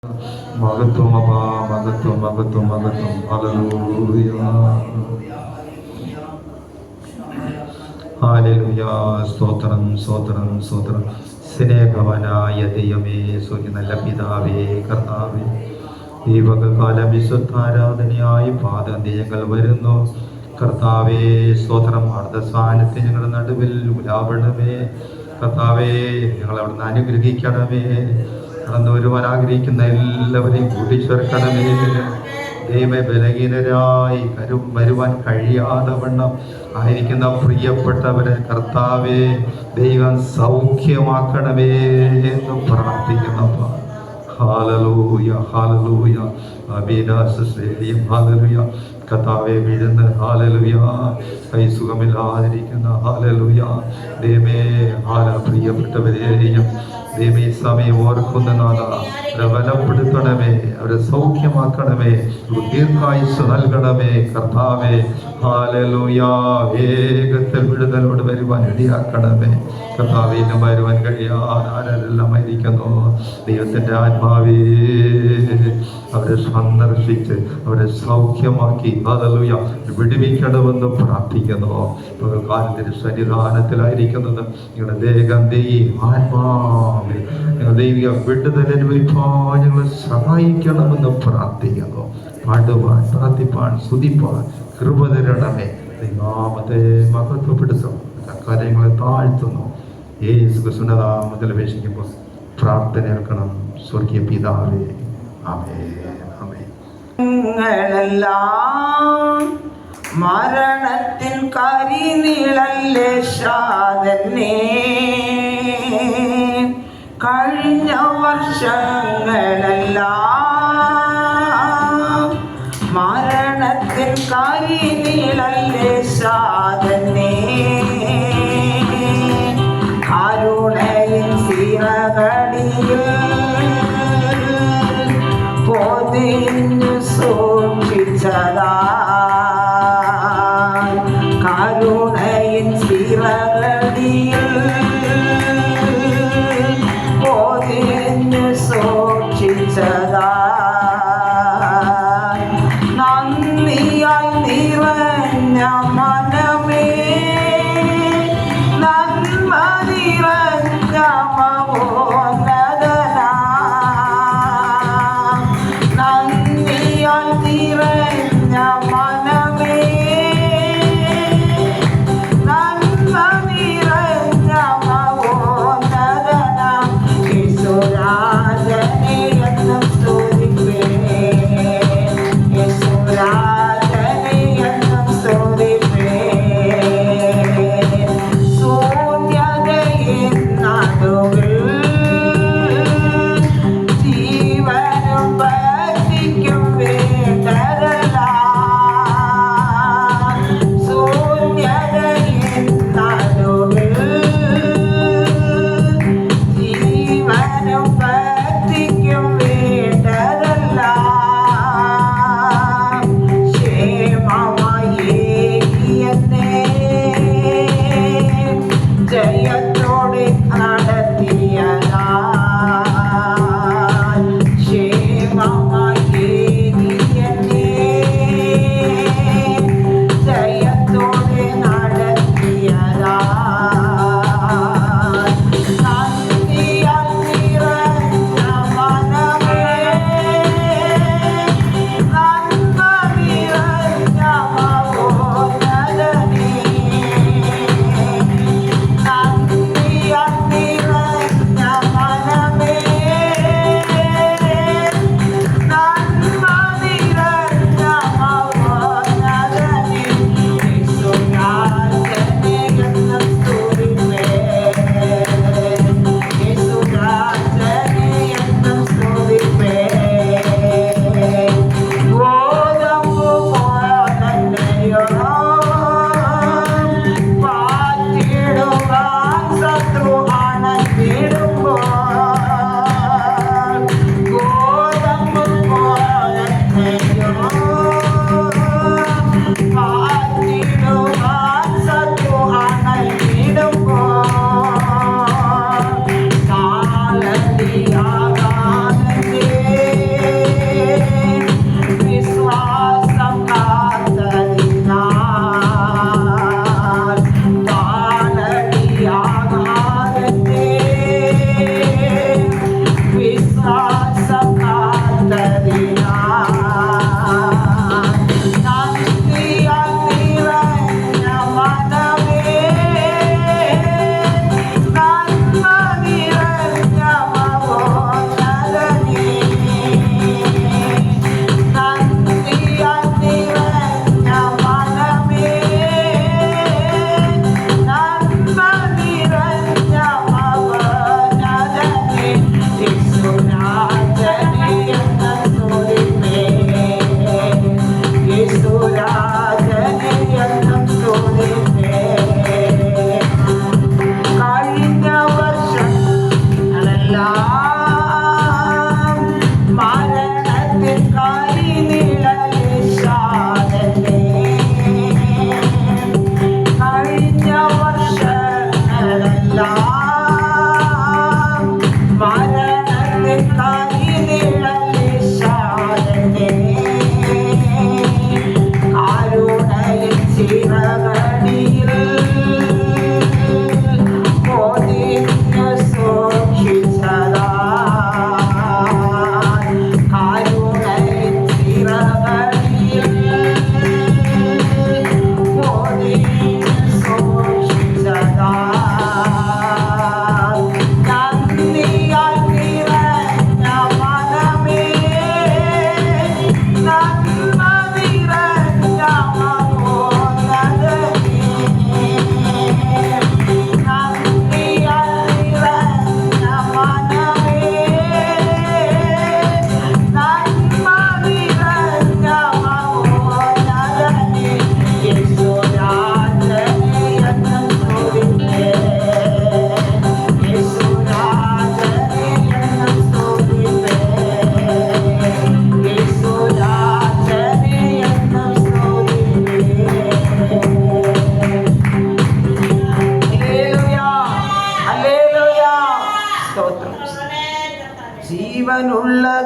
മഹത്വം അപ്പാ, മഹത്വം മഹത്വം മഹത്വം. Hallelujah hallelujah. സ്തോത്രം സ്തോത്രം സ്തോത്രം. സ്നേഹവനായ ദൈവമേ, സ്വർഗ്ഗ നല്ല പിതാവേ, കർത്താവേ, ഈ വകകാല വിശുദ്ധാരാധനയായി പാദങ്ങൾ വരുന്നു കർത്താവേ. സ്തോത്രം. അടുത്ത സ്ഥാനത്ത് ഞങ്ങളുടെ നടുവിൽ ഉലാവണമേ കർത്താവേ. ഞങ്ങളവിടുന്ന് അനുഗ്രഹിക്കണമേ. കടന്നു വരുവാൻ ആഗ്രഹിക്കുന്ന എല്ലാവരെയും കൂട്ടിച്ചേർക്കണമേ. ദൈവ ബലഹീനരായി വരുവാൻ കഴിയാതെ വണ്ണം ആയിരിക്കുന്ന പ്രിയപ്പെട്ടവരെ കർത്താവേ ദൈവം സൗഖ്യമാക്കണമേ എന്ന് പ്രാർത്ഥിക്കുന്നപ്പ. ഹല്ലേലൂയ ഹല്ലേലൂയ. അഭിലാഷം ഹല്ലേലൂയ. കർത്താവേ വീഴുന്ന ഹല്ലേലൂയ. കൈ സുഖമില്ലാതിരിക്കുന്ന ഹല്ലേലൂയ. ദൈവമേ പ്രിയപ്പെട്ടവരെയും ദൈവമേ സമയം ഓർക്കുന്ന നാഥ അവരെ ബലപ്പെടുത്തണമേ, അവരെ സൗഖ്യമാക്കണമേ, ദീർഘായുസ് നൽകണമേ കർത്താവേ. ഹല്ലേലൂയ. വേഗത്തിൽ വിടുതലോട് വരുവാൻ ഇടയാക്കണമേ കർത്താവേ. ഇന്നും വരുവാൻ കഴിയാൻ ആരെല്ലാം ആയിരിക്കുന്നു ദൈവത്തിൻ്റെ ആത്മാവേ അവരെ സന്ദർശിച്ച് അവരെ സൗഖ്യമാക്കി ഹല്ലേലൂയ വിടുവിക്കണമെന്ന് പ്രാർത്ഥിക്കുന്നു. കാലത്തിന്റെ സന്നിധാനത്തിലായിരിക്കുന്നത് നിങ്ങളുടെ ദേഹം ആത്മാവിൽ നിങ്ങൾ ദൈവിക വിടുതൽ അനുഭവിപ്പാൻ ഞങ്ങളെ സഹായിക്കണമെന്ന് പ്രാർത്ഥിക്കുന്നു. പാടുവാൻ, പ്രാർത്ഥിപ്പാൻ, സ്തുതിപ്പാൻ കൃപ തരണമേ. നാമത്തെ മഹത്വപ്പെടുത്തും. കാര്യങ്ങളെ താഴ്ത്തുന്നു. യേശു ക്രിസ്തുവിന്റെ നാമത്തിൽ അപേക്ഷിക്കുമ്പോൾ പ്രാർത്ഥന കേൾക്കണം സ്വർഗീയ പിതാവേ. ആമേൻ ആമേൻ. മരണത്തിൻ കരിനിഴലിലെ ശാദനെ കഴിഞ്ഞ വർഷങ്ങളെല്ലാം മരണത്തിൻ കരിനിഴലിലെ ശാദനെ കരുണയിൻ സിറകടിയിൽ പൊതിഞ്ഞു സൂക്ഷിച്ചതാ. കരുണയിൻ സിറകടിയിൽ പൊതിഞ്ഞു സൂക്ഷിച്ചതാ. നന്ദിയായി നിറഞ്ഞ മനമേ, നന്മ നിറഞ്ഞ മഹോന്നതനാ. നന്ദിയായി നിറഞ്ഞ മനമേ, നന്മ നിറഞ്ഞ മഹോന്നതനാ. യേശുരാജനെ എന്നും സ്തുതിക്കും.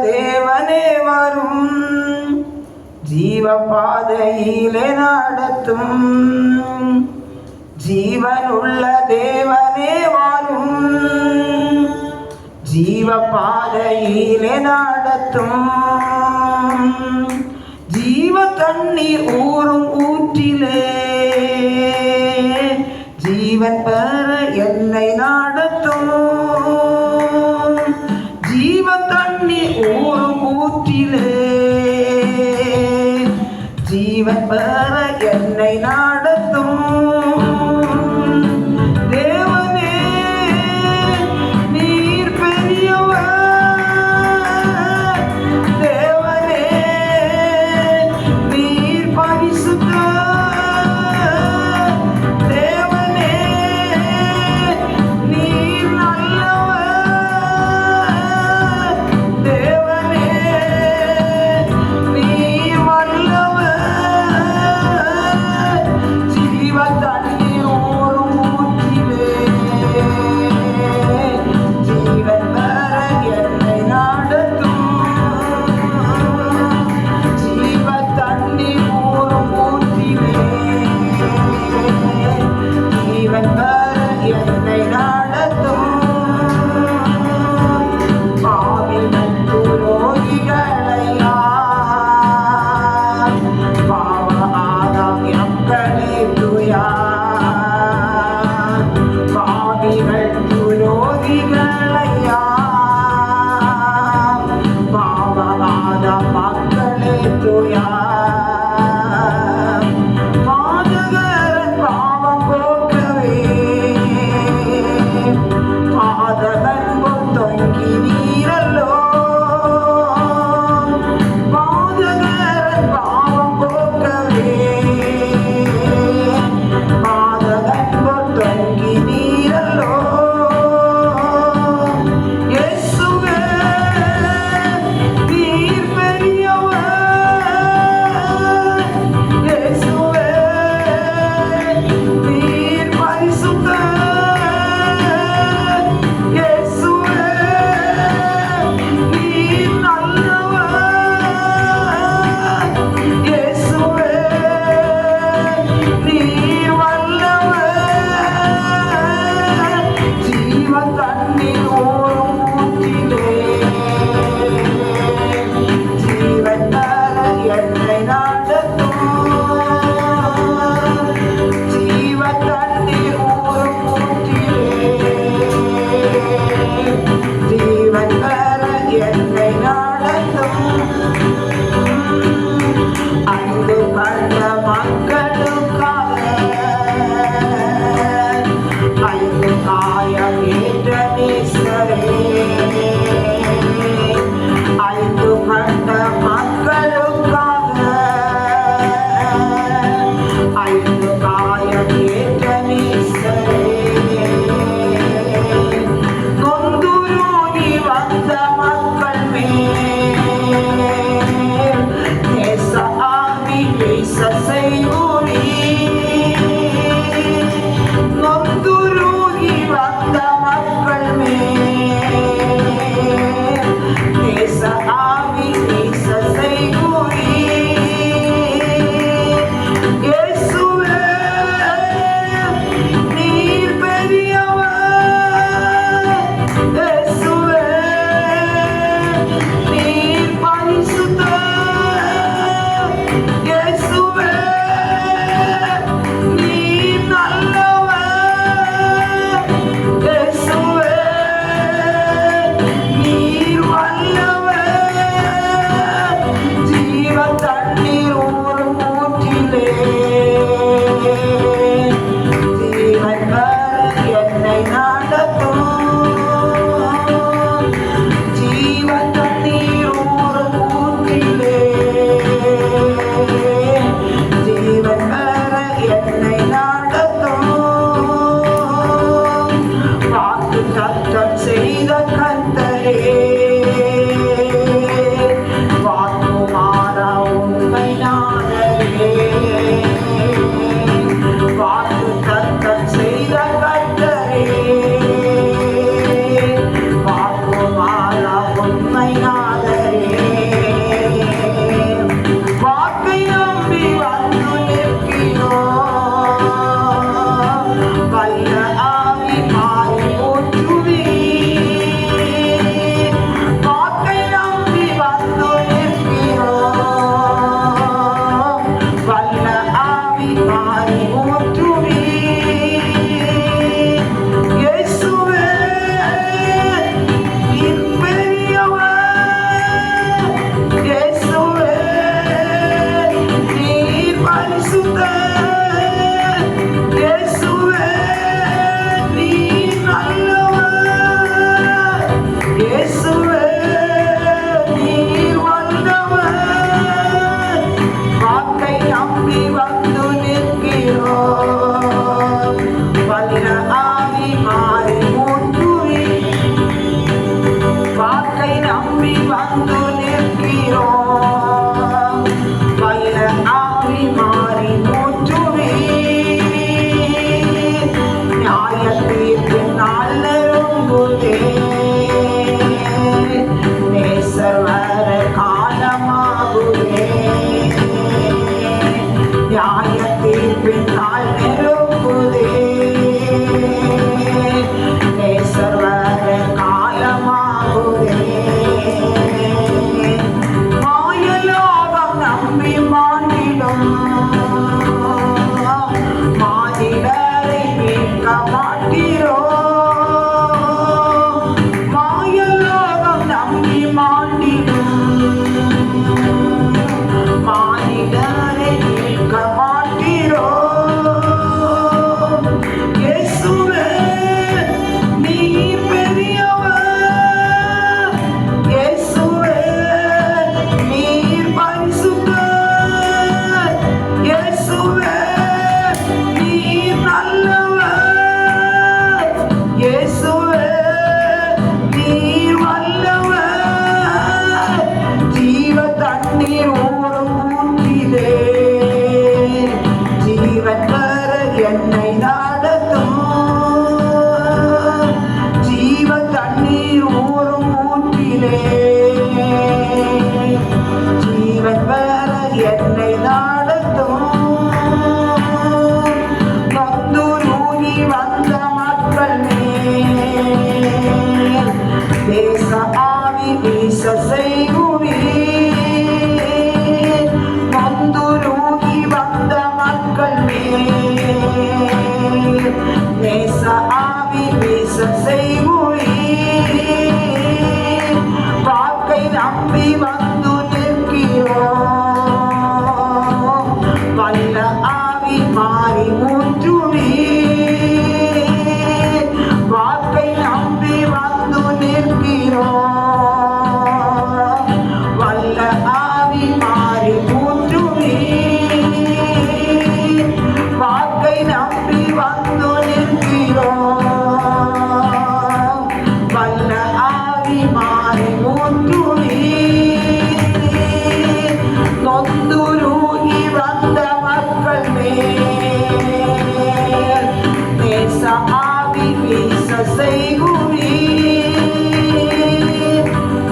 தேவனே வரும், ஜீவ பாதையிலே நடத்தும். ஜீவனுள்ள தேவனே வரும், ஜீவ பாதையிலே நடத்தும். ஜீவ தண்ணீர் ஊறும் ஊற்றிலே ஜீவன் பெற என்னை நடத்தும். ஜீவ தண்ணீர் ஊறும் ஊற்றிலே ஜீவன் பெற என்னை நடத்தும். தேவனே நீர் பெரியவர், தேவனே நீர் பரிசுத்தர், தேவனே நீர் நல்லவர், தேவனே நீர் வல்லவர். ஜீவ தண்ணீர் ஊறும் ஊற்றிலே ஜீவன் பெற என்னை நடத்தும். ஜீவ தண்ணீர் ஊறும் ஊற்றிலே ஜீவன் பெற என்னை நடத்தும். பாவிகள் துரோகிகளையா பாவ ஆதாம் எங்களை துயா. பாவிகள் துரோகிகளையா பாவ ஆதாம் மக்களை துயா. பாதகரன் பாவம் போக்கவே பாதகன் தொங்கி நீரல்லோ. பாதகரன் பாவம் போக்கவே பாதகன் தொங்கி நீரல்லோ. இயேசுவே நீர் பெரியவர், நியாய தீர்ப்பின் நாள் நெருங்குதே. நேசர் வர காலமாகுதே. மாயலோகம் நம்பி மாண்டிடும் மாதிடரை மீட்க மாட்டீரோ. மாயலோகம் நம்பி மாண்டிடும் மாதிடரை மீட்க மாட்டீரோ. இயேசுவே நீ பெரியவர். இயேசுவே நீ பரிசுத்தர். இயேசுவே நீ நல்லவர். இயேசுவே நீ வல்லவர். ஜீவ தண்ணீர் ஊறும் ஊற்றிலே ஜீவன் வர என்னை நடத்தும். ஜீவ தண்ணீர் ஊறும் ஊற்றிலே ஜீவன் வர என்னை நடத்தும். நொந்துருகி வந்த மக்கள் மேல் தேச ஆவி வீச செய்குவீர். நொந்துருகி வந்த மக்கள் மேல் தேச ஆவி வீச செய்குவீர். வாக்கை நம்பி வந்து நிற்கிறோம். வல்ல ஆவி மாறி ஊற்றுவீர். வாக்கை நம்பி வந்து நிற்கிறோம். வல்ல ஆவி மாறி ஊற்றுவீர். வாக்கை நம்பி வந்து நிற்கிறோம். வல்ல ஆவி மாறி ஊற்றுவீர். நொந்துருகி வந்த மக்கள் மேல் நேச ஆவி வீச செய்குவீர்.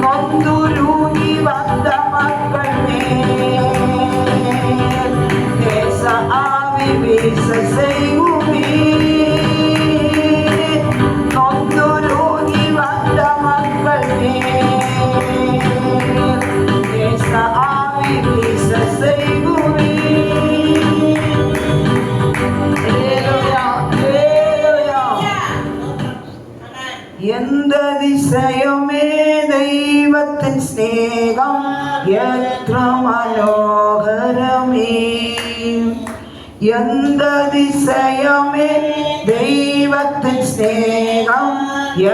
நொந்துருகி வந்த மக்கள் மேல் நேச ஆவி வீச செய்குவீர். நொந்துருகி வந்த மக்கள் மேல் நேச ஆவி வீச செய்குவீர். ஹல்லேலூயா, ஹல்லேலூயா. எந்த திசையுமே தெய்வத்தின் ஸ்நேகம் எത്ര മനോഹരമേ. எந்த திசையுமே தெய்வத்தின் ஸ்நேகம்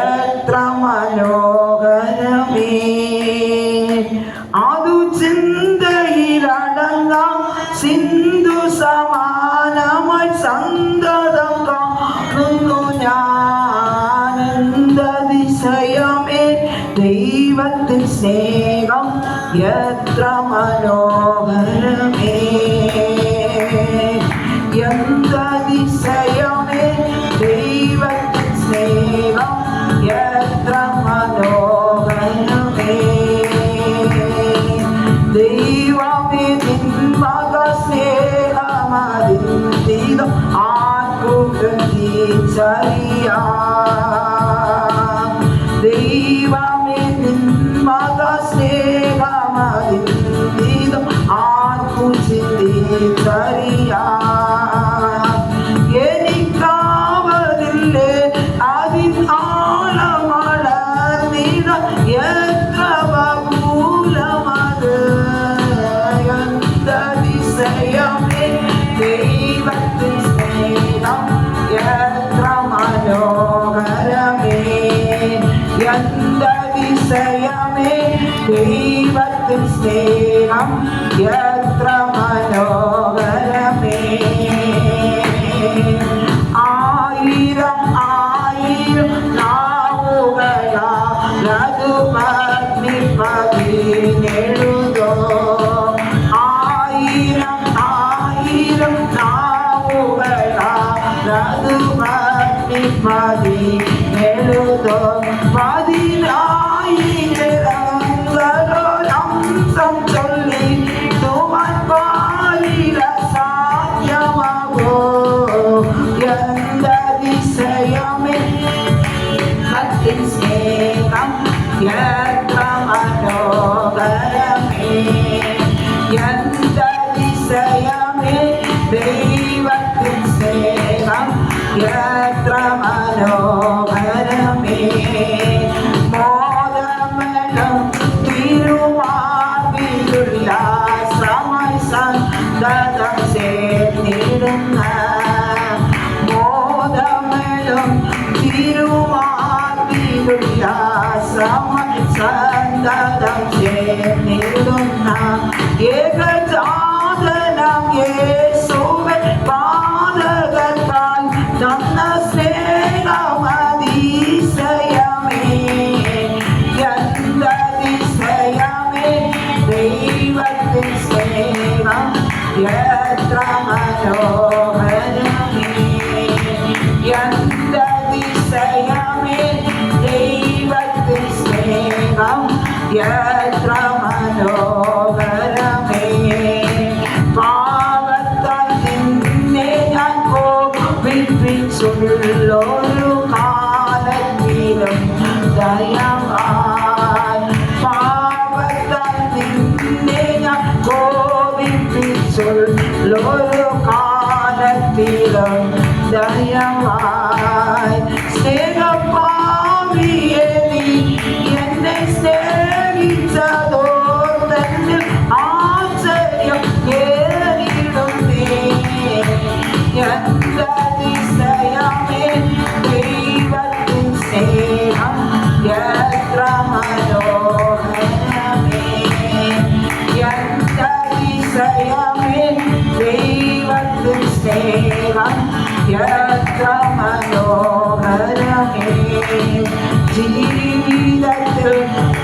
எത്ര മനോഹരമേ. അതു ചിന്തയിലടങ്ങാം സിന്ധു സമാനമായി സന്തതം കാണുന്നു ഞാൻ. എന്ത ദിശയമേ ദൈവത്തിൻ സ്നേഹം എത്ര മനോഹരമേ. എന്ത ദിശയമേ ദൈവത്തിൻ സ്നേഹം എത്ര മനോഹരമേ. ദൈവമേ നിൻ മക സ്നേഹമതിന്തിതം ആർക്കും തിരിച്ചറിയാം. ദൈവമേ നിൻ മക സ്നേഹമതിന്തിതം ആർക്കും തിരിച്ചറിയാം. എനിക്കാവതില്ലേ അതിൻ ആഴമളർന്നിട എത്ര ബഹുലമത്. എന്ത ദിശയമേ ദൈവത്തിൻ സ്നേഹം എത്ര മനോഹരമേ. എന്ത ദിശയമേ ദൈവത്തിൻ സ്നേഹം എത്ര മനോഹരമേ. ആയിരം ആയിരം നാവുകളാലതു വർണ്ണിപ്പതിനെഴുതോ. ആയിരം ആയിരം നാവുകളാലതു വർണ്ണിപ്പതിനെഴുതോ. 10,000 சொல்லிடுவான் பாலில എന്തതിശയമേ ദൈവത്തിൻ സ്നേഹം എത്ര മനോഹരമേ മോദമനം തിരുവാതിലുല്ലാസമായി സന്തതം ചേർന്നിടുന്ന മോദമനം തിരുവാതിലുല്ലാസമായി സന്തതം ചേർന്നിടുന്ന ഏകജാതനം യേശുവേ പാതകത്താൽ തന്ന സ്നേഹമതിശയമേ എന്തതിശയമേ ദൈവത്തിൻ സ്നേഹം എത്ര മനോഹരമേ എന്തതിശയമേ ദൈവത്തിൻ സ്നേഹം എത്ര മനോഹരമേ പാപത്താൽ നിന്നെ ഞാൻ കോപിപ്പിച്ചുള്ളൊരു കാലത്തിലും ദയവായി പാപത്താൽ നിന്നെ ഞാൻ കോപിപ്പിച്ചുള്ളൊരു കാലത്തിലും ദയവായി സ്നേഹപാപിയെ നീ എന്നെ സ്നേഹിച്ചതോ തന്നിൽ ആശ്ചര്യം ഏറിടുന്നേ എന്തതിശയമേ ദൈവത്തിൻ സ്നേഹം എത്ര മനോഹരമേ എന്തതിശയമേ ദൈവത്തിൻ സ്നേഹം എത്ര മനോഹരമേ ജീവിതത്തിൽ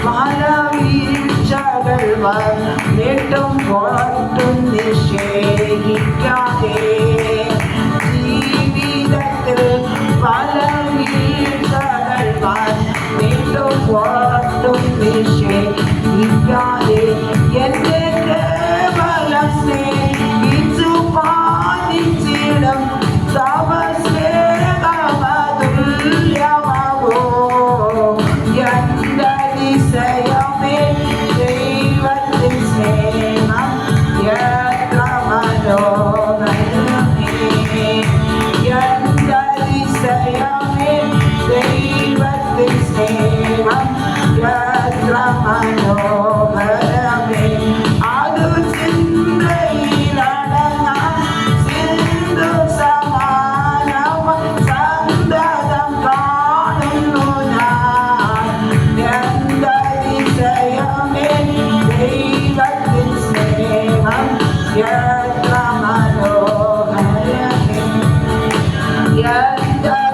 പല വീഴ്ചകൾ വന്നിട്ടും ഒട്ടും നിഷേധിക്കാതെ ജീവിതത്തിൽ പല വീഴ്ചകൾ വന്നിട്ടും ഒട്ടും നിഷേധിക്കാതെ എന്നെ കേവലം സ്നേഹിച്ചു പാലിച്ചിടും തവ സ്നേഹമതുല്യമാവോ എന്തതിശയമേ ദൈവത്തിൻ സ്നേഹം എത്ര മനോഹരമേ എന്തതിശയമേ ദൈവത്തിൻ സ്നേഹം എത്ര മനോഹരമേ അതു ചിന്തയിലടങ്ങാൻ സിന്ധു സമാനമ സന്തതം കാണുന്നു ഞാൻ എന്തതിശയമേ ദൈവത്തിൻ സ്നേഹം എത്ര മനോഹരമേ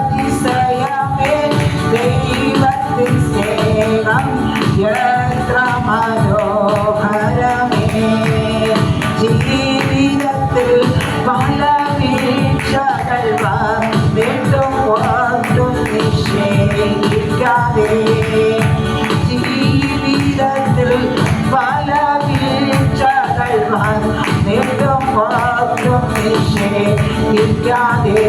എന്തതിശയമേ ദൈവത്തിൻ സ്നേഹം എത്ര മനോഹരമേ ജീവിതത്തിൽ പല വീഴ്ചകൾ വന്നിട്ടും ഒട്ടും നിഷേധിക്കാതെ ജീവിതത്തിൽ പല വീഴ്ചകൾ വന്നിട്ടും ഒട്ടും നിഷേധിക്കാതെ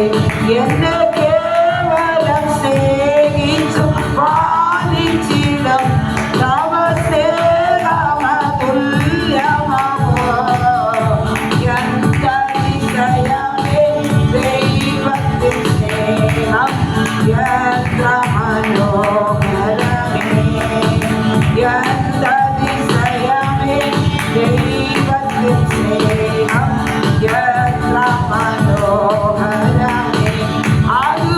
എന്നെ കേവലം സ്നേഹിച്ചു പാലിച്ചിടും തവ സ്നേഹമതുല്യമാവോ എന്തതിശയമേ ദൈവത്തിൻ സ്നേഹം എത്ര മനോഹരമേ എന്തതിശയമേ ദൈവത്തിൻ സ്നേഹം എത്ര മനോഹരമേ അത്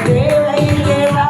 தேவை தேவா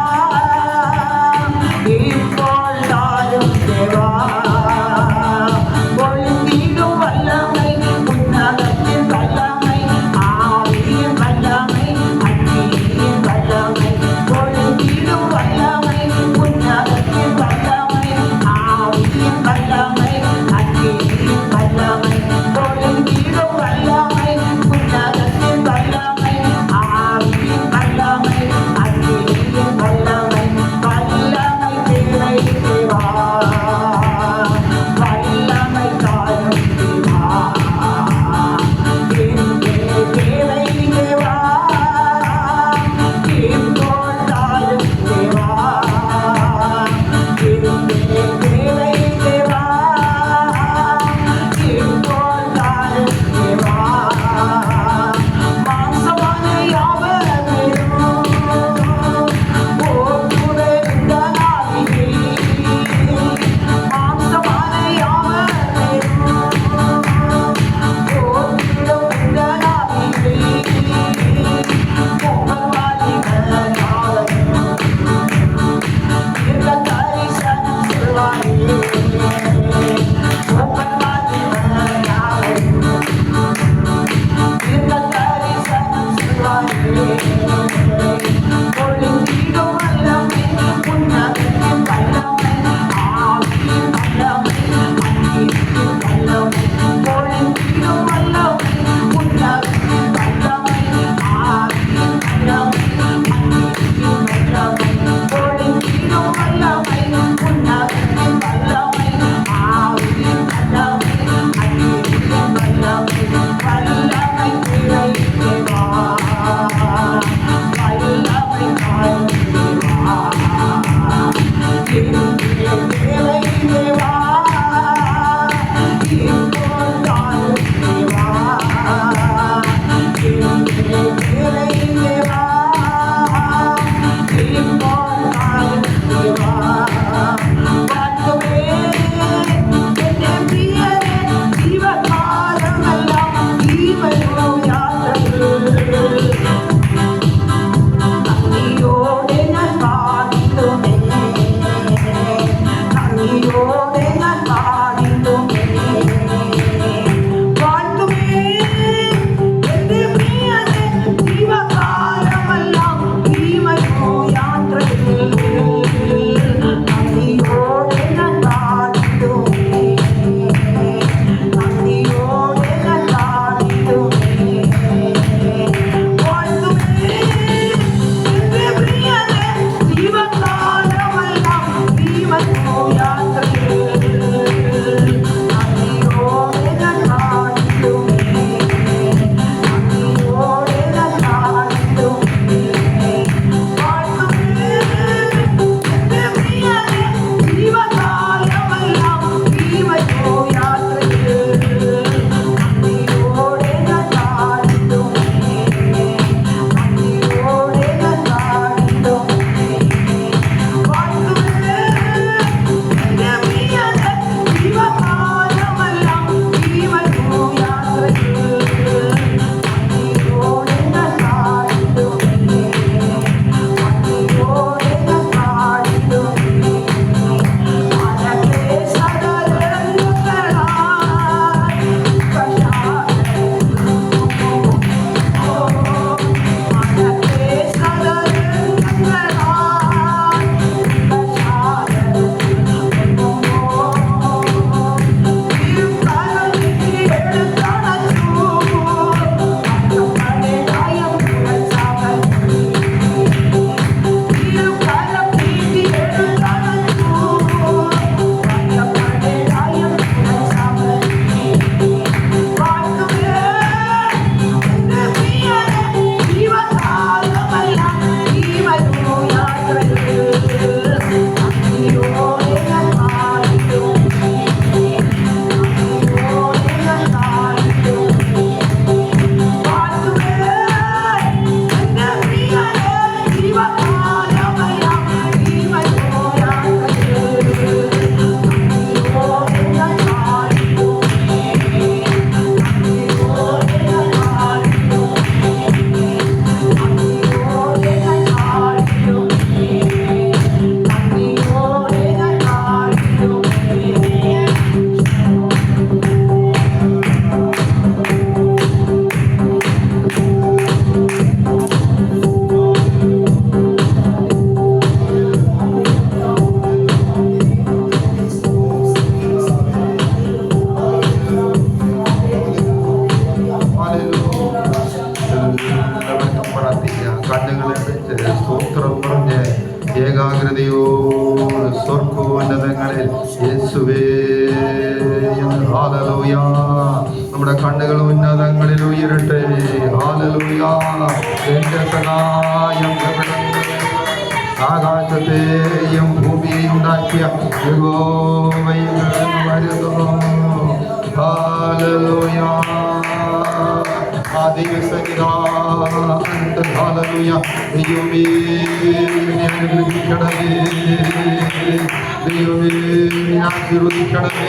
ഏകാഗ്രതയോട് സ്വർഗോന്നതങ്ങളിൽ യേശുവേ എന്ന് ഹല്ലേലൂയ. നമ്മുടെ കണ്ണുകൾ ഉന്നതങ്ങളിൽ ഉയരട്ടെ. ഹല്ലേലൂയ. എന്റെ സഹായം എവിടെ നിന്ന്? ആകാശത്തെയും ഭൂമിയെയും ഉണ്ടാക്കിയ യഹോവയിൽ നിന്ന് വരുന്നു. ഹല്ലേലൂയ. ഹല്ലേലൂയ. ദൈവമേ അനുഗ്രഹിക്കണമേ, ദൈവമേ ആശീർവദിക്കണമേ,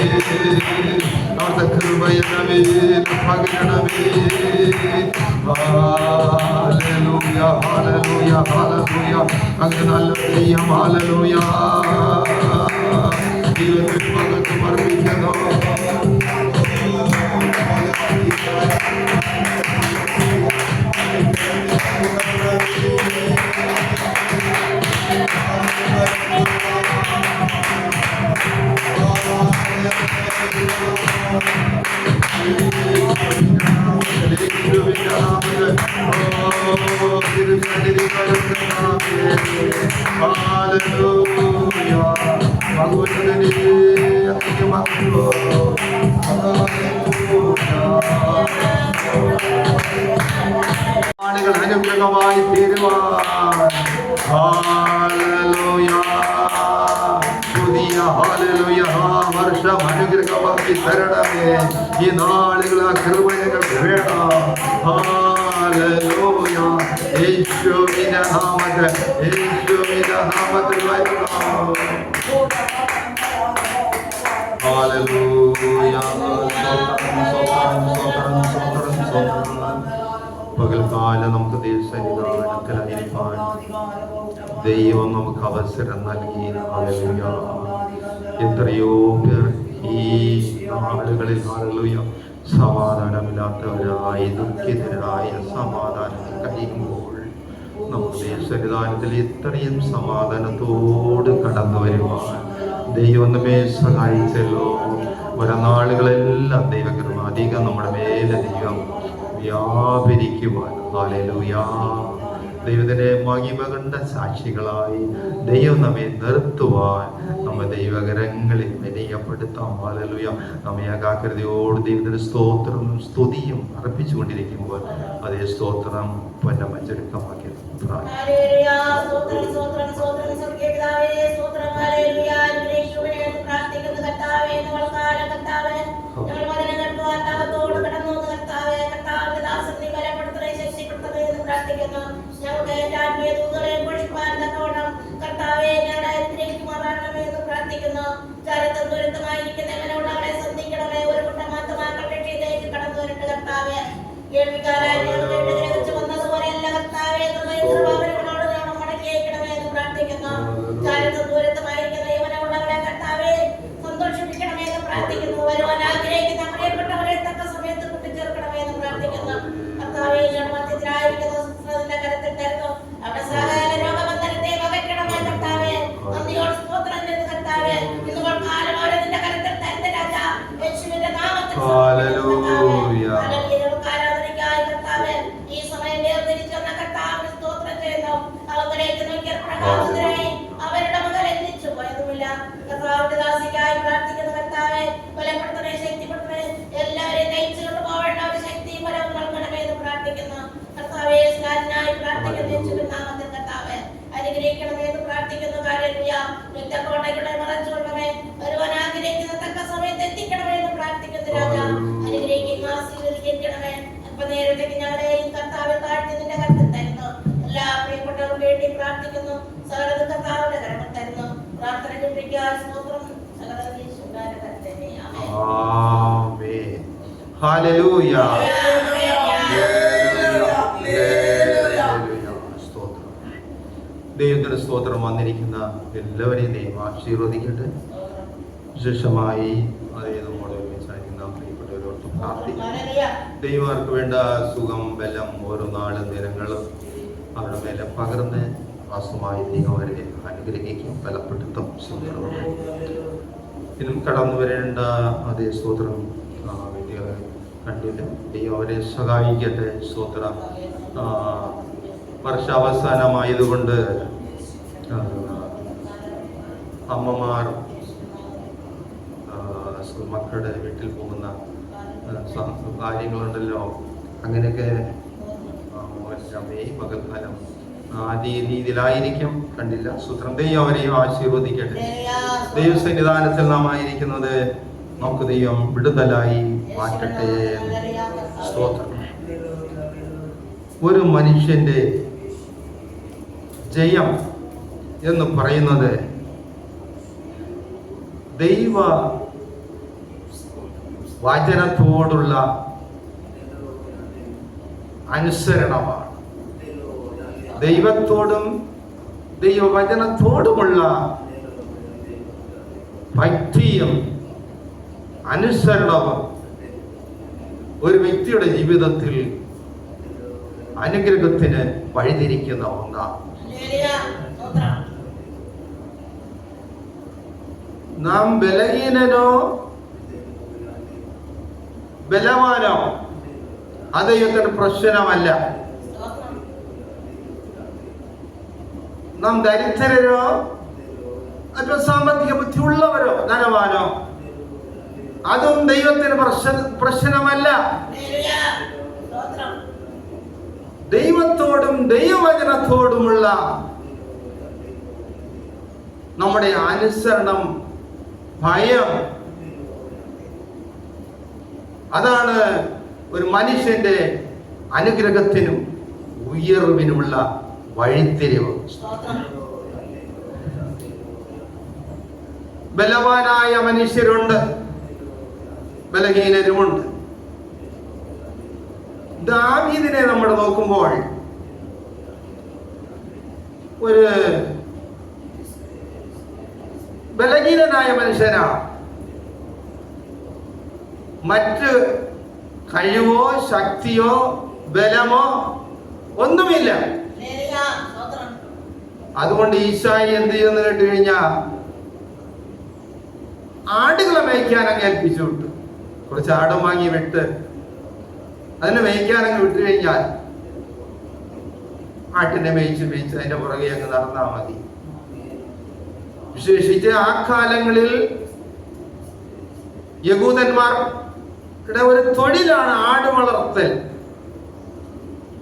അവിടുത്തെ കൃപയണമേ, പകരണമേ. ഹല്ലേലൂയ, ഹല്ലേലൂയ, ഹല്ലേലൂയ. അങ്ങ് നല്ല ദൈവം. ഹല്ലേലൂയ. ദൈവത്തിൽ മകത്വം അർപ്പിക്കുന്നു. ആളുകൾ അനുഗ്രഹമായി തീരുവാൻ. ഹല്ലേലൂയ. പുതിയ ഹല്ലേലൂയ വർഷം അനുഗ്രഹമാക്കി തരണമേ. ഈ നാളുകൾ ആ കൃപകൾ വേണം. ഹല്ലേലൂയ. യേശുവിന്റെ നാമത്തിൽ, യേശുവിന്റെ നാമത്തിൽ വരണം. ഹല്ലേലൂയ. പകൽക്കാലം നമുക്ക് ദൈവസന്നിധാനത്തിലായിരിക്കാൻ ദൈവം നമുക്ക് അവസരം നൽകി. ഹല്ലേലൂയ. എത്രയോ പേർ ഈ നാളുകളിൽ ഹല്ലേലൂയ സമാധാനമില്ലാത്തവരായി, ദുഃഖിതരായ സമാധാനം കഴിയുമ്പോൾ നമുക്ക് ദൈവസന്നിധാനത്തിൽ ഇത്രയും സമാധാനത്തോട് കടന്നു വരുവാൻ ദൈവം നമ്മെ സഹായിച്ചല്ലോ. നാളുകളെല്ലാം ദൈവകൃപ അധികം നമ്മുടെ മേലെ ദൈവം വ്യാപരിക്കുവാൻ. ഹല്ലേലൂയ. ദൈവത്തിൻ്റെ മഹിമ കണ്ട സാക്ഷികളായി ദൈവം നമ്മെ നിർത്തുവാൻ നമ്മെ ദൈവകരങ്ങളിൽ വിനയപ്പെടുത്താം. ഹല്ലേലൂയ. നമ്മെ ഏകാഗ്രതയോട് ദൈവത്തിൻ്റെ സ്തോത്രവും സ്തുതിയും അർപ്പിച്ചുകൊണ്ടിരിക്കുമ്പോൾ അതേ സ്തോത്രം പൊന്നമഞ്ചെടുക്കമാക്കി ഹല്ലേലൂയ. ദൈവത്തിന്റെ സ്തോത്രം. വന്നിരിക്കുന്ന എല്ലാവരെയും ദൈവം ആശീർവദിക്കട്ടെ. വിശേഷമായി നമ്മോട് വിചാരിക്കുന്ന പ്രിയപ്പെട്ടവരോട് പ്രാർത്ഥിക്കാം. ദൈവർക്ക് വേണ്ട സുഖം, ബലം ഓരോ നാളും നേരങ്ങളും അവരുടെ മേലെ പകർന്ന് വാസമായി ദൈവം അവരെ അനുഗ്രഹിക്കും, ബലപ്പെടുത്തും. ഇന്നും കടന്നു വരേണ്ട അതേ സ്തോത്രം കണ്ടില്ല. ദൈവം അവരെ സഹായിക്കട്ടെ. സ്തോത്രം. വർഷാവസാനമായതുകൊണ്ട് അമ്മമാർ മക്കളുടെ വീട്ടിൽ പോകുന്ന കാര്യങ്ങളുണ്ടല്ലോ, അങ്ങനെയൊക്കെ പകൽക്കാലം ആ രീതിയിലായിരിക്കും. കണ്ടില്ല. സൂത്രം. ദൈവം അവരെയും ആശീർവദിക്കട്ടെ. ദൈവസന്നിധാനത്തിൽ നാം ആയിരിക്കുന്നത് നമുക്ക് ദൈവം വിടുതലായി മാറ്റട്ടെ. സ്തോത്രം. ഒരു മനുഷ്യന്റെ ജയം എന്ന് പറയുന്നത് ദൈവ വചനത്തോടുള്ള അനുസരണമാണ്. ദൈവത്തോടും ദൈവവചനത്തോടുമുള്ള ഭക്തിയും അനുസരണവും ഒരു വ്യക്തിയുടെ ജീവിതത്തിൽ അനുഗ്രഹത്തിന് വഴിതിരിക്കുന്ന ഒന്നാണ്. നാം ബലഹീനനോ ബലവാനോ അത് ദൈവത്തിന് പ്രശ്നമല്ല. നാം ദരിദ്രരോ അല്പ സാമ്പത്തിക ബുദ്ധിയുള്ളവരോ ധനവാനോ അതും ദൈവത്തിന് പ്രശ്നമല്ല. ദൈവത്തോടും ദൈവവചനത്തോടുമുള്ള നമ്മുടെ അനുസരണം, ഭയം, അതാണ് ഒരു മനുഷ്യന്റെ അനുഗ്രഹത്തിനും ഉയർവിനുമുള്ള വഴിത്തിരിവ്. ബലവാനായ മനുഷ്യരുണ്ട്, ബലഹീനരുമുണ്ട്. ദാവീദിനെ നമ്മൾ നോക്കുമ്പോൾ ഒരു ബലഹീനനായ മനുഷ്യനാണ്. മറ്റ് കഴിവോ ശക്തിയോ ബലമോ ഒന്നുമില്ല. അതുകൊണ്ട് ഈശായി എന്ത് ചെയ്യുന്നു കേട്ട് കഴിഞ്ഞാൽ ആടുകളെ മേയ്ക്കാനങ്ങ് ഏൽപ്പിച്ചു വിട്ടു. കുറച്ച് ആടും വാങ്ങി വിട്ട് അതിനെ മേയ്ക്കാനങ്ങ് വിട്ടു കഴിഞ്ഞാൽ ആട്ടിനെ മേയിച്ച് അതിന്റെ പുറകെ അങ്ങ് നടന്നാൽ മതി. വിശേഷിച്ച് ആ കാലങ്ങളിൽ യഹൂദന്മാരുടെ ഒരു തൊഴിലാണ് ആട് വളർത്തൽ,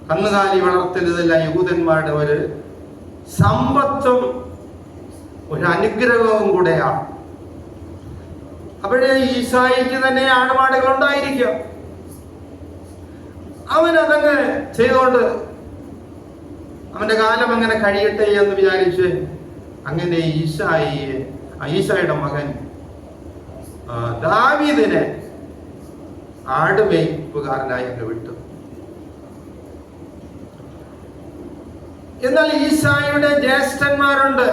കന്നുകാലി വളർത്തൽ. ഇതെല്ലാം യഹൂദന്മാരുടെ ഒരു സമ്പത്തും ഒരു അനുഗ്രഹവും കൂടെയാണ്. അപ്പോഴേ ഈശായിക്ക് തന്നെ ആടുമാടുകൾ ഉണ്ടായിരിക്കും. അവൻ അതങ്ങ് ചെയ്തുകൊണ്ട് അവന്റെ കാലം അങ്ങനെ കഴിയട്ടെ എന്ന് വിചാരിച്ച് അങ്ങനെ ഈശായുടെ മകൻ ദാവീദിനെ ആടുമേയ്പ്പുകാരനായി അങ്ങ് വിട്ടു. എന്നാൽ ഈശായുടെ ജ്യേഷ്ഠന്മാരുണ്ട്.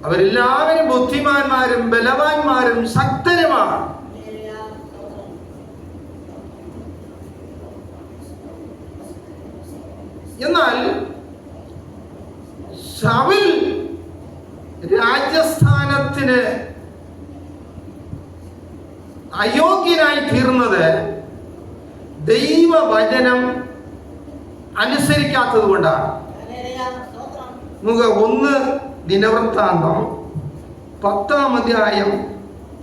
അവരെല്ലാവരും ബുദ്ധിമാന്മാരും ബലവാന്മാരും ശക്തരുമാണ്. എന്നാൽ ശൗൽ രാജസ്ഥാനത്തിന് അയോഗ്യനായി തീർന്നത് ദൈവവചനം അനുസരിക്കാത്തത് കൊണ്ടാണ്. നമുക്ക് 1 ദിനവൃത്താന്തം 10-ാം അധ്യായം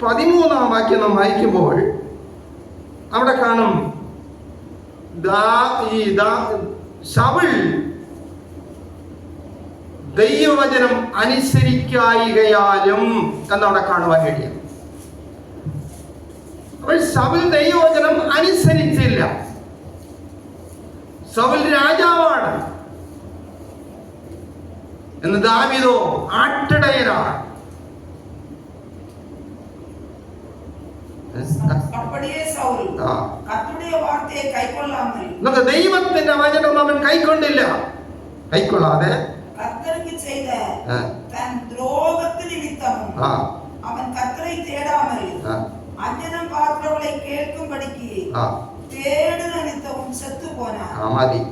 13-ാം വാക്യം നാം വായിക്കുമ്പോൾ അവിടെ കാണും ശൗൽ ദൈവവചനം അനുസരിക്കായികയാലും എന്നവിടെ കാണുവാൻ കഴിയും. അപ്പോൾ ശൗൽ ദൈവവചനം അനുസരിച്ചില്ല. ശൗൽ രാജാവാണ്, എന്ന് ദാവീദോ ആട്ടിടയനാണ്. ദൈവത്തിന്റെ വചനം അവൻ കൈക്കൊള്ളാതെ അവൻ കർത്തരെ തേടാമൽ അഞ്ജനം പാത്രങ്ങളെ കേൾക്കുംപടിക്ക് തേടുനിമിത്തവും സെത്തുപോനാ. മതി.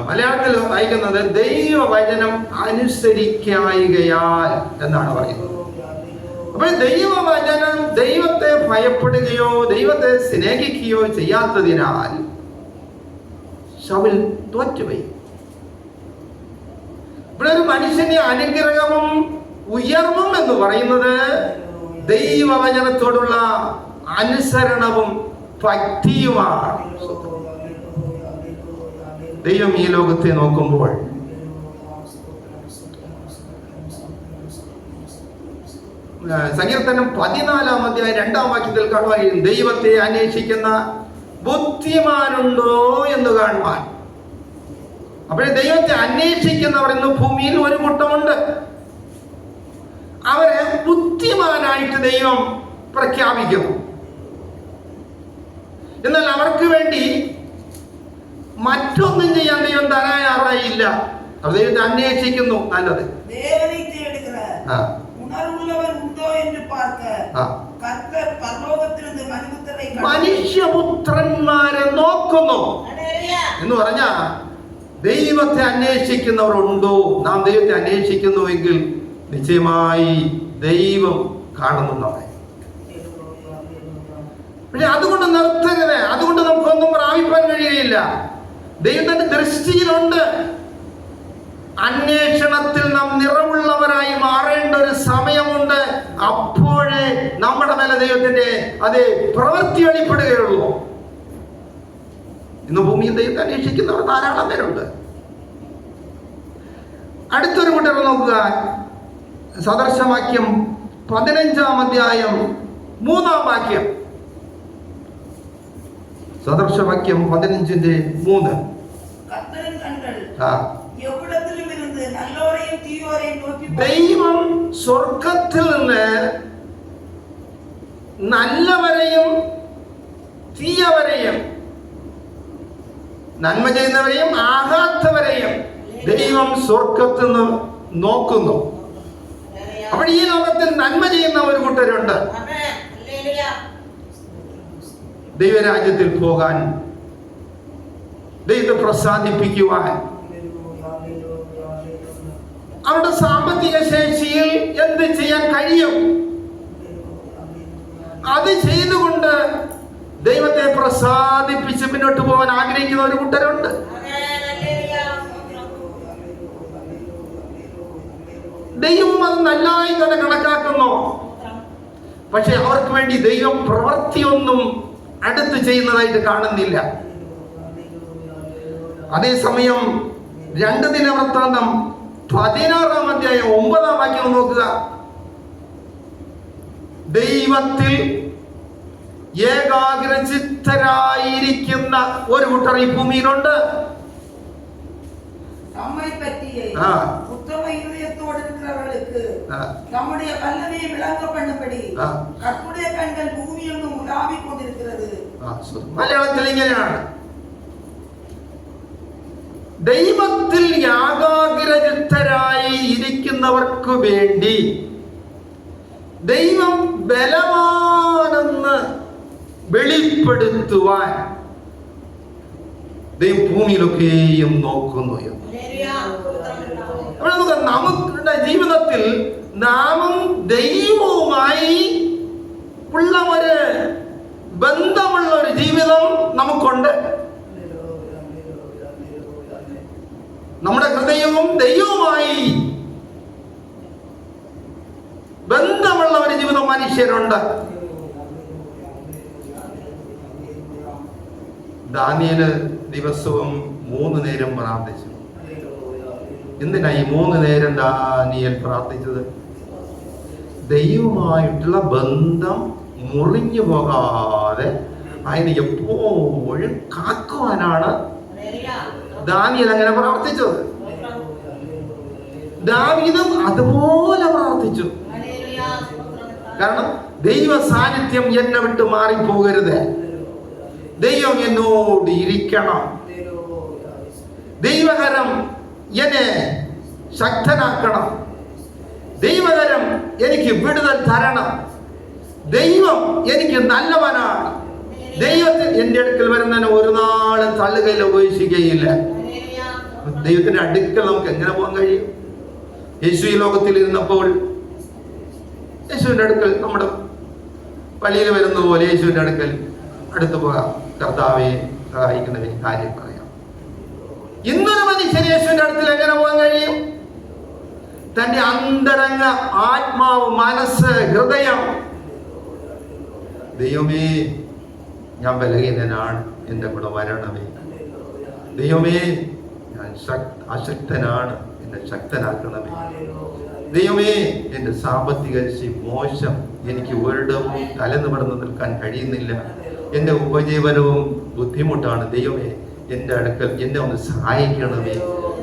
മലയാളത്തിൽ വായിക്കുന്നത് ദൈവവചനം അനുസരിക്കായികയാൽ എന്നാണ് പറയുന്നത്. അപ്പൊ ദൈവവചനം ദൈവത്തെ ഭയപ്പെടുകയോ ദൈവത്തെ സ്നേഹിക്കുകയോ ചെയ്യാത്തതിനാൽ ശൗൽ തോറ്റുപോയി. ഇവിടെ ഒരു മനുഷ്യന്റെ അനുഗ്രഹവും ഉയർവും എന്ന് പറയുന്നത് ദൈവവചനത്തോടുള്ള അനുസരണവും ഭക്തിയുമാണ്. ദൈവം ഈ ലോകത്തെ നോക്കുമ്പോൾ സങ്കീർത്തനം 14-ാം അധ്യായം 2-ാം വാക്യത്തിൽ കാണുവാൻ ദൈവത്തെ അന്വേഷിക്കുന്ന ബുദ്ധിമാനുണ്ടോ എന്ന് കാണുവാൻ. അപ്പോഴേ ദൈവത്തെ അന്വേഷിക്കുന്നവർ ഇന്ന് ഭൂമിയിൽ ഒരു കൂട്ടമുണ്ട്. അവരെ ബുദ്ധിമാനായിട്ട് ദൈവം പ്രഖ്യാപിക്കുന്നു. എന്നാൽ അവർക്ക് വേണ്ടി മറ്റൊന്നും ചെയ്യാൻ ദൈവം തയ്യാറായില്ല. അവർ ദൈവത്തെ അന്വേഷിക്കുന്നു. നല്ലത്. മനുഷ്യപുത്രന്മാരെ നോക്കുന്നു എന്ന് പറഞ്ഞാ ദൈവത്തെ അന്വേഷിക്കുന്നവരുണ്ടോ? നാം ദൈവത്തെ അന്വേഷിക്കുന്നുവെങ്കിൽ നിശ്ചയമായി ദൈവം കാണുന്നു നമ്മെ. പക്ഷെ അതുകൊണ്ട് നിർത്തരുത്. അതുകൊണ്ട് നമുക്കൊന്നും പ്രാപിപ്പാൻ കഴിയുകയില്ല. ദൈവത്തിന്റെ ദൃഷ്ടിയിലുണ്ട്. അന്വേഷണത്തിൽ നാം നിറവുള്ളവരായി മാറേണ്ട ഒരു സമയമുണ്ട്. അപ്പോഴേ നമ്മുടെ മേലെ ദൈവത്തിന്റെ അതേ പ്രവൃത്തി വെളിപ്പെടുകയുള്ളൂ. ഇന്ന് ഭൂമിയിൽ ദൈവത്തെ അന്വേഷിക്കുന്നവർ ധാരാളം പേരുണ്ട്. അടുത്തൊരു കൂട്ടർ നോക്കുക. സദർശവാക്യം 15-ാം അധ്യായം 3-ാം വാക്യം. സദർശവാക്യം 15-3. ദൈവം സ്വർഗത്തിൽ നിന്ന് നല്ലവരെയും തീയവരെയും, നന്മ ചെയ്യുന്നവരെയും ആകാത്തവരെയും ദൈവം സ്വർഗത്തിൽ നിന്ന് നോക്കുന്നു. അപ്പോൾ ഈ ലോകത്തിൽ നന്മ ചെയ്യുന്ന ഒരു കൂട്ടരുണ്ട്. ദൈവരാജ്യത്തിൽ പോകാൻ, ദൈവത്തെ പ്രസാദിപ്പിക്കുവാൻ അവരുടെ സാമ്പത്തിക ശേഷിയിൽ എന്ത് ചെയ്യാൻ കഴിയും അത് ചെയ്തുകൊണ്ട് ദൈവത്തെ പ്രസാദിപ്പിച്ച് മുന്നോട്ട് പോകാൻ ആഗ്രഹിക്കുന്ന ഒരു കൂട്ടരുണ്ട്. ദൈവം അത് നല്ലതായി തന്നെ കണക്കാക്കുന്നു. പക്ഷെ അവർക്ക് വേണ്ടി ദൈവം പ്രവൃത്തിയൊന്നും അടുത്ത് ചെയ്യുന്നതായിട്ട് കാണുന്നില്ല. അതേസമയം 2 ദിനവൃത്താന്തം 16-ാം അധ്യായം 9-ാം വാക്യം നോക്കുക. ദൈവത്തിൽ ഏകാഗ്രചിത്തരായിരിക്കുന്ന ഒരു കൂട്ടർ ഈ ഭൂമിയിലുണ്ട്. മലയാളത്തിൽ ഇങ്ങനെയാണ്: ദൈവത്തിൽ ഏകാഗ്രചിത്തരായി ഇരിക്കുന്നവർക്ക് വേണ്ടി ദൈവം ബലവാനെന്ന് വെളിപ്പെടുത്തുവാൻ ദൈവം ഭൂമിയിലൊക്കെയും നോക്കുന്നു. നമ്മുടെ ജീവിതത്തിൽ നാമും ദൈവവുമായി ഉള്ള ഒരു ബന്ധമുള്ള ഒരു ജീവിതം നമുക്കുണ്ട്. നമ്മുടെ ഹൃദയവും ദൈവവുമായി ബന്ധമുള്ള ഒരു ജീവിതം മനുഷ്യരുണ്ട്. ദാനിയേൽ ദിവസവും 3 നേരം പ്രാർത്ഥിച്ചു. എന്തിനാ ഈ 3 നേരം ദാനിയേൽ പ്രാർത്ഥിച്ചത്? ദൈവമായിട്ടുള്ള ബന്ധം മുറിഞ്ഞു പോകാതെ അതിനെ എപ്പോഴും കാക്കുവാനാണ് ദാനിയേൽ അങ്ങനെ പ്രാർത്ഥിച്ചത്. ദാവീദും അതുപോലെ പ്രാർത്ഥിച്ചു. കാരണം ദൈവ സാന്നിധ്യം എന്നെ വിട്ട് മാറിപ്പോകരുത്, ദൈവം എന്നോട് ഇരിക്കണം, ദൈവകരം എന്നെ ശക്തനാക്കണം, ദൈവകരം എനിക്ക് വിടുതൽ തരണം, ദൈവം എനിക്ക് നല്ലവനാണ്, ദൈവത്തിൽ എൻ്റെ അടുക്കൽ വരുന്നതിന് ഒരു നാളും തള്ളുകയില്ല, ഉപേക്ഷിക്കുകയില്ല. ദൈവത്തിന്റെ അടുക്കൽ നമുക്ക് എങ്ങനെ പോകാൻ കഴിയും? യേശു ഈ ലോകത്തിൽ ഇരുന്നപ്പോൾ യേശുവിന്റെ അടുക്കൽ നമ്മുടെ പള്ളിയിൽ വരുന്ന പോലെ യേശുവിന്റെ അടുക്കൽ അടുത്ത് പോകാം. കർത്താവെ സഹായിക്കുന്നവരെ കാര്യം പറയാം. ഇന്നൊരു മനുഷ്യൻ യേശുവിന്റെ അടുത്തിൽ എങ്ങനെ പോകാൻ കഴിയും? തന്റെ അന്തരംഗ ആത്മാവ്, മനസ്സ്, ഹൃദയം. ദൈവമേ, ഞാൻ ബലഹീനനാണ്, എന്റെ കൂടെ വരണമേ. ദൈവമേ, ഞാൻ അശക്തനാണ്, എന്നെ ശക്തനാക്കണമേ. ദൈവമേ, എന്റെ സാമ്പത്തിക സ്ഥിതി മോശം, എനിക്ക് ഒരിടവും തലനിവർന്ന് നിൽക്കാൻ കഴിയുന്നില്ല, എന്റെ ഉപജീവനവും ബുദ്ധിമുട്ടാണ്. ദൈവമേ, എന്റെ അടുക്കൽ എന്നെ ഒന്ന് സഹായിക്കണമേ.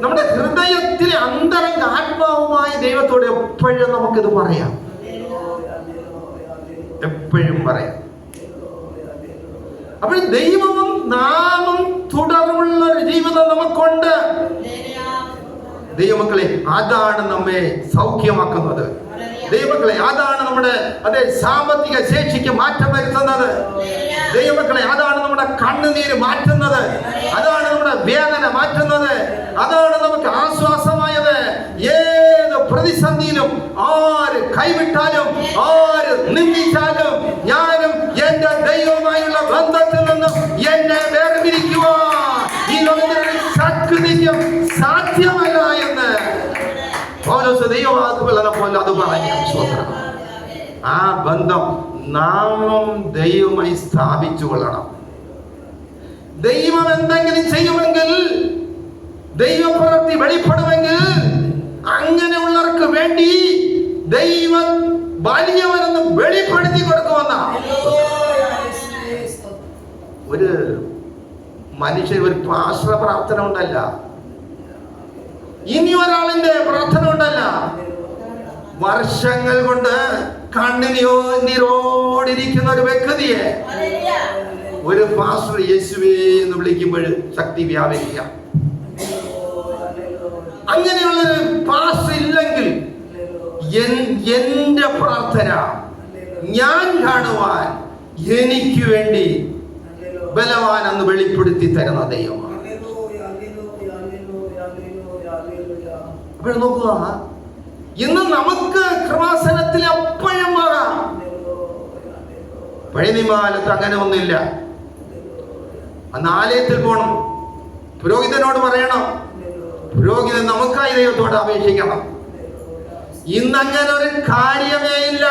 നമ്മുടെ ഹൃദയത്തിലെ അന്തരംഗ ആത്മാവുമായ ദൈവത്തോട് എപ്പോഴും നമുക്കിത് പറയാം, എപ്പോഴും പറയാം. അപ്പോൾ ദൈവവും നാമും തുടർന്നുള്ള ഒരു ജീവിതം നമുക്കുണ്ട്. ദൈവമക്കളെ, അതാണ് നമ്മെ സൗഖ്യമാക്കുന്നത്. ദൈവമക്കളെ, അതാണ് നമ്മുടെ സാമ്പത്തിക ശേഷിക്ക് മാറ്റം വരുത്തുന്നത്. ദൈവമക്കളെ, അതാണ് നമ്മുടെ കണ്ണുനീര് മാറ്റുന്നത്. അതാണ് നമ്മുടെ വേദന മാറ്റുന്നത്. അതാണ് നമുക്ക് ആശ്വാസമായത്. ഏത് പ്രതിസന്ധിയിലും ആര് കൈവിട്ടാലും ആര് നിന്ദിച്ചാലും ഞാനും എന്റെ ദൈവവുമായുള്ള ബന്ധത്തിൽ നിന്നും എന്നെ വേർപിരിക്കുവാൻ ഈ ലോകത്തിൽ ശക്തിക്കും സാധ്യമല്ല എന്ന് പൗലോസ് ദൈവവാദ അത് പറഞ്ഞു. ആ ബന്ധം നാം ദൈവമായി സ്ഥാപിച്ചു കൊള്ളണം. ദൈവം എന്തെങ്കിലും ചെയ്യുമെങ്കിൽ, ദൈവപ്രവൃത്തി വെളിപ്പെടുമെങ്കിൽ, അങ്ങനെയുള്ളവർക്ക് വേണ്ടി ദൈവം വലിയവരെന്ന് വെളിപ്പെടുത്തി കൊടുക്കുമെന്ന ഒരു മനുഷ്യൻ, ഒരു പാർശ്വ പ്രാർത്ഥന ഉണ്ടല്ല, ഇനി ഒരാളിന്റെ പ്രാർത്ഥന ഉണ്ടല്ല, വർഷങ്ങൾ കൊണ്ട് കണ്ണിനോടിരിക്കുന്ന ഒരു വ്യക്തിയെ ഒരു പാസ്റ്റർ യേശുവേ എന്ന് വിളിക്കുമ്പോൾ ശക്തി വ്യാപരിക്കുക. അങ്ങനെയുള്ളൊരു പാസ്റ്റർ ഇല്ലെങ്കിൽ എന്റെ പ്രാർത്ഥന ഞാൻ കാണുവാൻ എനിക്ക് വേണ്ടി ബലവാൻ എന്ന് വെളിപ്പെടുത്തി തരുന്ന ദൈവമാണ്. അപ്പോൾ നോക്കുക, ഇന്ന് നമുക്ക് കൃപാസനത്തിൽ എപ്പോഴും വരാം. പഴയ നിയമകാലത്ത് അങ്ങനെ ഒന്നുമില്ല. അന്ന് ആലയത്തിൽ പോകണം, പുരോഹിതനോട് പറയണം, പുരോഹിതൻ നമുക്കായി ദൈവത്തോട് അപേക്ഷിക്കണം. ഇന്ന് അങ്ങനെ ഒരു കാര്യമേ ഇല്ല.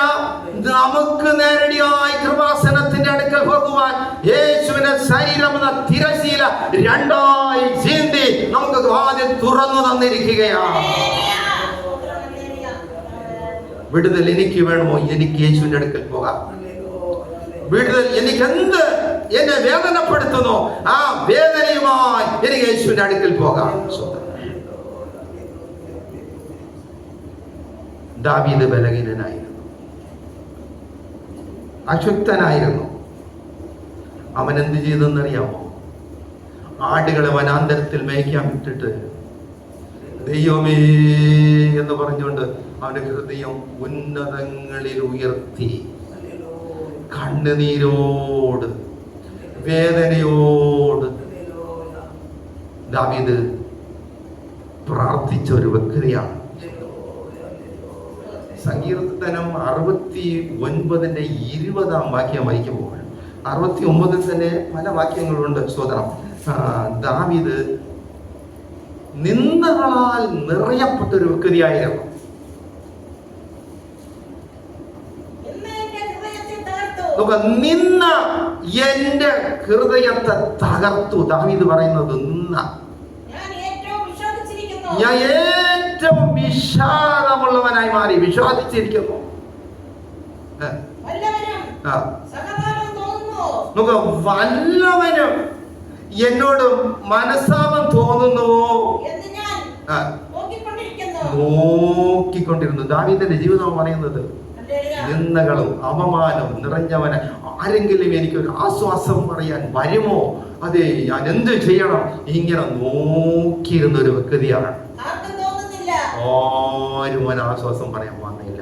നമുക്ക് നേരടിയായി കൃപാസനത്തിന്റെ അടുക്കൽ പോകുവാൻ യേശുവിന്റെ ശരീരം എന്ന തിരശീല രണ്ടായി ചീന്തി നമുക്ക് ആദ്യം തുറന്നു തന്നിരിക്കുകയാണ്. വിടുതൽ എനിക്ക് വേണമോ? എനിക്ക് യേശുവിന്റെ അടുക്കൽ പോകാം. വിടുതൽ എനിക്ക് എന്ത് എന്നെ വേദനപ്പെടുത്തുന്നു, ആ വേദനയുമായി എനിക്ക് യേശുവിന്റെ അടുക്കൽ പോകാം. ദാവീദ് ബലഹീനനായിരുന്നു, അശക്തനായിരുന്നു. അവൻ എന്ത് ചെയ്തെന്നറിയാമോ? ആടുകളെ വനാന്തരത്തിൽ മേയ്ക്കാൻ വിട്ടിട്ട് ദൈവമേ എന്ന് പറഞ്ഞുകൊണ്ട് അവന്റെ ഹൃദയം ഉന്നതങ്ങളിൽ ഉയർത്തി കണ്ണുനീരോട് വേദനയോട് ദാവീദ് പ്രാർത്ഥിച്ച ഒരു വ്യക്തിയാണ്. സങ്കീർത്തനം 69:20 വാക്യം വായിക്കുമ്പോൾ 69 തന്നെ പല വാക്യങ്ങളുണ്ട്. സ്വതന്ത്രം ദാവീദ് നിന്ദകളാൽ നിറയപ്പെട്ട ഒരു വ്യക്തിയായിരുന്നു. നിന്ന എന്റെ ഹൃദയത്തെ തകർത്തു. ദാവീദ് പറയുന്നത് നിന്ന ഞാൻ ഏറ്റവും വിഷാദമുള്ളവനായി മാറി, വിഷാദിച്ചിരിക്കുന്നു. വല്ലവനും എന്നോട് മനസ്താപം തോന്നുന്നുവോ നോക്കിക്കൊണ്ടിരുന്നു. ദാവീദിന്റെ ജീവിതം പറയുന്നത് നിന്ദകളും അപമാനവും നിറഞ്ഞവന് ആരെങ്കിലും എനിക്കൊരു ആശ്വാസം പറയാൻ വരുമോ? അതെ, ഞാൻ എന്ത് ചെയ്യണം? ഇങ്ങനെ നോക്കിയിരുന്ന ഒരു വ്യക്തിയാണ്. ആരും അവൻ ആശ്വാസം പറയാൻ വന്നില്ല.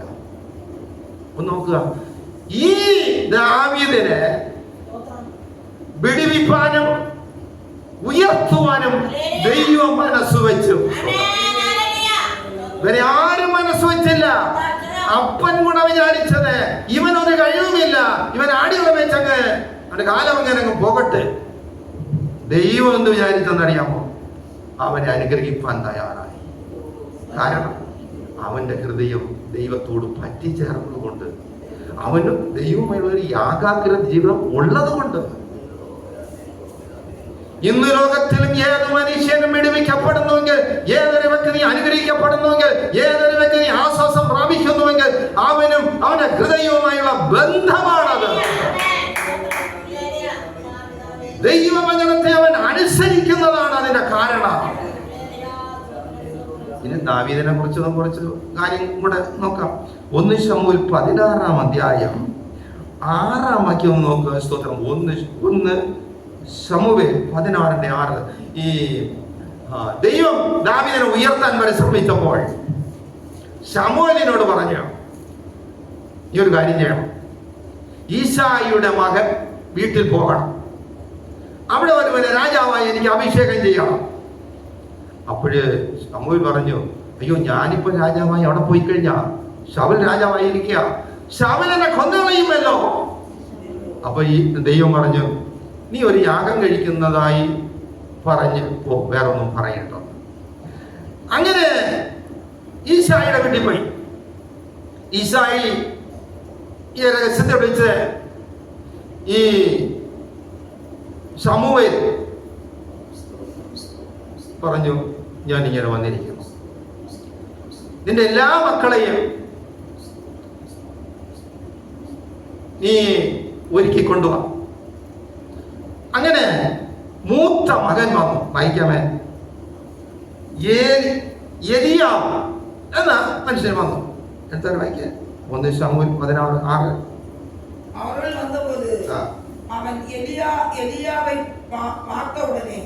ഒന്ന് നോക്കുക, ഈ ദാവീദിനെ വിടുവിപ്പാനും ഉയർത്തുവാനും ദൈവം മനസ്സ് വെച്ചു. ഇവരെ ആരും മനസ്സ് വെച്ചില്ല. അപ്പൻ കൂടെ വിചാരിച്ചത് ഇവനൊരു കഴിവുമില്ല, ഇവൻ ആടികളെ വെച്ചങ്ങ് അവന്റെ കാലം അങ്ങനെ അങ്ങ് പോകട്ടെ. ദൈവം എന്ന് വിചാരിച്ചെന്നറിയാമോ? അവനെ അനുഗ്രഹിപ്പാൻ തയ്യാറായി. കാരണം അവന്റെ ഹൃദയം ദൈവത്തോട് പറ്റിച്ചേർന്നതുകൊണ്ട്, അവന് ദൈവമായുള്ള ഒരു യാഗാഗ്രത ജീവിതം ഉള്ളത് കൊണ്ട്. ഇന്ന് ലോകത്തിലും ഏത് മനുഷ്യനും വിടുവിക്കപ്പെടുന്നുവെങ്കിൽ, ഏതൊരു വ്യക്തി അനുഗ്രഹിക്കപ്പെടുന്നുവെങ്കിൽ, ഏതൊരു വ്യക്തി ആശ്വാസം പ്രാപിക്കുന്നുവെങ്കിൽ അവനും അവന്റെ ഹൃദയവുമായുള്ള ബന്ധമാണത്. ദൈവവചനത്തെ അവൻ അനുസരിക്കുന്നതാണ് അതിന്റെ കാരണം. ഇനി ദാവീദിനെ കുറിച്ച് കുറച്ച് കാര്യം കൂടെ നോക്കാം. 1 ശമൂവേൽ 16-ാം അധ്യായം 6-ാം വാക്യം നോക്കുക. സ്തോത്രം. 1 ശമൂവേൽ 16:6. ഈ ദൈവം ദാവീദിനെ ഉയർത്താൻ പരിശ്രമിച്ചപ്പോൾ ശമൂവേലിനോട് പറഞ്ഞു, ഈ ഒരു കാര്യം ചെയ്യണം, ഈശായിയുടെ മകൻ വീട്ടിൽ പോകണം, അവിടെ ഒരുവനെ രാജാവായി എനിക്ക് അഭിഷേകം ചെയ്യണം. അപ്പോഴ് ശമൂവേൽ പറഞ്ഞു, അയ്യോ, ഞാനിപ്പോ രാജാവായി അവിടെ പോയി കഴിഞ്ഞാ ശൗൽ രാജാവായി ഇരിക്കുക, ശൗലിനെ കൊന്നുകളയുമല്ലോ. അപ്പൊ ഈ ദൈവം പറഞ്ഞു, നീ ഒരു യാഗം കഴിക്കുന്നതായി പറഞ്ഞ് വേറെ ഒന്നും പറയണ്ട. അങ്ങനെ ഈശായിയുടെ വീട്ടിൽ പോയി. ഈശായി ഈ രഹസ്യത്തെ വിളിച്ച് ഈ ശമൂവേൽ പറഞ്ഞു, ഞാൻ ഇങ്ങനെ വന്നിരിക്കുന്നു, നിന്റെ എല്ലാ മക്കളെയും നീ ഒരുക്കി കൊണ്ടുവാ. അങ്ങനെ മൂത്ത മകൻ വന്നു. വായിക്കാമേ. എലിയാവ് എന്ന മനുഷ്യൻ വന്നു. എന്താ വായിക്കാൻ? 1 ശമൂവേൽ 16:6. அவர்கள் வந்தபோது அவன் எலியாவை பார்த்த உடனே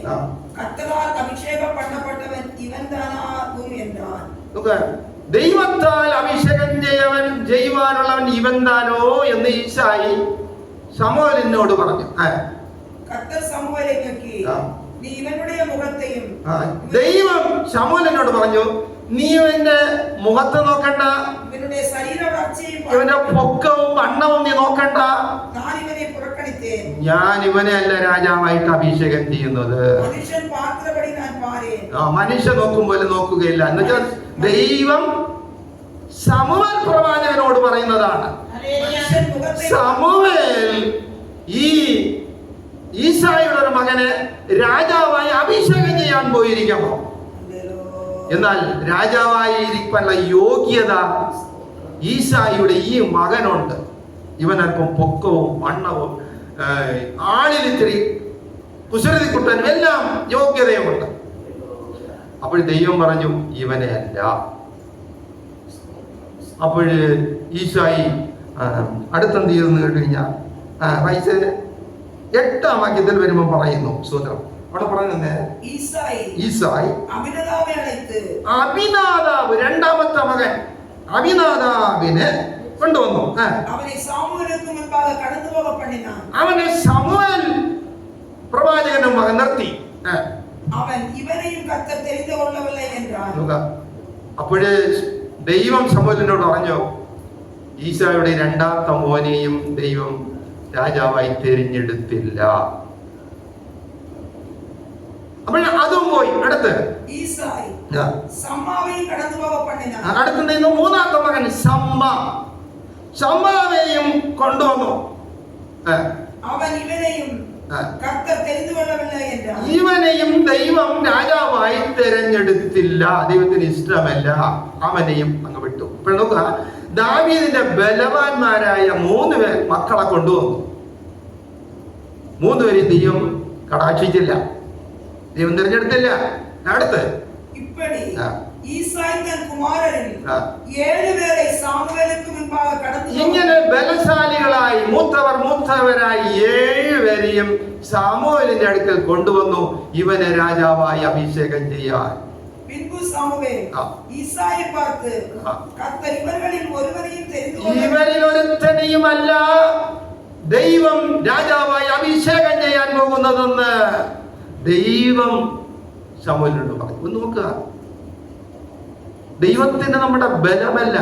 கர்த்தரால் அபிஷேகம் பண்ணப்பட்டவன் இவன்தானாகும் என்றான். ദൈവത്താൽ അഭിഷേകം ചെയ്യുവാനുള്ളവൻ ഇവൻതാനോ എന്ന് ഈശായി ശമൂവേലിനോട് പറഞ്ഞു. കർത്തർ ശമൂവേലെ നോക്കി, നീ ഇവനുடைய മുഖത്തെയും. ദൈവം ശമൂവേലിനോട് പറഞ്ഞു, നീ ഇവന്റെ മുഖത്ത് നോക്കണ്ട, ഇവനുடைய ശരീര വളർച്ചയും ഇവന്റെ പൊക്കവും വണ്ണവും നീ നോക്കണ്ട. ഞാൻ ഇവനെ പുറക്കണിത്തേൻ. ഞാൻ ഇവനെ അല്ല രാജാവായിട്ട് അഭിഷേകം ചെയ്യുന്നത്. മനുഷ്യൻ പാത്രപടി ഞാൻ പാരേൻ. മനുഷ്യൻ നോക്കും പോലെ നോക്കുകയില്ല. എന്നുവെച്ചാൽ ദൈവം ശമൂവേൽ പ്രവാചകനോട് പറയുന്നതാണ്. ശമൂവേൽ ഈ ഈശായുടെ ഒരു മകനെ രാജാവായി അഭിഷേകം ചെയ്യാൻ പോയിരിക്കുമോ? എന്നാൽ രാജാവായി ഇരിക്കാനുള്ള യോഗ്യത ഈശായിയുടെ ഈ മകനുണ്ട്. ഇവനൽപ്പം പൊക്കവും വണ്ണവും ആളിലിത്തിരി കുസൃതിക്കുട്ടനും എല്ലാം യോഗ്യതയുമുണ്ട്. അപ്പോൾ ദൈവം പറഞ്ഞു, ഇവനെ അല്ല. അപ്പോൾ ഈശായി അടുത്തെന്ത് ചെയ്തെന്ന് കേട്ട് കഴിഞ്ഞാൽ വയസ്സ് 8-ാം വാക്യത്തിൽ വരുമ്പോൾ പറയുന്നു. സ്തോത്രം. അവിടെ പറയുന്നേ, ഈസായി അഭിനാദാവ് 2-ാമത്തെ മകൻ അഭിനാദാവിനെ കൊണ്ടുവന്നു. അവനെ ശമൂവേൽ പ്രവാചകന്റെ മകൻ നിർത്തി. അപ്പോഴേ ദൈവം ശമൂവേലിനോട് പറഞ്ഞു, ഈശായുടെ 2-ാമത്തെ മോനെയും ദൈവം രാജാവായി തിരഞ്ഞെടുത്തില്ല. അപ്പോൾ അതും പോയി. അടുത്ത് അടുത്ത് 3-ാമത്തെ മകൻ ശമ്മാവെയും കൊണ്ടുവന്നു. ഇവനെയും ദൈവം രാജാവായി തിരഞ്ഞെടുത്തില്ല, ദൈവത്തിന് ഇഷ്ടമല്ല, അവനെയും അങ്ങ് വിട്ടു. ഇപ്പോൾ നോക്കുക, ദാവീദിന്റെ ബലവാന്മാരായ 3 മക്കളെ കൊണ്ടുവന്നു. 3 പേരെയും ദൈവം കടാക്ഷിച്ചില്ല, ദൈവം തിരഞ്ഞെടുത്തില്ല. അടുത്ത് ഇങ്ങനെ ബലശാലികളായി മൂത്തവരായി 7 പേരെയും ശമൂവേലിന്റെ അടുക്കൽ കൊണ്ടുവന്നു, ഇവനെ രാജാവായി അഭിഷേകം ചെയ്യാൻ. ഇവരിൽ ഒരുത്തനെയുമല്ല ദൈവം രാജാവായി അഭിഷേകം ചെയ്യാൻ പോകുന്നതെന്ന് ദൈവം ശമൂവേലിനോട് പറഞ്ഞു. ഒന്ന് നോക്കുക, ദൈവത്തിന് നമ്മുടെ ബലമല്ല,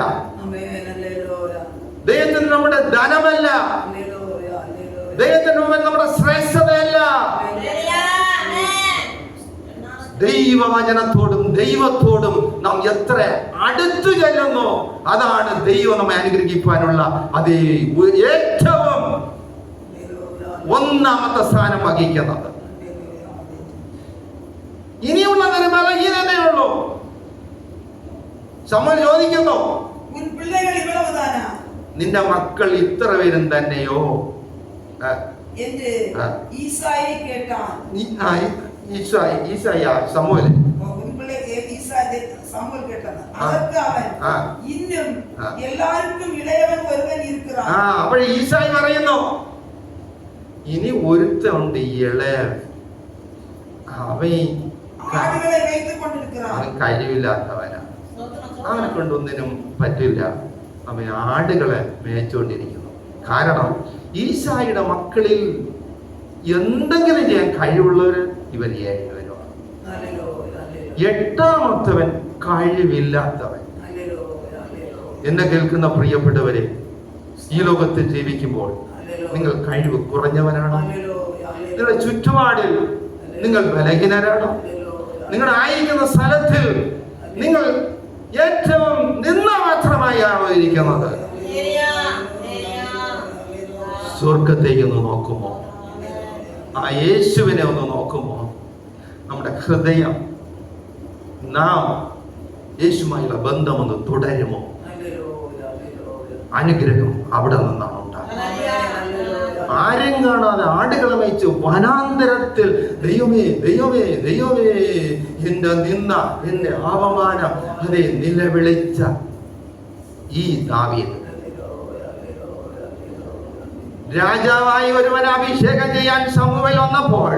ദൈവത്തിന് നമ്മുടെ ധനമല്ല, ദൈവത്തിന് നമ്മുടെ ശ്രേഷ്ഠതയല്ല. ദൈവവചനത്തോടും ദൈവത്തോടും നാം എത്ര അടുത്തു ചെല്ലുന്നു, അതാണ് ദൈവം നമ്മെ അനുഗ്രഹിക്കാനുള്ള അതേ ഏറ്റവും ഒന്നാമത്തെ സ്ഥാനം വഹിക്കുന്നത്. ഇനിയുള്ളതിന് ബലഹീനതയുള്ളൂ. ശമൂവേൽ ചോദിക്കുന്നു, നിന്റെ മക്കൾ ഇത്ര പേരും തന്നെയോ? ശമൂവേൽ അപ്പോൾ ഈശായി പറയുന്നു, ഇനി ഒരുത്തുണ്ട് ഇളയവൻ, അവൻ കഴിവില്ലാത്തവനാ, അവനെ കൊണ്ടൊന്നിനും പറ്റില്ല, അവൻ ആടുകളെ മേച്ചുകൊണ്ടിരിക്കുന്നു. കാരണം ഈശായിയുടെ മക്കളിൽ എന്തെങ്കിലും ചെയ്യാൻ കഴിവുള്ളവര് ഇവർ 7 പേരുമാണ്. 8ാമത്തവൻ കഴിവില്ലാത്തവൻ. എന്നെ കേൾക്കുന്ന പ്രിയപ്പെട്ടവരെ, ഈ ലോകത്തിൽ ജീവിക്കുമ്പോൾ നിങ്ങൾ കഴിവ് കുറഞ്ഞവരാണോ? നിങ്ങളുടെ ചുറ്റുപാടിൽ നിങ്ങൾ ബലഹീനരാണോ? നിങ്ങൾ ആയിരിക്കുന്ന സ്ഥലത്തിൽ നിങ്ങൾ ഏറ്റവും നിന്ന മാത്രമായാണോ ഇരിക്കുന്നത്? സ്വർഗത്തേക്ക് ഒന്ന് നോക്കുമോ? ആ യേശുവിനെ ഒന്ന് നോക്കുമോ? നമ്മുടെ ഹൃദയം, നാം യേശുമായുള്ള ബന്ധമൊന്ന് തുടരുമോ? അനുഗ്രഹം അവിടെ നിന്നാണ് ഉണ്ടാകുന്നത്. ആരും കാണാതെ ആടുകളെ മേയിച്ച് വനാന്തരത്തിൽ ദൈവമേ ദൈവമേ ദൈവമേ എന്റെ നിന്ന, എന്റെ അപമാനം അതേ നിലവിളിച്ച ഈ ദാവീദ് രാജാവായി ഒരുവനെ അഭിഷേകം ചെയ്യാൻ ശമൂവേൽ വന്നപ്പോൾ,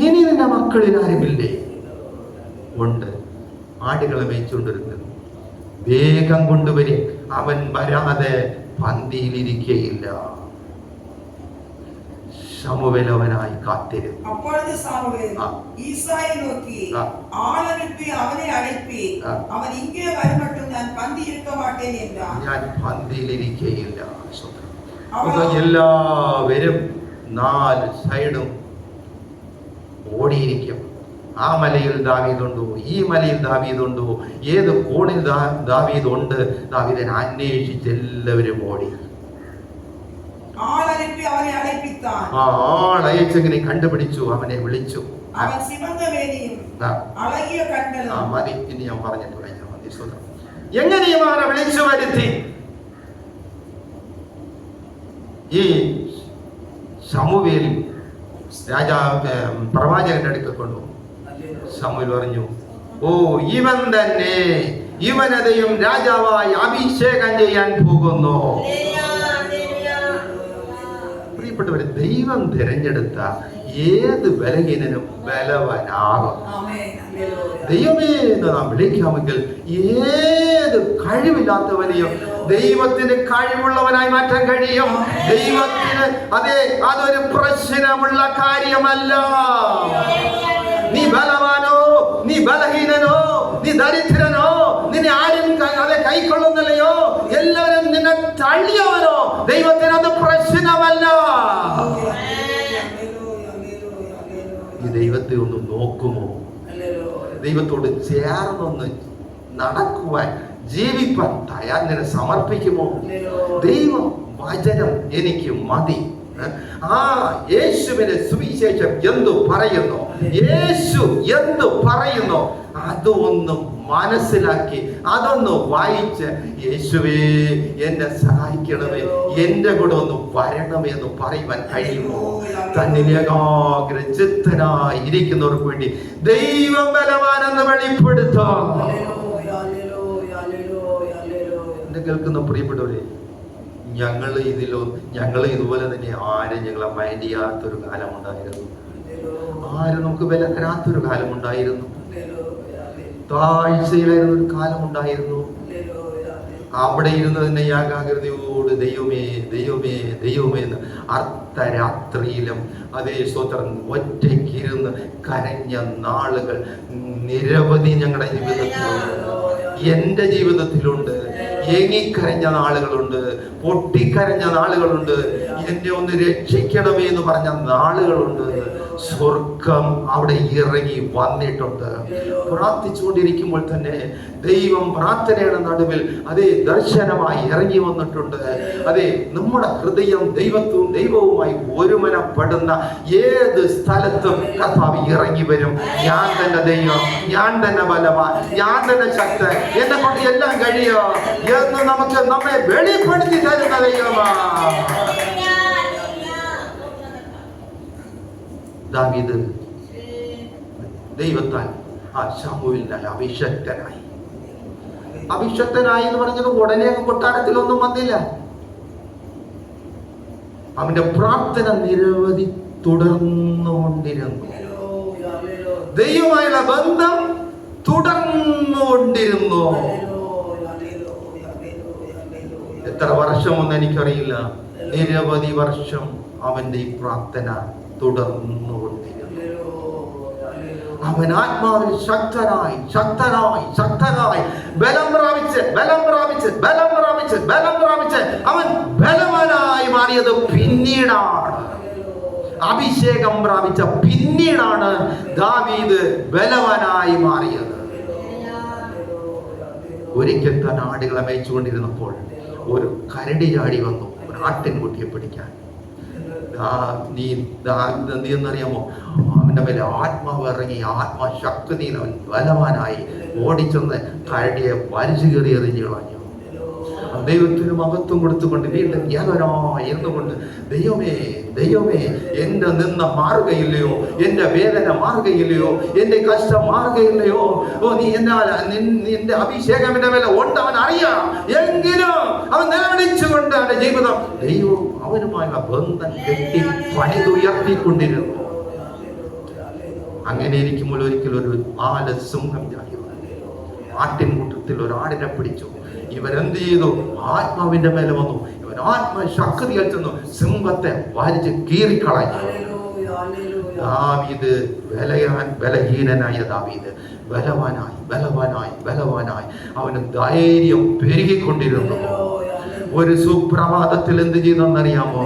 ഇനി നിന്റെ മക്കളിൽ ആരുമില്ലേ? ഉണ്ട്, ആടുകളെ മേയിച്ചുകൊണ്ടിരുന്നത്. വേഗം കൊണ്ടുവരും, അവൻ വരാതെ പന്തിയിലിരിക്കയില്ല. ശമൂവേൽ അവനായി കാത്തിരുന്നു. അപ്പോഴത്തെ ശമൂവേൽ ഈശായെ നോക്കി, ആളനുപ്പി അവനെ അழைപ്പി, അവൻ ഇങ്ങനെ വരുമട്ടും ഞാൻ പന്തിയിരിക്ക മാട്ടേൻ என்றான். ഞാൻ പന്തിയിലിരിക്കയില്ല. എല്ലാവരും 4 സൈഡും ഓടിയിരിക്കും. ആ മലയിൽ ദാവീദുണ്ടോ, ഈ മലയിൽ ദാവീദുണ്ടോ, ഏത് കോണിൽ ദാവീദുണ്ട്, ദാവീദിനെ അന്വേഷിച്ച് എല്ലാവരും ഓടി. ആളയച്ചെങ്ങനെ കണ്ടുപിടിച്ചു, അവനെ വിളിച്ചു. മതി, ഇനി ഞാൻ പറഞ്ഞിട്ട് കഴിഞ്ഞാൽ മതി. എങ്ങനെയും അവനെ വിളിച്ചു വരുത്തി. ഈ ശമൂവേൽ പ്രവാചകന്റെ അടുക്കൽ കൊണ്ടു. ശമൂവേൽ പറഞ്ഞു, ഓ ഇവൻ തന്നെ, ഇവനതയും രാജാവായി അഭിഷേകം ചെയ്യാൻ പോകുന്നു. പ്രിയപ്പെട്ടവരെ, ദൈവം തിരഞ്ഞെടുത്ത ഏത് ബലഹീനനും ബലവാനാകും. ദൈവമേ എന്ന് നാം വിളിക്കാമെങ്കിൽ ഏത് കഴിവില്ലാത്തവനെയും ദൈവത്തിന് കഴിവുള്ളവനായി മാറ്റാൻ കഴിയും. ദൈവത്തിന് അതൊരു പ്രശ്നമുള്ള കാര്യമല്ല. നീ ബലവാനോ, നീ ബലഹീനനോ, നീ ദരിദ്രനോ, നിന്നെ ആരും കൈക്കൊള്ളുന്നില്ലയോ, എല്ലാവരും നിന്നെ തള്ളിയവനോ, ദൈവത്തിന് അത് പ്രശ്നമല്ല. ഈ ദൈവത്തെ ഒന്ന് നോക്കുമോ? ദൈവത്തോട് ചേർന്നൊന്ന് നടക്കുവാൻ, ജീവിപ്പാൻ തയ്യാറിനെ സമർപ്പിക്കുമോ? ദൈവം വചനം എനിക്ക് മതി. ആ യേശുവിന്റെ സുവിശേഷം എന്തു പറയുന്നു, യേശു എന്തു പറയുന്നു, അതൊന്ന് മനസ്സിലാക്കി അതൊന്ന് വായിച്ച്, യേശുവേ എന്നെ സഹായിക്കണമേ, എന്റെ കൂടെ ഒന്ന് വരണമേ എന്ന് പറയുവാൻ കഴിയുമോ? തന്നിൽ ഏകാഗ്ര ചിത്തനായി ഇരിക്കുന്നവർക്ക് വേണ്ടി ദൈവം ബലവാനെന്ന് വെളിപ്പെടുത്താം. എന്നെ കേൾക്കുന്ന പ്രിയപ്പെട്ടവരെ, ഞങ്ങൾ ഇതുപോലെ തന്നെ ആരും ഞങ്ങളെ മൈൻഡ് ചെയ്യാത്തൊരു കാലമുണ്ടായിരുന്നു. ആരും നമുക്ക് വില തരാത്തൊരു കാലമുണ്ടായിരുന്നു. താഴ്ചയിലായിരുന്ന ഒരു കാലമുണ്ടായിരുന്നു. അവിടെ ഇരുന്ന് തന്നെ ഏകാഗ്രതയോട് ദൈവമേ ദൈവമേ ദൈവമേ എന്ന് അർദ്ധരാത്രിയിലും അതേ സ്തോത്രം ഒറ്റയ്ക്കിരുന്ന് കരഞ്ഞ നാളുകൾ നിരവധി ഞങ്ങളുടെ ജീവിതത്തിലുണ്ട്. എൻ്റെ ജീവിതത്തിലുണ്ട്. ഏങ്ങിക്കരഞ്ഞ നാളുകളുണ്ട്, പൊട്ടിക്കരഞ്ഞ നാളുകളുണ്ട്, എന്നെ ഒന്ന് രക്ഷിക്കണമേ എന്ന് പറഞ്ഞ നാളുകളുണ്ട്. സ്വർഗം അവിടെ ഇറങ്ങി വന്നിട്ടുണ്ട്. പ്രാർത്ഥിച്ചുകൊണ്ടിരിക്കുമ്പോൾ തന്നെ ദൈവം പ്രാർത്ഥനയുടെ നടുവിൽ അതേ ദർശനമായി ഇറങ്ങി വന്നിട്ടുണ്ട്. അതെ, നമ്മുടെ ഹൃദയം ദൈവവുമായി ഒരുമനപ്പെടുന്ന ഏത് സ്ഥലത്തും കർത്താവ് ഇറങ്ങി വരും. ഞാൻ തന്നെ ദൈവം, ഞാൻ തന്നെ ബലവാൻ, ഞാൻ തന്നെ ശക്തൻ, എന്നെ കൊണ്ട് എല്ലാം കഴിയോ എന്ന് നമ്മെ വെളിപ്പെടുത്തി തരുന്ന ദൈവമാണ്. ദാവീദ് ദൈവത്താൽ ശമൂവേലിനാൽ അഭിഷക്തനായി എന്ന് പറഞ്ഞത് ഉടനെ കൊട്ടാരത്തിലൊന്നും വന്നില്ല. അവന്റെ പ്രാർത്ഥന നിരവധി തുടർന്നുകൊണ്ടിരുന്നു. ദൈവമായുള്ള ബന്ധം തുടർന്നുകൊണ്ടിരുന്നു. എത്ര വർഷമൊന്നും എനിക്കറിയില്ല, നിരവധി വർഷം അവന്റെ ഈ പ്രാർത്ഥന തുടർന്നുകൊണ്ടിരുന്നു. അവൻ ആത്മാവിൽ ശക്തനായി ബലം പ്രാപിച്ച് അവൻ ബലവാനായി മാറിയത് പിന്നീടാണ്. അഭിഷേകം പ്രാപിച്ച പിന്നീടാണ് ദാവീദ് ബലവാനായി മാറിയത്. ഒരിക്കൽ താൻ ആടുകളെ മേയിച്ചുകൊണ്ടിരുന്നപ്പോൾ ഒരു കരടി ചാടി വന്നു ഒരു ആട്ടിൻകുട്ടിയെ പിടിക്കാൻ. നീ എന്നറിയാമോ, അവന്റെ മേലെ ആത്മാവ് ഇറങ്ങി, ആത്മശക്തിയിൽ അവൻ ബലവാനായി ഓടിച്ചെന്ന് കരടിയെ വലിച്ചു കയറി എറിഞ്ഞു കളഞ്ഞു. ദൈവത്തിന് മഹത്വം കൊടുത്തുകൊണ്ട് വീണ്ടും ഇരുന്നുകൊണ്ട് ദൈവമേ എന്റെ നിന്ന് മാറുകയില്ലയോ, എന്റെ വേദന മാറുകയില്ലയോ, എന്റെ കഷ്ടം മാറുകയില്ലയോ, നീ നിന്റെ അഭിഷേകം എന്റെ മേലെ ഉണ്ട്, അവൻ അറിയാം. എങ്കിലും അവൻ നിലവിളിച്ചുകൊണ്ട് അവന്റെ ജീവിതം ദൈവം അവനുമായുള്ള ബന്ധം കെട്ടി പണിതുയർത്തിക്കൊണ്ടിരുന്നു. അങ്ങനെ ഇരിക്കുമ്പോൾ ഒരിക്കൽ ഒരു ആലസിംഹം ചാടി ആട്ടിൻകൂട്ടത്തിൽ ഒരാടിനെ പിടിച്ചു. ഇവൻ എന്ത് ചെയ്തു? ആത്മാവിന്റെ മേലെ വന്നു. ഇവൻ ആത്മശക്തിയിൽ ചെന്നു സിംഹത്തെ വലിച്ച് കീറിക്കളഞ്ഞു. ദാവീദ് ബലഹീനനായ ദാവീദ് ബലവാനായി അവന് ധൈര്യം പെരുകിക്കൊണ്ടിരുന്നു. ഒരു സുപ്രഭാതത്തിൽ എന്ത് ചെയ്തെന്നറിയാമോ?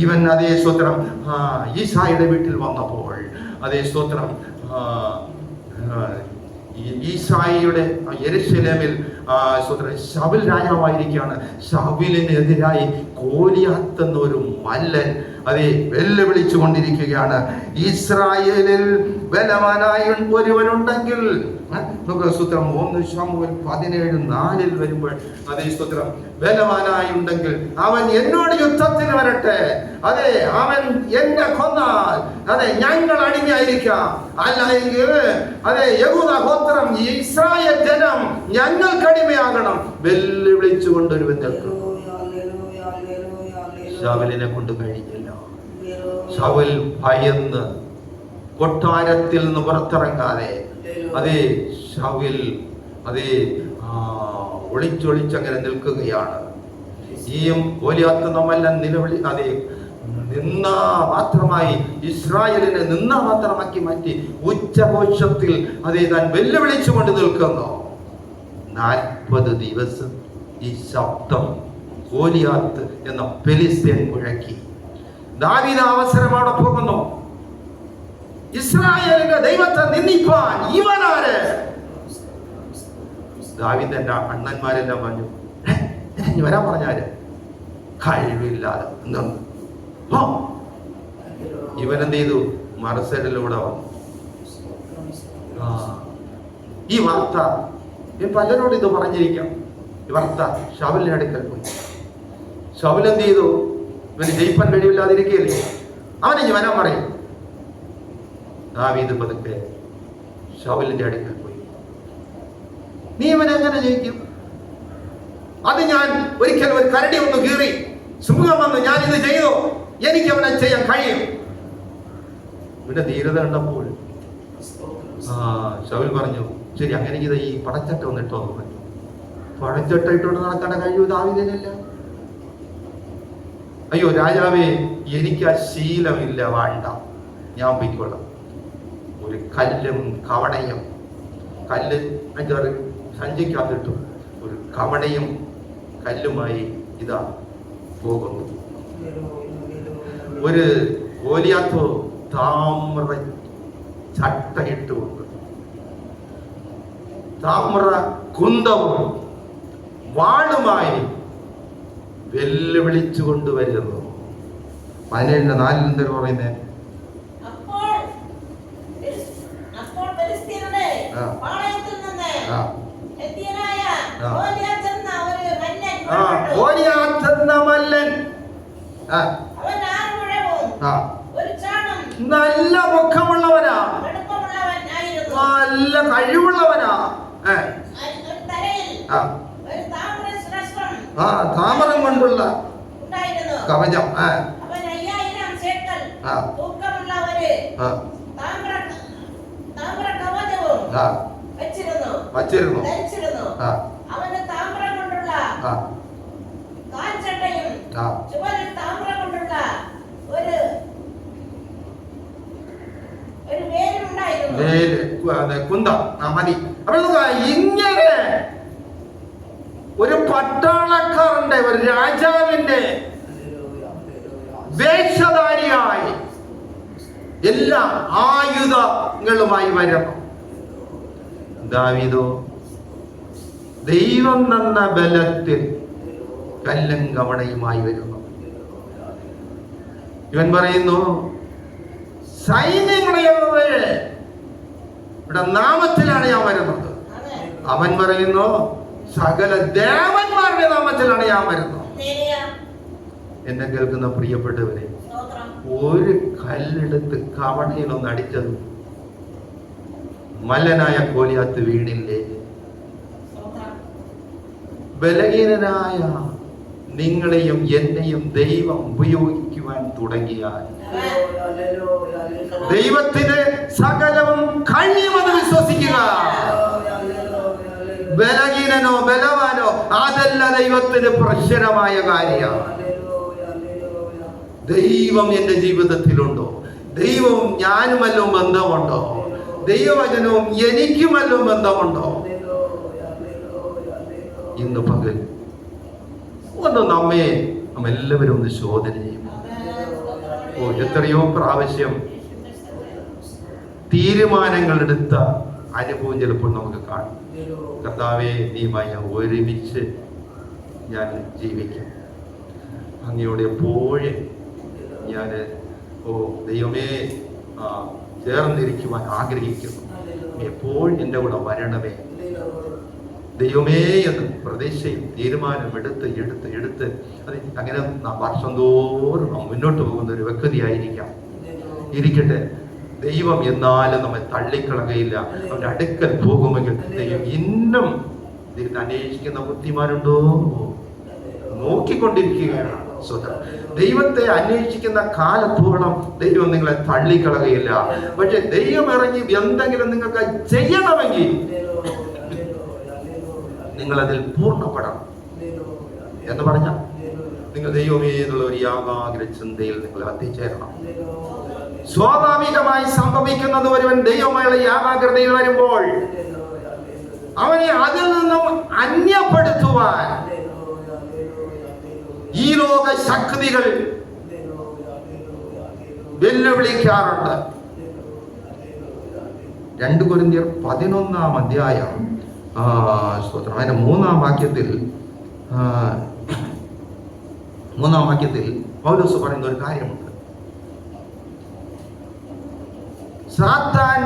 ഇവൻ അതേ സ്തോത്രം ഈശായുടെ വീട്ടിൽ വന്നപ്പോൾ അതേ സ്തോത്രം ഈശായിയുടെ യെരൂശലേമിൽ ശൗൽ രാജാവായിരിക്കുകയാണ്. ശൗലിനെതിരായി ഗോലിയാത്ത് എന്നൊരു മല്ലൻ അതെ വെല്ലുവിളിച്ചു കൊണ്ടിരിക്കുകയാണ്. ഇസ്രായേലിൽ ബലവാനായ ഒരുവനുണ്ടെങ്കിൽ സ്തോത്രം 1 ശമൂവേൽ 17:4 വരുമ്പോൾ അതേ സ്തോത്രം ബലവാനായുണ്ടെങ്കിൽ അവൻ എന്നോട് യുദ്ധത്തിന് വരട്ടെ. അതെ, അവൻ എന്നെ കൊന്നാൽ അതെ ഞങ്ങൾ അടിമയായിരിക്കാം, അല്ല എങ്കിൽ അതെ യഹൂദ ഗോത്രം ഇസ്രായേൽ ജനം ഞങ്ങൾക്ക് അടിമയാകണം. വെല്ലുവിളിച്ചുകൊണ്ട് ഒരുവൻ നിൽക്കും. ശൗലിനെ കൊണ്ട് കഴിഞ്ഞില്ല. ശൗൽ ഭയന്ന് കൊട്ടാരത്തിൽ നിന്ന് പുറത്തിറങ്ങാതെ അതേ ശൗൽ അതേ ഒളിച്ചൊളിച്ചങ്ങനെ നിൽക്കുകയാണ്. ഈയും ഗോലിയാത്ത് നമ്മെല്ലാം നിലവിളി അതേ ഇസ്രായേലിനെ മാത്രമാക്കി മാറ്റി ഉച്ചഘോഷത്തിൽ അതേ താൻ വെല്ലുവിളിച്ചുകൊണ്ട് നിൽക്കുന്നു. 40 ദിവസം ഈ ശബ്ദം ഗോലിയാത്ത് എന്ന ഫെലിസ്ത്യൻ മുഴക്കി. ദാവീദ് അവസരം അവിടെ പോകുന്നു. ഇസ്രായേലിന്റെ ദൈവത്തെ നിന്ദിപ്പാൻ ഇവനാര്? ദാവീദ് എന്റെ അണ്ണന്മാരെല്ലാം പറഞ്ഞു, വരാൻ പറഞ്ഞാല് കഴിവില്ലാതെ ഇവനെന്ത് ചെയ്തു? മറുസൈഡിലൂടെ വന്നു. ഈ വാർത്ത പലരോട് ഇത് പറഞ്ഞിരിക്കാം. ഈ വാർത്ത ശൗലിന്റെ അടുക്കൽ പോയി. ശൗൽ എന്ത് ചെയ്തു? ഇവന് ജയിപ്പാൻ കഴിവില്ലാതിരിക്കുകയല്ലേ, അവനെ വരാൻ പറയും. ദാവീദ് പതുക്കെ ശൗലിന്റെ അടുക്കൽ പോയി. നീ ഇവനെങ്ങനെ ജയിക്കും? അത് ഞാൻ ഒരിക്കൽ ഒരു കരടി ഒന്ന് കീറി സിംഹം വന്ന് ഞാൻ ഇത് ചെയ്തു, എനിക്ക് അവനെ ചെയ്യാൻ കഴിയും. ഇവന്റെ ധീരത കണ്ടപ്പോൾ ശൗൽ പറഞ്ഞു, ശരി അങ്ങനെ ഇത് ഈ പടച്ചട്ട ഒന്ന് ഇട്ടോ എന്ന് പറഞ്ഞു. പടച്ചട്ട ഇട്ടോണ്ട് നടക്കേണ്ട കഴിവ് ദാവീദിനില്ല. അയ്യോ രാജാവേ, എനിക്ക് ആ ശീലമില്ല, വേണ്ട, ഞാൻ പോയിക്കൊള്ളാം. ഒരു കല്ലും കവണയും, കല്ല് 5-6 സഞ്ചിക്കകത്തിട്ടു, ഒരു കവണയും കല്ലുമായി ഇതാ പോകുന്നു. ഒരു ഗോലിയാത്ത് താമ്ര ചട്ടയിട്ടുകൊണ്ട് താമ്ര കുന്തവും വാളുമായി വെല്ലുവിളിച്ചു കൊണ്ടുവരുന്നു. 17:4 എന്തൊരു പറയുന്നേ? നല്ല മുഖമുള്ളവനാ, നല്ല കഴിവുള്ളവനാ, താമരം കൊണ്ടുള്ള കവചം, വച്ചിരുന്നു. കുന്തം മതി. അപ്പോൾ ഇങ്ങനെ ഒരു പട്ടാളക്കാരന്റെ, ഒരു രാജാവിന്റെ വേഷധാരിയായി എല്ലാ ആയുധങ്ങളുമായി വരണം. ദാവീദോ ദൈവം തന്ന ബലത്തിൽ കല്ലും കവണയുമായി വരുന്നു. ഇവൻ പറയുന്നു, സൈന്യങ്ങളുടെ ഇവിടെ നാമത്തിലാണ് ഞാൻ വരുന്നത്. അവൻ പറയുന്നു, സകല ദേവന്മാരുടെ നാമത്തിലാണ് ഞാൻ വരുന്നത്. എന്നെ കേൾക്കുന്ന പ്രിയപ്പെട്ടവരെ, ഒരു കല്ലെടുത്ത് കവണയിലൊന്ന് അടിച്ചത് മല്ലനായ ഗോലിയാത്ത് വീണില്ലേ? ബലഹീനനായ നിങ്ങളെയും എന്നെയും ദൈവം ഉപയോഗിക്കുവാൻ തുടങ്ങിയാൽ ദൈവത്തിന് സകലവും കഴിയുമെന്ന് വിശ്വസിക്കുക. ബലഹീനനോ ബലവാനോ അതല്ല ദൈവത്തിന് പ്രശ്നമായ കാര്യമാണ്. ദൈവം എന്റെ ജീവിതത്തിലുണ്ടോ? ദൈവവും ഞാനുമല്ലോ ബന്ധമുണ്ടോ? ദൈവവചനവും എനിക്കുമല്ലോ ബന്ധമുണ്ടോ? ഇന്ന് പകൽ ഒന്ന് നാം എല്ലാവരും ഒന്ന് ശോധന ചെയ്യും. എത്രയോ പ്രാവശ്യം തീരുമാനങ്ങൾ എടുത്ത അനുഭവം ചിലപ്പോൾ നമുക്ക് കാണും. കർത്താവേ, നീയുമായി ഞാൻ ഒരുമിച്ച് ഞാൻ ജീവിക്കും. അങ്ങയോട് എപ്പോഴും ഞാൻ ദൈവമേ ചേർന്നിരിക്കുവാൻ ആഗ്രഹിക്കുന്നു. എപ്പോഴും എൻ്റെ കൂടെ വരണമേ ദൈവമേ എന്ന് പ്രതീക്ഷയും തീരുമാനമെടുത്ത് അത് അങ്ങനെ വർഷം തോറും മുന്നോട്ട് പോകുന്ന ഒരു വ്യക്തിയായിരിക്കാം. ഇരിക്കട്ടെ, ദൈവം എന്നാലും നമ്മെ തള്ളിക്കളകയില്ല. അവന്റെ അടുക്കൽ പോകുമെങ്കിൽ ദൈവം ഇന്നും ദൈവത്തെ അന്വേഷിക്കുന്ന ബുദ്ധിമാരുണ്ടോ നോക്കിക്കൊണ്ടിരിക്കുകയാണ്. ദൈവത്തെ അന്വേഷിക്കുന്ന കാലത്തോളം ദൈവം നിങ്ങളെ തള്ളിക്കളകയില്ല. പക്ഷെ ദൈവം ഇറങ്ങി എന്തെങ്കിലും നിങ്ങൾക്ക് ചെയ്യണമെങ്കിൽ നിങ്ങളതിൽ പൂർണ്ണപ്പെടണം എന്ന് പറഞ്ഞാൽ നിങ്ങൾ ദൈവമേ എന്നുള്ള ഒരു യാഗാഗ്ര ചിന്തയിൽ നിങ്ങൾ എത്തിച്ചേരണം. സ്വാഭാവികമായി സംഭവിക്കുന്നത്, ഒരുവൻ ദൈവമായുള്ള യാഗാഗ്രതയിൽ വരുമ്പോൾ അവനെ അതിൽ നിന്നും അന്യപ്പെടുത്തുവാൻ ഈ ലോക ശക്തികൾ വെല്ലുവിളിക്കാറുണ്ട്. 2 കൊരിന്ത്യർ 11-ാം അധ്യായം അതിന്റെ 3-ാം വാക്യത്തിൽ പൗലോസ് പറയുന്ന ഒരു കാര്യമുണ്ട്. സാത്താൻ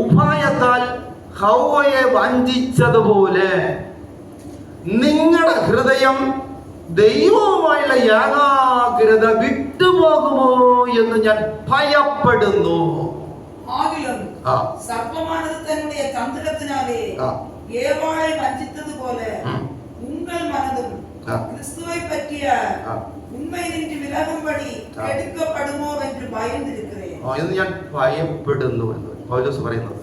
ഉപായത്താൽ ഹവ്വയെ വഞ്ചിച്ചതുപോലെ നിങ്ങളുടെ ഹൃദയം ദൈവവുമായുള്ള യാഗാഗ്രത വിട്ടുപോകുമോ എന്ന് ഞാൻ ഭയപ്പെടുന്നു. സർപ്പമാനത് തന്നുடைய തന്ത്രത്തിനാലേ ഏവാളെ വഞ്ചിച്ചതുപോലെ உங்கள் மனதும் கிறிஸ்துவை பற்றிய உண்மை நின்று விலகும்படி எடுக்கப்படுമോ என்று ഭയന്നിരിக்கிறேன். എന്ന് ഞാൻ ഭയപ്പെടുന്നു എന്ന് പൗലോസ് പറയുന്നത്.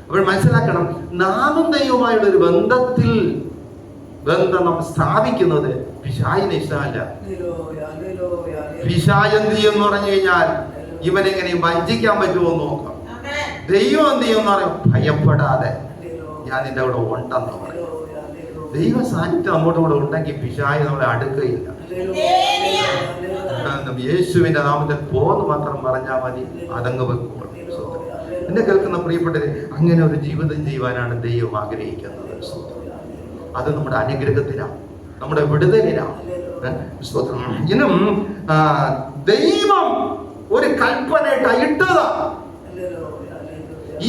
അപ്പോൾ മനസ്സിലാക്കണം, നാമും ദൈവവുമായുള്ള ഒരു ബന്ധം നാം സ്ഥാപിക്കുന്നത് പിശാചിന് ഇഷ്ടമല്ല. പിശാച് എന്ത് ചെയ്യുമെന്ന് പറഞ്ഞു കഴിഞ്ഞാൽ ഇവനെങ്ങനെയും വഞ്ചിക്കാൻ പറ്റുമോ എന്ന് നോക്കാം. ദൈവം എന്ത് ചെയ്യുമെന്ന് പറയാം, ഭയപ്പെടാതെ ഞാൻ നിന്റെ അവിടെ ഉണ്ടെന്ന് പറയും. ദൈവ സാന്നിധ്യം നമ്മോട് കൂടെ ഉണ്ടെങ്കിൽ പിശാച് നമ്മളെ അടുക്കുകയില്ല. യേശുവിന്റെ നാമത്തിൽ പോന്ന് മാത്രം പറഞ്ഞാൽ മതി, അതങ്ങ് വെക്കുള്ളൂ. എന്നെ കേൾക്കുന്ന പ്രിയപ്പെട്ടവരെ, അങ്ങനെ ഒരു ജീവിതം ചെയ്യുവാനാണ് ദൈവം ആഗ്രഹിക്കുന്നത്. അത് നമ്മുടെ അനുഗ്രഹത്തിലാണ്, നമ്മുടെ വിടുതലിലാണ്. ഇന്നും ദൈവം ഒരു കൽപ്പനയായിട്ട് ഇട്ടത്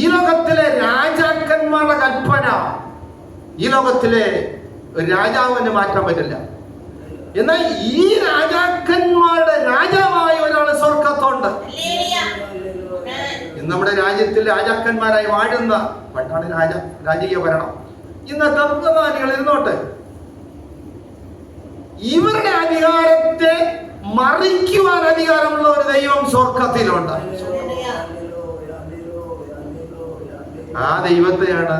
ഈ ലോകത്തിലെ രാജാക്കന്മാരുടെ കൽപ്പന ഈ ലോകത്തിലെ രാജാവിന് മാറ്റാൻ പറ്റില്ല. എന്നാൽ ഈ രാജാക്കന്മാരുടെ രാജാവായ ഒരാള് സ്വർഗത്തുണ്ട്. ഇന്ന് നമ്മുടെ രാജ്യത്തിൽ രാജാക്കന്മാരായി വാഴുന്ന, പണ്ടാണ് രാജകീയ ഭരണം, ഇന്ന് തത്വജ്ഞാനികൾ ഇരുന്നോട്ടെ, ഇവരുടെ അധികാരത്തെ മറിക്കുവാൻ അധികാരമുള്ള ഒരു ദൈവം സ്വർഗത്തിലുണ്ട്. ആ ദൈവത്തെയാണ്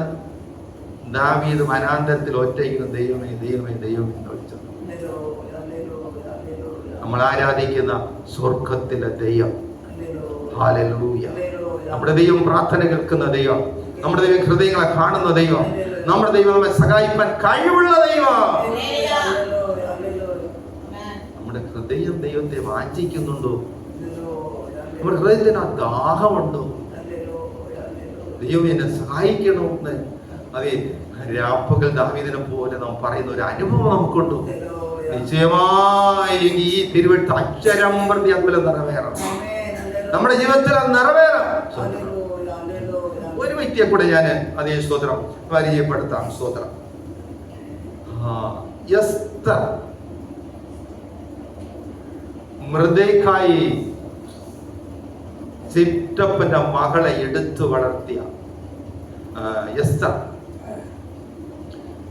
ദാവീദ് വനാന്തരത്തിൽ ഒറ്റയ്ക്ക് ദൈവമേ ദൈവമേ ദൈവമേ എന്ന് വിളിച്ചത്. നമ്മൾ ആരാധിക്കുന്ന സ്വർഗത്തിലെ ദൈവം. ഹല്ലേലൂയ. നമ്മുടെ ദൈവം പ്രാർത്ഥന കേൾക്കുന്ന ദൈവം, നമ്മുടെ ദൈവം ഹൃദയങ്ങളെ കാണുന്ന ദൈവം, നമ്മുടെ ദൈവം നമ്മെ സഹായിക്കാൻ കഴിവുള്ള ദൈവം. നമ്മുടെ ഹൃദയം ദൈവത്തെ വാഞ്ചിക്കുന്നുണ്ടോ? നമ്മുടെ ഹൃദയത്തിന് ആ ദാഹമുണ്ടോ? ദൈവം എന്നെ സഹായിക്കണമെന്ന് അതെ രാപ്പകൽ ദാവീദിനെ പോലെ നാം പറയുന്ന ഒരു അനുഭവം നമുക്കുണ്ടോ? നിശ്ചയമായി ഈ തിരുവെട്ട് അക്ഷരം പ്രതി അതുപോലെ നിറവേറണം, നമ്മുടെ ജീവിതത്തിൽ അത് നിറവേറണം. ഒരു വ്യക്തിയെ കൂടെ ഞാൻ അതേ സ്തോത്രം പരിചയപ്പെടുത്താം. സ്തോത്രം. എസ്തർ മൃദേക്കായി ചിറ്റപ്പന്റെ മകളെ എടുത്തു വളർത്തിയ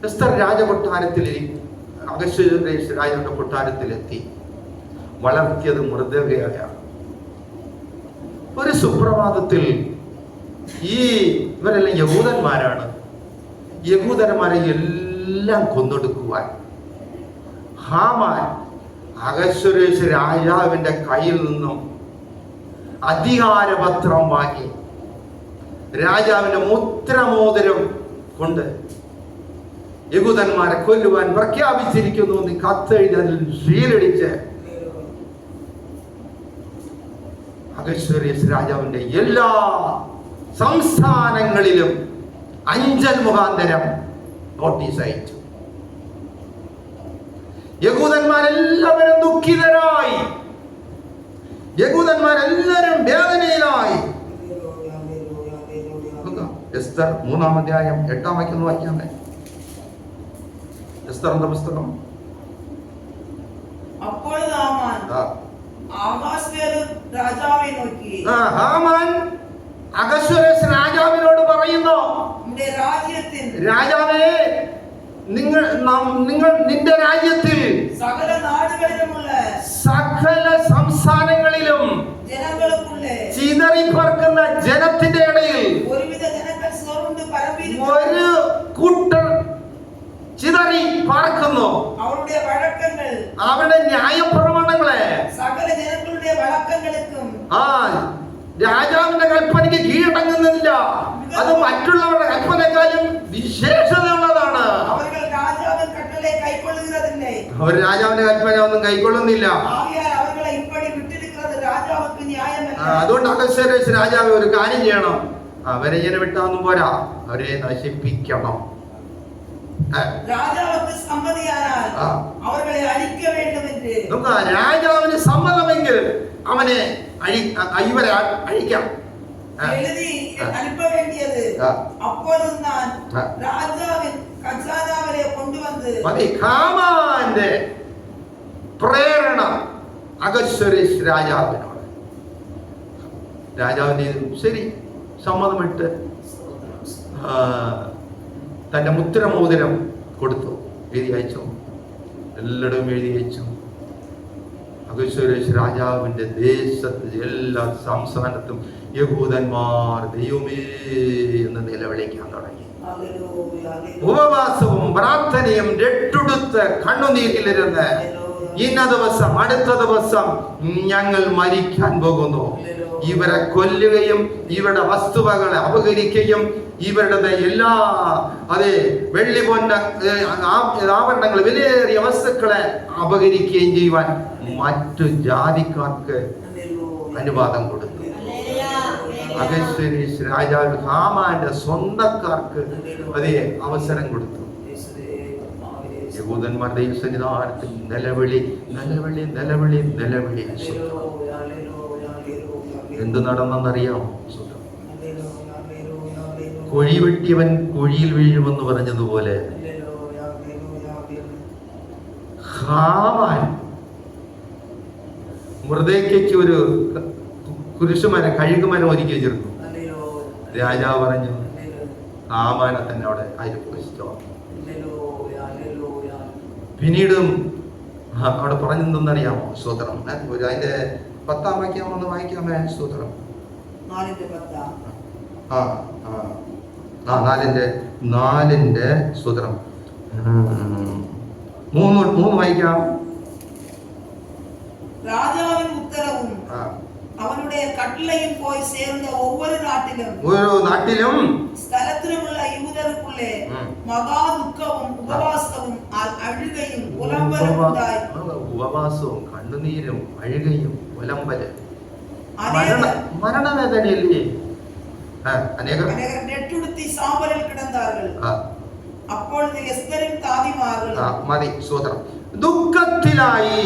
എസ്തർ രാജകൊട്ടാരത്തിൽ, അഹശ്വേരോശ് രാജയുടെ കൊട്ടാരത്തിലെത്തി. വളർത്തിയത് മൃദേക്കയാണ്. ഒരു സുപ്രഭാതത്തിൽ ഇവരെല്ലാം യഹൂദന്മാരാണ്. യഹൂദന്മാരെ എല്ലാം കൊന്നൊടുക്കുവാൻ ഹാമാൻ അഹശ്വേരോശ് രാജാവിന്റെ കയ്യിൽ നിന്നും അധികാരപത്രം വാങ്ങി രാജാവിന്റെ മുദ്രമോതിരം കൊണ്ട് യഹൂദന്മാരെ കൊല്ലുവാൻ പ്രഖ്യാപിച്ചിരിക്കുന്നു എന്ന് കത്തെഴുതി അതിൽ ഷീലടിച്ച് അഹശ്വേരോശ് രാജാവിന്റെ എല്ലാ സംസ്ഥാനങ്ങളിലും അഞ്ചൽ മുഖാന്തരം നോട്ടീസ് അയച്ചു. യഹൂദന്മാരെല്ലാവരും ദുഃഖിതരായി, യഹൂദന്മാരെല്ലാവരും വേദനയിലായി. എസ്തർ 3-ാം അധ്യായം 8-ാം വാക്യം വായിക്കാമേ. എസ്തറിന്റെ പുസ്തകം. അപ്പോൾ ഹാമാൻ അഹശ്വേരോശ് രാജാവിനോട് പറയുന്നു, രാജാവേ, നിന്റെ രാജ്യത്തിൽ സകല നാടുകളിലുമുള്ള സകല സംസ്ഥാനങ്ങളിലും ചിതറിപ്പറക്കുന്ന ജനത്തിന്റെ ഇടയിൽ ഒരു കൂട്ടർ ചിതറി പാർക്കുന്നു. അവരുടെ ന്യായപ്രമാണങ്ങളെ സകല ജനങ്ങളുടെ വഴക്കങ്ങൾക്കും രാജാവിന്റെ കൽപ്പനയ്ക്ക് കീഴടങ്ങുന്നില്ല. അത് മറ്റുള്ളവരുടെ കൽപ്പനക്കാളും വിശേഷതയുള്ളതാണ്. അവർ രാജാവിന്റെ കൽപ്പന ഒന്നും കൈക്കൊള്ളുന്നില്ല. അതുകൊണ്ട് അഹശ്വേരോശ് രാജാവ് ഒരു കാര്യം ചെയ്യണം, അവരെ ഇങ്ങനെ വിട്ടാന്നും പോരാ, അവരെ നശിപ്പിക്കണം. രാജാവിന് സമ്മതമെങ്കിൽ അവനെ ഇവരെ അഴിക്കാം. ഹാമാന്റെ പ്രേരണ അഹശ്വേരോശ് രാജാവിനോട്. രാജാവിന്റെ ശരി സമ്മതമിട്ട് തന്റെ മുദ്രമോതിരം കൊടുത്തു, എഴുതി അയച്ചു, എല്ലായിടവും എഴുതി അയച്ചു. അഹശ്വേരോശ് രാജാവിന്റെ ദേശത്ത് എല്ലാ സംസ്ഥാനത്തും യഹൂദന്മാർ ദൈവമേ എന്ന് നിലവിളിക്കാൻ തുടങ്ങി. ഉപവാസവും പ്രാർത്ഥനയും രട്ടുടുത്ത് കണ്ണുനീരിലിരുന്ന് ഇന്ന ദിവസം അടുത്ത ദിവസം ഞങ്ങൾ മരിക്കാൻ പോകുന്നു, ഇവരെ കൊല്ലുകയും ഇവരുടെ വസ്തുവകളെ അപഹരിക്കുകയും ഇവരുടെ എല്ലാ വെള്ളി പൊന്ന ആഭരണങ്ങൾ വിലയേറിയ വസ്തുക്കളെ അപഹരിക്കുകയും ചെയ്യുവാൻ മറ്റു ജാതിക്കാർക്ക് അനുവാദം കൊടുത്തു. അഹശ്വേരോശ് രാജാവ് ഹാമാന്റെ സ്വന്തക്കാർക്ക് അവസരം കൊടുത്തു. യഹൂദന്മാർ ദൈവസന്നിധാനത്തിൽ നിലവിളി നിലവിളി നിലവിളി നിലവിളി. എന്ത് നടന്നെന്നറിയാമോ? കുഴി വെട്ടിയവൻ കുഴിയിൽ വീഴുമെന്ന് പറഞ്ഞതുപോലെ ഹാമാൻ മൃദേക്കയ്ക്ക് ഒരു കുരിശുമരം കഴുകുമരം ഒരുക്കി ചേർന്നു. രാജാവ് പറഞ്ഞു ഹാമാനെ തന്നെ അവിടെ അരിപ്പിച്ചോ. പിന്നീടും അവിടെ പറഞ്ഞെന്തെന്നറിയാമോ? സ്തോത്രം. അതിന്റെ 10-ാം വാക്യം ഒന്ന് വായിക്കാമേ? സ്തോത്രം. 4:4 സ്തോത്രം. 3 വായിക്കാം. രാജാവിൻ ഉത്തരവും അവനുடைய കട്ടளைയും പോയി சேர்ந்த ஒவ்வொரு നാട്ടിലും സ്ഥലത്തിലുമുള്ള യൂദർക്കുള്ളേ മഹാ ദുഃഖവും ഉപവാസവും അഴുകയും പുലമ്പലും ഉണ്ടായി. ഉപവാസവും കണ്ണുനീരും അഴുകയും പുലമ്പലും മരണവേദനയില്ലേ? അനേകർ നെട്ടുടുത്തി സാമ്പലിൽ കിടന്നാர்கள். അപ്പോഴത്തെ എസ്തരും താതിമാരും മതി. സ്തോത്രം. ദുഃഖത്തിലായി.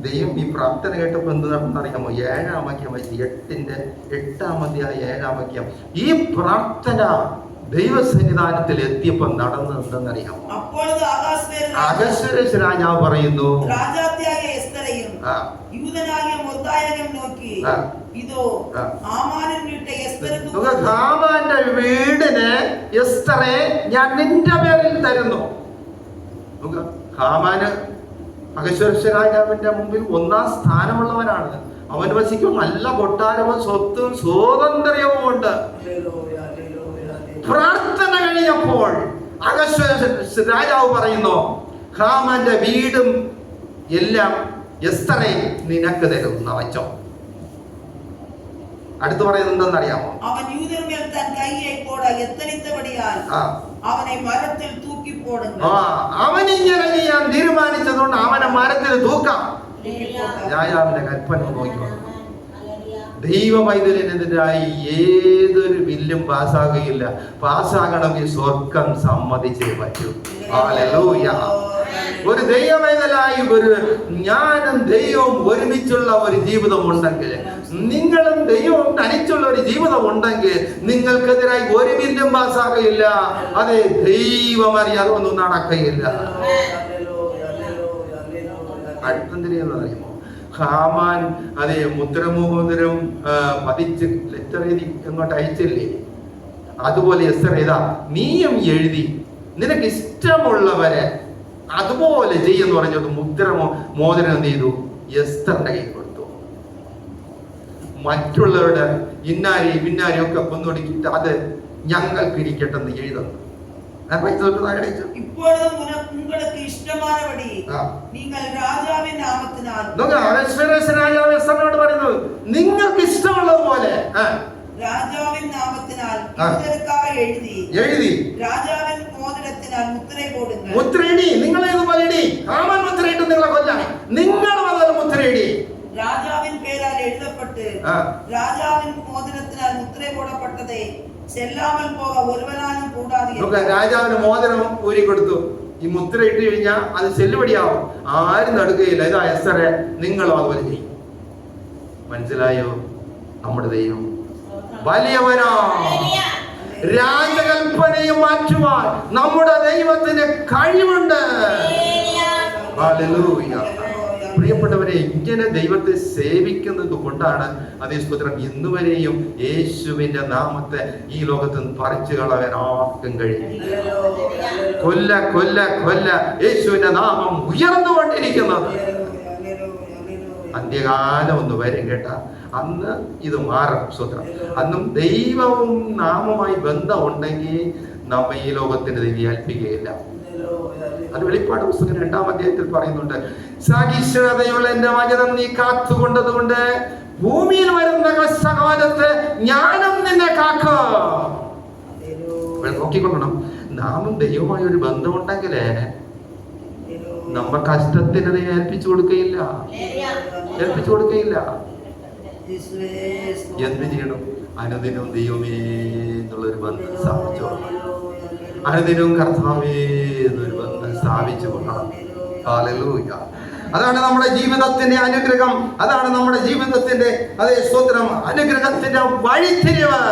ദൈവം ഈ പ്രാർത്ഥന കേട്ടപ്പോൾ എന്ത് നടന്നറിയാമോ? 7-ാം വാക്യം വായിച്ചു. 8-ാം അധ്യായം 7-ാം വാക്യം. ഈ പ്രാർത്ഥന ദൈവസന്നിധാനത്തിൽ എത്തിയപ്പോൾ നടന്നത് എന്തെന്നറിയാമോ? അഹശ്വേരോശ് രാജാവ് പറയുന്നു, ഹാമാന്റെ വീടിന് എസ്തറെ ഞാൻ നിന്റെ പേരിൽ തരുന്നു. ഹാമാന് അഹശ്വേരോശ് രാജാവിന്റെ മുമ്പിൽ 1-ാം സ്ഥാനമുള്ളവനാണ്. അവൻ വസിക്കും നല്ല കൊട്ടാരവും സ്വത്തും സ്വാതന്ത്ര്യവും ഉണ്ട്. പ്രാർത്ഥന കഴിഞ്ഞപ്പോൾ അഹശ്വേരോശ് രാജാവ് പറയുന്നു, ഹാമാന്റെ വീടും എല്ലാം എസ്തറെ നിനക്ക് തരുന്ന വച്ചോ. അടുത്ത് പറയുന്നത് എന്തെന്നറിയാമോ? അവൻ യൂദർമേൽ തൻ കൈയെ പോട എത്തനിത്തപടിയാൽ അവനെ മരത്തിൽ തൂക്കി പോടുക. അവൻ ഇങ്ങനെ ചെയ്യാൻ തീരുമാനിച്ചതുകൊണ്ട് അവനെ മരത്തിൽ തൂക്കാം. രാജാവിന്റെ കൽപ്പന നോക്കിക്കോ. ദൈവവൈതലിനെതിരായി ഏതൊരു ബില്ലും പാസ്സാകുകയില്ല. പാസ്സാകണമെങ്കിൽ സ്വർഗം സമ്മതിച്ചേ പറ്റൂ. ഹല്ലേലൂയ. ഒരു ദൈവവൈതലായി ഞാനും ദൈവവും ഒരുമിച്ചുള്ള ഒരു ജീവിതം ഉണ്ടെങ്കിൽ, നിങ്ങളും ദൈവവും തനിച്ചുള്ള ഒരു ജീവിതം ഉണ്ടെങ്കിൽ നിങ്ങൾക്കെതിരായി ഒരു ബില്ലും പാസ്സാകുകയില്ല. അതെ, ദൈവം അറിയാതെ ഒന്നും നടക്കുകയില്ല. അടുത്തെന്തിനെന്നറിയുമോ? ഹാമാൻ മുദ്രമോതിരം പതിച്ച് ലെറ്റർ എഴുതി എങ്ങോട്ട് അയച്ചില്ലേ? അതുപോലെ എസ്തർ നീയും എഴുതി നിനക്ക് ഇഷ്ടമുള്ളവരെ അതുപോലെ ചെയ്യുന്നു പറഞ്ഞത് മോതിരം എന്ത് ചെയ്തു? എസ്തറിന്റെ കയ്യിൽ കൊടുത്തു. മറ്റുള്ളവരുടെ ഇന്നാരി ഒക്കെ കൊന്നൊടുക്കിയിട്ട് അത് ഞങ്ങൾക്ക് ഇരിക്കട്ടെന്ന് എഴുതുന്നു. നിങ്ങൾക്ക് ഇഷ്ടമുള്ളതുപോലെ രാജാവിൻ നാമത്തിനാൽ എഴുതി രാജാവിൻ മോതിരത്തിനാൽ മുദ്രയിടുക. മുദ്രയിടി. നിങ്ങൾ ഏതുപോലെ ഇടി. ഹാമാൻ മുദ്രയിട്ട് നിങ്ങളെ കൊല്ലാൻ നിങ്ങൾ മുതൽ മുദ്രയിടി. രാജാവിൻ പേരാൽ എഴുതപ്പെട്ട് രാജാവിൻ മോതിരത്തിനാൽ മുദ്ര പോടപ്പെട്ടതേ ചെല്ലാമൽ പോക ഒരുവനാനും കൂടാതെ. രാജാവിന് മോതിരം ഊരി കൊടുത്തു. ഈ മുദ്ര ഇട്ട് കഴിഞ്ഞാൽ അത് ചെല്ലുപടിയാവും. ആരും നടുകയില്ല. ഇതാ എസ്തറെ, നിങ്ങളും അതുപോലെ ചെയ്യും. മനസ്സിലായോ? നമ്മുടെ ദൈവം വലിയവനാ. രാജകൽപ്പനയും മാറ്റുവാൻ നമ്മുടെ ദൈവത്തിന് കഴിവുണ്ട്. ഹല്ലേലൂയ. പ്രിയപ്പെട്ടവരെ, ഇങ്ങനെ ദൈവത്തെ സേവിക്കുന്നത് കൊണ്ടാണ് അതേ സ്തോത്രം ഇന്നുവരെയും യേശുവിന്റെ നാമത്തെ ഈ ലോകത്ത് നിന്ന് പറിച്ചു കളയാൻ ആർക്കും കഴിയും. കൊല്ല കൊല്ല കൊല്ല യേശുവിന്റെ നാമം ഉയർന്നുകൊണ്ടിരിക്കുന്നത്. അന്ത്യകാലം ഒന്ന് വരും കേട്ട, അന്ന് ഇത് മാറും. സ്തോത്രം. അന്നും ദൈവവും നാമവുമായി ബന്ധമുണ്ടെങ്കിൽ നമ്മ ഈ ലോകത്തിന് ദൈവം ഏൽപ്പിക്കുകയില്ല. അത് വെളിപ്പാട് പുസ്തകം 2-ാം അധ്യായത്തിൽ പറയുന്നുണ്ട്. സഹിഷ്ണുതയുള്ള എന്റെ വചനം നീ കാത്തുകൊണ്ടതുകൊണ്ട് ഭൂമിയിൽ വരുന്ന കഷ്ടകാലത്ത് ഞാനും നിന്നെ കാക്കും. നോക്കിക്കൊള്ളണം, നാമും ദൈവമായ ഒരു ബന്ധമുണ്ടെങ്കിലേ നമ്മ കഷ്ടത്തിന് ഏൽപ്പിച്ചു കൊടുക്കുകയില്ല. എന്ത് ചെയ്യണം? അനുദിനവും ദൈവമേ എന്നുള്ളൊരു ബന്ധം സ്ഥാപിച്ചോ. അനുദിനവും കർത്താവേ എന്നൊരു ബന്ധം സ്ഥാപിച്ചു കൊള്ളണം. ഹല്ലേലൂയ. അതാണ് നമ്മുടെ ജീവിതത്തിന്റെ അനുഗ്രഹം. അതാണ് നമ്മുടെ ജീവിതത്തിന്റെ അതേ സ്തോത്രം, അനുഗ്രഹത്തിന്റെ വഴിത്തിരിവ്.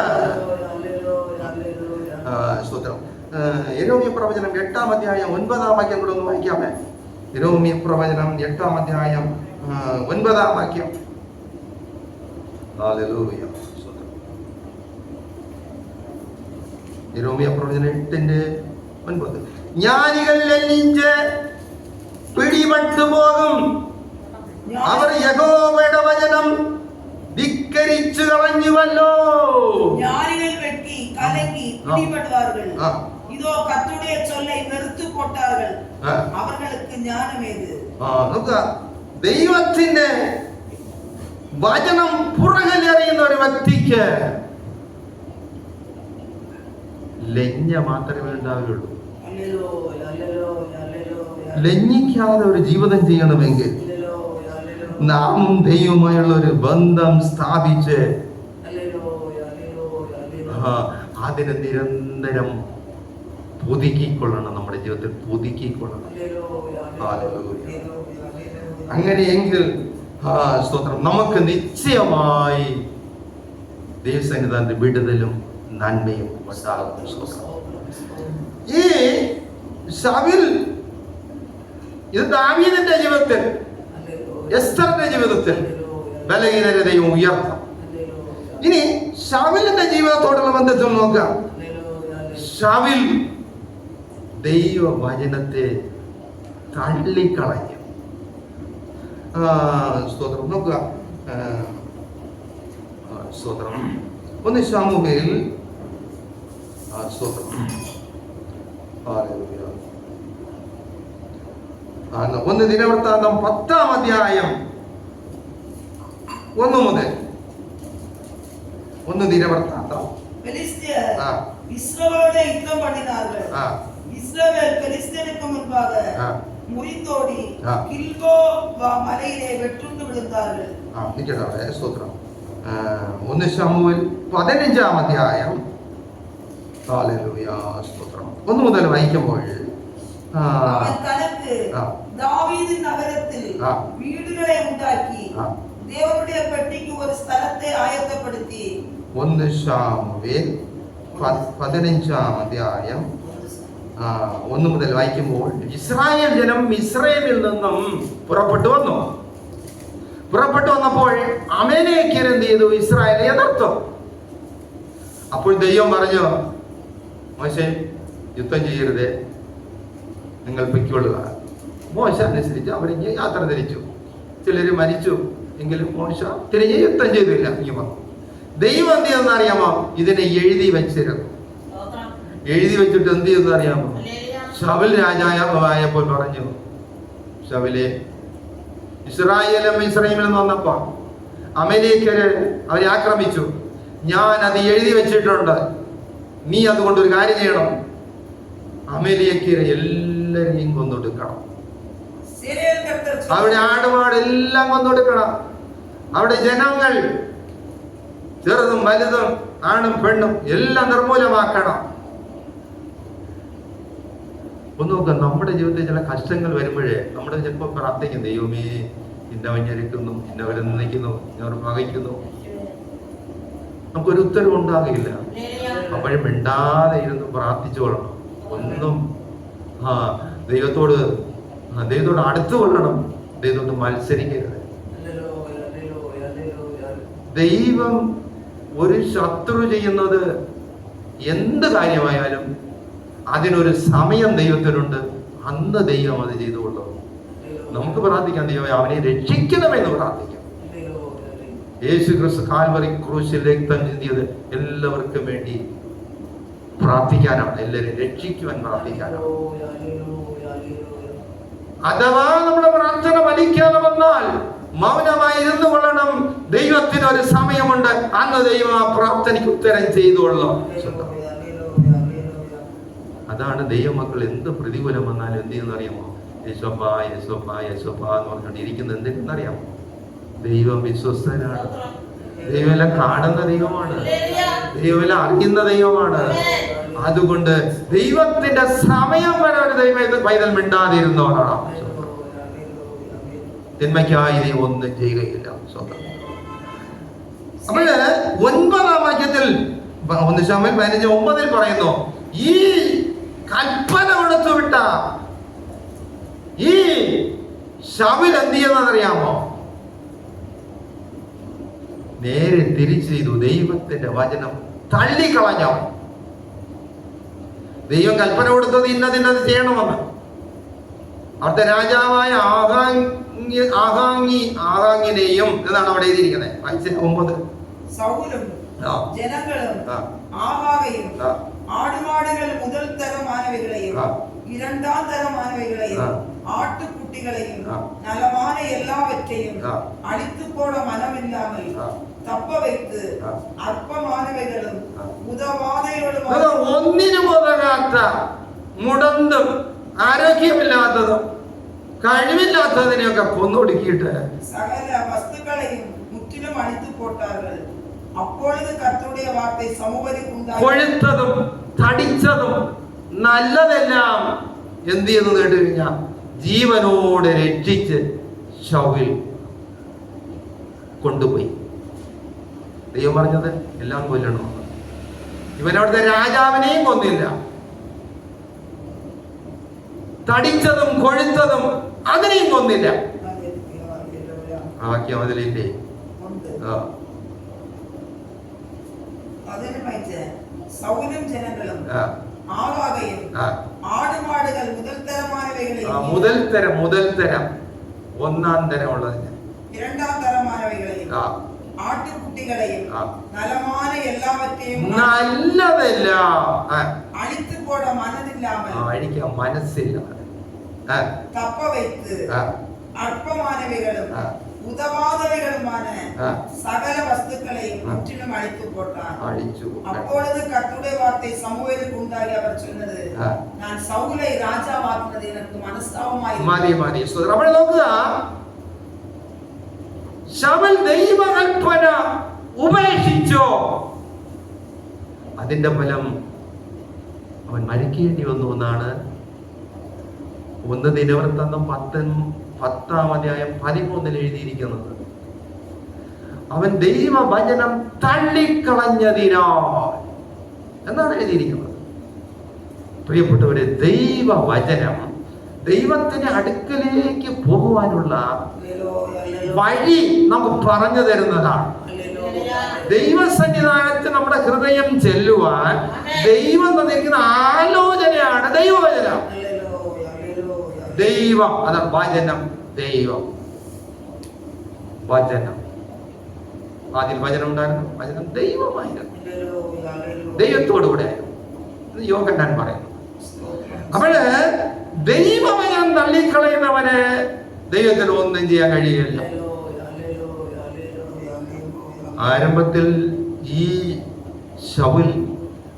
സ്തോത്രം. യെരൂമ്യ പ്രവചനം 8-ാം അധ്യായം 9-ാം വാക്യം കൂടെ ഒന്ന് വായിക്കാമേ. യെരൂമ്യ പ്രവചനം 8-ാം അധ്യായം 9-ാം വാക്യം. ഹല്ലേലൂയ. യെരൂമ്യ പ്രവചനം 8:9. ജ്ഞാനികൾ ലജ്ജിച്ച് പിടിപെട്ടു പോകും, അവർ യഹോവയുടെ വചനം ധിക്കരിച്ചു കളഞ്ഞുവല്ലോ. ஞானிகள் வெட்கி கலங்கி பிடிபடுவார்கள். இதோ கர்த்தருடைய சொல்லை வெறுத்து போட்டார்கள். அவர்களுக்கு ஞானம் ஏது? ദൈവത്തിന്റെ വചനം പുറകിലെറിയുന്ന ഒരു വ്യക്തിക്ക് ലജ്ഞ മാത്രമേ ഉണ്ടാവുകയുള്ളൂ. ലജ്ഞിക്കാതെ ഒരു ജീവിതം ചെയ്യണമെങ്കിൽ നാം ദൈവമായുള്ള ഒരു ബന്ധം സ്ഥാപിച്ച് അതിനെ നിരന്തരം പുതുക്കിക്കൊള്ളണം. നമ്മുടെ ജീവിതത്തിൽ പുതുക്കിക്കൊള്ളണം. അങ്ങനെയെങ്കിൽ സ്തോത്രം, നമുക്ക് നിശ്ചയമായി ദൈവസന്നിധാനത്തിന്റെ വിടുതലും നന്മയും ഉണ്ടാകും. ഈ ശൗൽ, ഇത് ദാവീദിന്റെ ജീവിതത്തിൽ, എസ്തറിന്റെ ജീവിതത്തിൽ ബലഹീനതയും ഉയർത്താം. ഇനി ശൗലിന്റെ ജീവിതത്തോടുള്ള ബന്ധത്തിൽ നോക്കാം. ശൗൽ ദൈവവചനത്തെ തള്ളിക്കളഞ്ഞു. സ്തോത്രം. നോക്കുക, സ്തോത്രം. 1 ശമൂവേൽ, സ്തോത്രം, 1 ദിനവൃത്താന്തം 10-ാം അധ്യായം 1 മുതൽ. 1 ദിനവൃത്താന്തം. பெலிஸ்தியர் இஸ்ரவேலோடு யுத்தம் பண்ணினார்கள். இஸ்ரவேல் பெலிஸ்தியருக்கு முன்பாக முறிந்தோடி கில்போவா மலையிலே வெட்டுண்டு விழுந்தார்கள். നിൽക്കട്ടെ. സ്തോത്രം. 1 ശമൂവേൽ 15-ാം അധ്യായം. ഹല്ലേലൂയ. സ്തോത്രം. 1 മുതൽ വായിക്കുമ്പോൾ അവൻ തനക്ക് ദാവീദ് നഗരത്തിൽ വീടുകളെ ഉണ്ടാക്കി ദേവനുடைய പെട്ടിക്ക് ഒരു സ്ഥലത്തെ ആയത്തപ്പെടുത്തി. 1 ശമൂവേൽ 15-ാം അധ്യായം 1 മുതൽ വായിക്കുമ്പോൾ, ഇസ്രായേൽ ജനം മിസ്രയീമിൽ നിന്നും പുറപ്പെട്ടു വന്നപ്പോൾ അമലേക്യർ എന്ത് ചെയ്തു? ഇസ്രായേലിനെ എതിർത്തു. അപ്പോൾ ദൈവം പറഞ്ഞു, മോശേ യുദ്ധം ചെയ്യരുത്, നിങ്ങൾ പൊയ്ക്കൊള്ളുക. മോശ അനുസരിച്ച് അവരിഞ്ഞ് യാത്ര തിരിച്ചു. ചിലർ മരിച്ചു, എങ്കിലും മോശ തിരിഞ്ഞ് യുദ്ധം ചെയ്തില്ല. ദൈവം എന്ത് ചെയ്യുന്ന അറിയാമോ? ഇതിനെ എഴുതി വെച്ചിരുന്നു. എഴുതി വെച്ചിട്ട് എന്ത് ചെയ്യുന്ന അറിയാമോ? ശൗൽ രാജാവായപ്പോൾ പറഞ്ഞു, ശൗലേ, ഇസ്രായേലും മിസ്രയീമിൽ നിന്ന് വന്നപ്പോ അമലേക്യര് അവരെ ആക്രമിച്ചു. ഞാൻ അത് എഴുതി വെച്ചിട്ടുണ്ട്. നീ അതുകൊണ്ടൊരു കാര്യം ചെയ്യണം. അമലേക്യരെ എല്ലാരെയും കൊന്നൊടുക്കണം. അവിടെ ആടുമാടെല്ലാം കൊന്നൊടുക്കണം. അവിടെ ജനങ്ങൾ ചെറുതും വലുതും ആണും പെണ്ണും എല്ലാം നിർമൂലമാക്കണം. ഒന്ന് നോക്കാം, നമ്മുടെ ജീവിതത്തിൽ ചില കഷ്ടങ്ങൾ വരുമ്പോഴേ നമ്മൾ ചിലപ്പോൾ പ്രാർത്ഥിക്കും, ദൈവമേ ഇന്നവൻ ഞെരുക്കുന്നു, ഇന്നവരെ നിന്ദിക്കുന്നു, ഇന്നവർ പകയ്ക്കുന്നു. നമുക്കൊരു ഉത്തരവ് ഉണ്ടാകില്ല. അപ്പോഴും മിണ്ടാതെ ഇരുന്ന് പ്രാർത്ഥിച്ചോളണം. ഒന്നും ദൈവത്തോട് അടുത്തു കൊള്ളണം. ദൈവത്തോട് മത്സരിക്കരുത്. ദൈവം ഒരു ശത്രു ചെയ്യുന്നത് എന്ത് കാര്യമായാലും അതിനൊരു സമയം ദൈവത്തിനുണ്ട്. അന്ന് ദൈവം അത് ചെയ്തുകൊള്ളും. നമുക്ക് പ്രാർത്ഥിക്കാം, ദൈവമേ അവനെ രക്ഷിക്കണമെന്ന് പ്രാർത്ഥിക്കാം. യേശു ക്രിസ്തു കാൽവറി ക്രൂശിൽ രക്തം ചിന്തിയത് എല്ലാവർക്കും വേണ്ടി പ്രാർത്ഥിക്കാനാണ്, എല്ലാവരും രക്ഷിക്കുവാൻ പ്രാർത്ഥിക്കാനാണ്. അഥവാ നമ്മുടെ പ്രാർത്ഥന ഫലിക്കാതെ വന്നാൽ മൗനമായി ഇരുന്നു കൊള്ളണം. ദൈവത്തിന് ഒരു സമയമുണ്ട്. അന്ന് ദൈവം ആ പ്രാർത്ഥനയ്ക്ക് ഉത്തരം ചെയ്തുകൊള്ളും. അതാണ് ദൈവമക്കൾ എന്ത് പ്രതികൂലം വന്നാലും എന്ത് ചെയ്യുന്ന അറിയാമോ? യേശോപ്പ യേശോപ്പ യേശോപ്പ എന്ന് പറഞ്ഞുകൊണ്ട് ഇരിക്കുന്നത് എന്തെന്നറിയാമോ? ദൈവം വിശ്വസ്തനാണ്. ദൈവമെല്ലാം കാണുന്ന ദൈവമാണ്. ദൈവമെല്ലാം അറിയുന്ന ദൈവമാണ്. അതുകൊണ്ട് ദൈവത്തിന്റെ സമയം വരെ ഒരു ദൈവം പൈതൽ മിണ്ടാതിരുന്നോളാണ്. തിന്മയ്ക്കായി ദൈവം ഒന്നും ചെയ്യുകയില്ല. സ്വന്തം. അപ്പോഴ് 9-ാം വാക്യത്തിൽ 1 ശമൂവേൽ 15:9 പറയുന്നു, ഈ കൽപ്പന കൊടുത്തു വിട്ട ഈ ശമൂവേൽ എന്ത് ചെയ്യുന്നറിയാമോ? നേരെ തിരിച്ചു ചെയ്തു. ദൈവത്തിന്റെ വചനം തള്ളിക്കളഞ്ഞു. ദൈവം കൽപ്പന കൊടുത്തത് ഇന്നത് ചെയ്യണമെന്ന്. അവിടുത്തെ രാജാവായ ആഹാങ്ങിനെയും എന്നാണ് അവിടെ എഴുതിയിരിക്കുന്നത്. 9 സൗലും ജനങ്ങളും ആഹാഗയും ആടുമാടുകൾ മുതൽ തരമാനവകളെയും இரண்டாം തരമാനവകളെയും ആട്ടുകുട്ടികളെയും നലமான எல்லாவற்றையும் அழித்து போட மனமில்லாமல் தப்ப வைத்து അല്പമാനവകളും ഉദവാദകളും ഒന്നിനും ഉതകാത്ത മുടന്തും ആരോഗ്യമില്ലാത്തതും കഴിവില്ലാത്തതിനെയൊക്കെ കൊന്നൊടുക്കിയിട്ട് സകല വസ്തുക്കളെയും മുற்றிலும் അഴിച്ചു പോട്ടാர்கள். அப்பொழுது கர்த்தருடைய வார்த்தை சமூகத்தில் உண்டாയി. കൊഴുത്തതും തടിച്ചതും നല്ലതെല്ലാം എന്ത് ചെയ്യുന്നു കേട്ടു കഴിഞ്ഞാൽ ജീവനോടെ രക്ഷിച്ച് ശൗൽ കൊണ്ടുപോയി. ദൈവം പറഞ്ഞത് എല്ലാം കൊല്ലണമെന്ന്. ഇവനവിടുത്തെ രാജാവിനെയും കൊന്നില്ല. തടിച്ചതും കൊഴുത്തതും അതിനെയും കൊന്നില്ല. വാക്യം അതിലില്ലേ? സൗലും ജനങ്ങളും ആഹാഗയും ആടുമാടുകൾ മുതൽ തരം ഒന്നാം തരം ഉള്ളതിന് இரண்டாം തരമാനവകളെയും ആട്ടുകുട്ടികളെയും നലமான എല്ലാവற்றைയും നല്ലതെല്ലാം അഴിച്ചു പോട മനസ്സില്ലാமல் അഴിക്കാൻ മനസ്സില്ല തപ്പ வைத்து അല്പമാനവകളും ഉദവാദവകളുமான സകല വസ്തുക്കളെയും മുற்றிலும் അഴിച്ചു പോട്ടാൻ. அப்பொழுது கர்த்தருடைய வார்த்தை சமூவேலுக்கு உண்டாகி அவர் சொன்னது, நான் சவுலை ராஜாவாக்குவது எனக்கு മനസ്താപമായി. മതി. അപ്പോൾ നോക്കുക, ശമൂവേൽ ദൈവകൽപ്പന ഉപേക്ഷിച്ചോ? അതിന്റെ ഫലം അവൻ മരിക്കേണ്ടി വന്നു എന്നാണ് 1 ദിനവൃത്താന്തം 10-ാം അധ്യായം 13 എഴുതിയിരിക്കുന്നത്. അവൻ ദൈവവചനം തള്ളിക്കളഞ്ഞതിനാൽ എന്നാണ് എഴുതിയിരിക്കുന്നത്. പ്രിയപ്പെട്ടവരെ, ദൈവവചനം ദൈവത്തിന്റെ അടുക്കലേക്ക് പോകുവാനുള്ള വഴി നമുക്ക് പറഞ്ഞു തരുന്നതാണ്. ദൈവസന്നിധാനത്തിൽ നമ്മുടെ ഹൃദയം ചെല്ലുവാൻ ദൈവം തന്നിരിക്കുന്ന ആലോചനയാണ് ദൈവവചനം. ദൈവം, അതാണ് വചനം. ദൈവം വചനം. ആദ്യം വചനം ഉണ്ടായിരുന്നു. വചനം ദൈവമായിരുന്നു. ദൈവത്തോടു കൂടെ ആയിരുന്നു. യോഹന്നാൻ പറയുന്നു. അപ്പോഴ് ദൈവവചനം തള്ളിക്കളയുന്നവന് ദൈവത്തിന് ഒന്നും ചെയ്യാൻ കഴിയില്ല. ആരംഭത്തിൽ ഈ ശൗൽ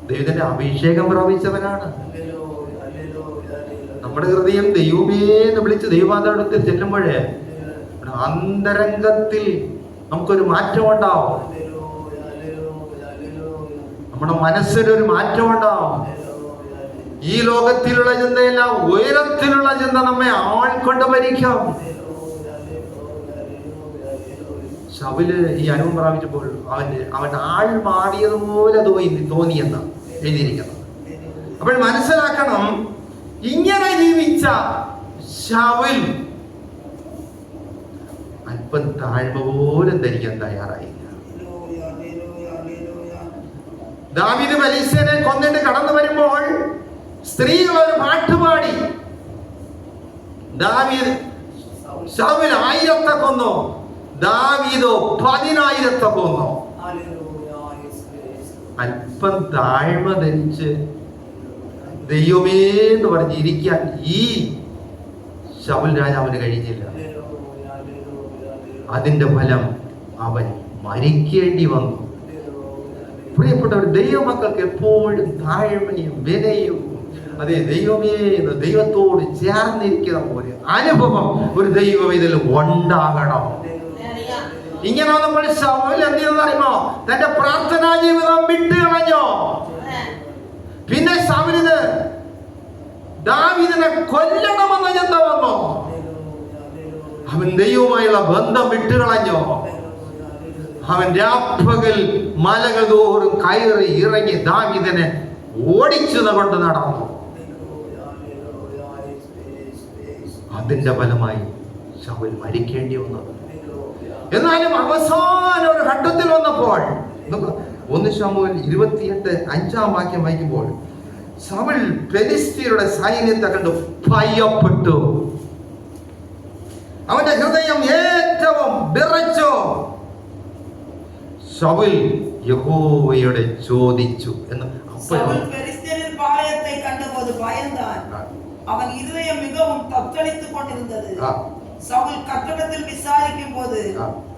ദൈവത്തിന്റെ അഭിഷേകം പ്രാപിച്ചവനാണ്. നമ്മുടെ ഹൃദയം ദൈവമേ എന്ന് വിളിച്ച് ദൈവാന്തരത്തിൽ ചെല്ലുമ്പോഴേ അന്തരംഗത്തിൽ നമുക്കൊരു മാറ്റം ഉണ്ടാവും. നമ്മുടെ മനസ്സിനൊരു മാറ്റം ഉണ്ടാവും. ഈ ലോകത്തിലുള്ള ചിന്തയല്ല, ഉയരത്തിലുള്ള ചിന്ത നമ്മെ ആൾക്കൊണ്ട് ഭരിക്കാം. ശൗല് ഈ അനുഭവം പ്രാപിച്ചപ്പോൾ അവൻ ആൾ മാറിയതുപോലെ തോന്നിയെന്നാണ് എഴുതിയിരിക്കുന്നത്. അപ്പോൾ മനസ്സിലാക്കണം, ഇങ്ങനെ ജീവിച്ച ശൗൽ അല്പം താഴ്മ പോലും ധരിക്കാൻ തയ്യാറായില്ല. ദാവീദ് ഫെലിസ്ത്യനെ കൊന്നിട്ട് കടന്നു വരുമ്പോൾ സ്ത്രീകൾ ഒരു പാട്ടുപാടി. ശൗൽ 1000 കൊന്നു, ദാവീദോ 10,000 കൊന്നു. അല്പം താഴ്മ ധരിച്ച് ദൈവമേ എന്ന് പറഞ്ഞിരിക്കാൻ ഈ ശൗൽ രാജാവിന് കഴിഞ്ഞില്ല. അതിന്റെ ഫലം അവൻ മരിക്കേണ്ടി വന്നു. പ്രിയപ്പെട്ടവർ, ദൈവമക്കൾക്ക് എപ്പോഴും താഴ്മയും വിനയും, അതെ ദൈവമേ എന്ന് ദൈവത്തോട് ചേർന്നിരിക്കുന്ന ഒരു അനുഭവം ഒരു ദൈവം ഇതിൽ ഉണ്ടാകണം. ഇങ്ങനെ നമ്മൾ ശൗൽ എന്ത് ചെയ്യുന്നറിയുമോ? തന്റെ പ്രാർത്ഥനാ ജീവിതം വിട്ടുകളഞ്ഞോ. പിന്നെ ശൗലിന് ദാവീദിനെ കൊല്ലണമെന്ന ചിന്ത വന്നോ. അവൻ ദൈവവുമായുള്ള ബന്ധം വിട്ടുകളഞ്ഞോ. അവൻ രാപ്പകൽ മലകൾ തോറും കയറി ഇറങ്ങി ദാവീദിനെ ഓടിച്ചു കൊണ്ട് നടന്നു. അതിന്റെ ഫലമായി ശൗൽ മരിക്കേണ്ടി വന്നത്. എന്നാലും അവസാന ഒരു ഘട്ടത്തിൽ വന്നപ്പോൾ 1 ശമൂവേൽ 28:5 വാക്യം വായിക്കുമ്പോൾ ശൗൽ ഫെലിസ്ത്യരുടെ സൈന്യത്തെ കണ്ട് ഭയപ്പെട്ടു. അവന്റെ ഹൃദയം ഏറ്റവും വിറച്ചു. ശൗൽ യഹോവയോട് ചോദിച്ചു എന്ന്. பாளையத்தை கண்டபோது பயந்தான். அவன் இதயம் மிகவும் தத்தளித்துக் கொண்டிருந்தது. சவுல் கர்த்தரிடத்தில் விசாரிக்கும் போது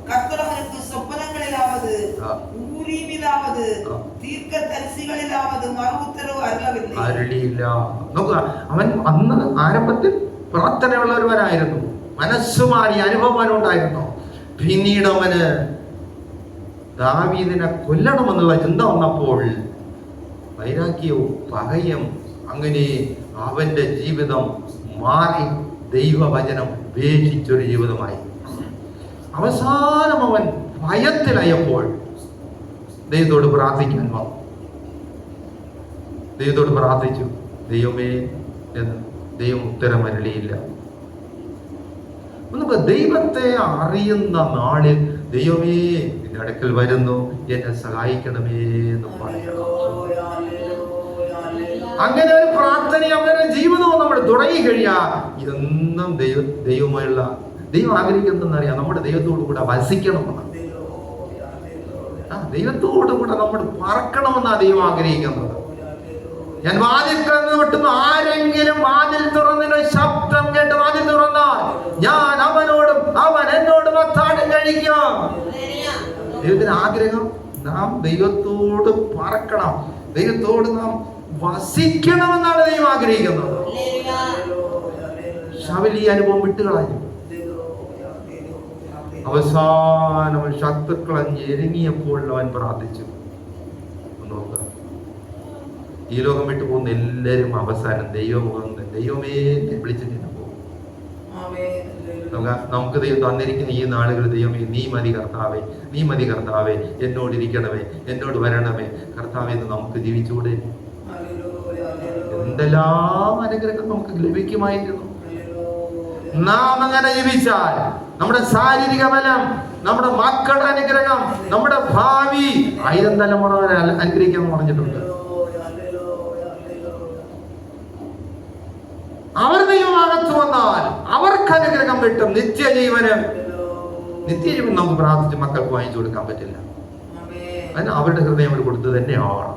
கர்த்தர் அவனுக்கு சொப்பனங்களிலாவது ஊரீமிலாவது தீர்க்கதரிசிகளிலாவது மறு உத்தரவு അരുളിയില്ല. നോക്കുക, അവൻ അന്ന് ആരംഭത്തിൽ പ്രാർത്ഥനയുള്ളവരായിരുന്നു, മനസ്സുമാറി അനുഭവമാനുണ്ടായിരുന്നു. പിന്നീട് അവന് ദാവീദിനെ കൊല്ലണമെന്നുള്ള ചിന്ത വന്നപ്പോൾ വൈരാഗ്യവും പകയും അങ്ങനെ അവന്റെ ജീവിതം മാറി ദൈവവചനം ഉപേക്ഷിച്ചൊരു ജീവിതമായി. അവസാനം അവൻ ഭയത്തിലായപ്പോൾ ദൈവത്തോട് പ്രാർത്ഥിക്കാൻ വന്നു. ദൈവത്തോട് പ്രാർത്ഥിച്ചു. ദൈവമേ എന്ന്. ദൈവം ഉത്തരം അരുളിയില്ല. ദൈവത്തെ അറിയുന്ന നാളിൽ ദൈവമേ നിന്റെ അടുക്കൽ വരുന്നു, എന്നെ സഹായിക്കണമേ എന്ന് പറയുന്നു. അങ്ങനെ ഒരു പ്രാർത്ഥന അവരുടെ ജീവിതവും നമ്മൾ തുടങ്ങി കഴിയാൽ എന്നും ദൈവമായുള്ള ദൈവം ആഗ്രഹിക്കുന്നറിയാം. നമ്മുടെ ദൈവത്തോടു കൂടെ വസിക്കണമെന്നാണ്, ദൈവത്തോടു കൂടെ നമ്മൾ പറക്കണമെന്നാണ് ദൈവം ആഗ്രഹിക്കുന്നത്. ഞാൻ വാതിൽ തുറന്നു വിട്ടുന്നു, ആരെങ്കിലും വാതിൽ തുറന്നിട്ട് ശബ്ദം കേട്ട് വാതിൽ തുറന്നാൽ ഞാൻ അവനോടും അവൻ എന്നോടും അത്താഴം കഴിക്കാം. ദൈവത്തിന് ആഗ്രഹം നാം ദൈവത്തോട് പറക്കണം, ദൈവത്തോട് നാം വസിക്കണമെന്നാണ് ദൈവം ആഗ്രഹിക്കുന്നത്. ശൗൽ ഈ അനുഭവം വിട്ടുകളഞ്ഞു. അവസാനം ശത്രുക്കൾ ഞെരുങ്ങിയപ്പോൾ അവൻ പ്രാർത്ഥിച്ചു. നോക്കുക, ഈ ലോകം വിട്ടു പോകുന്ന എല്ലാവരും അവസാനം ദൈവമേ വിളിച്ചിട്ട് പോകും. നമുക്ക് ദൈവം തന്നിരിക്കുന്ന ഈ നാളുകൾ ദൈവമേ നീ മതി കർത്താവേ, നീ മതി കർത്താവേ, എന്നോടിരിക്കണമേ, എന്നോട് വരണമേ കർത്താവേ എന്ന് നമുക്ക് ജീവിച്ചുകൂടെ? എന്തെല്ലാം അനുഗ്രഹം നമുക്ക് ലഭിക്കുമായിരുന്നു. നാം അങ്ങനെ ജീവിച്ചാൽ നമ്മുടെ ശാരീരിക ബലം, നമ്മുടെ മക്കളുടെ അനുഗ്രഹം, നമ്മുടെ ഭാവി 1000 തലമുറ വരെ അനുഗ്രഹിക്കാൻ പറഞ്ഞിട്ടുണ്ട്. അവർ ദൈവമാകത്തു വന്നാൽ അവർക്ക് അനുഗ്രഹം കിട്ടും. നിത്യജീവൻ നമുക്ക് പ്രാർത്ഥിച്ച് മക്കൾക്ക് വാങ്ങിച്ചു കൊടുക്കാൻ പറ്റില്ല. അതിന് അവരുടെ ഹൃദയം അവർ കൊടുത്തു തന്നെ ആവണം.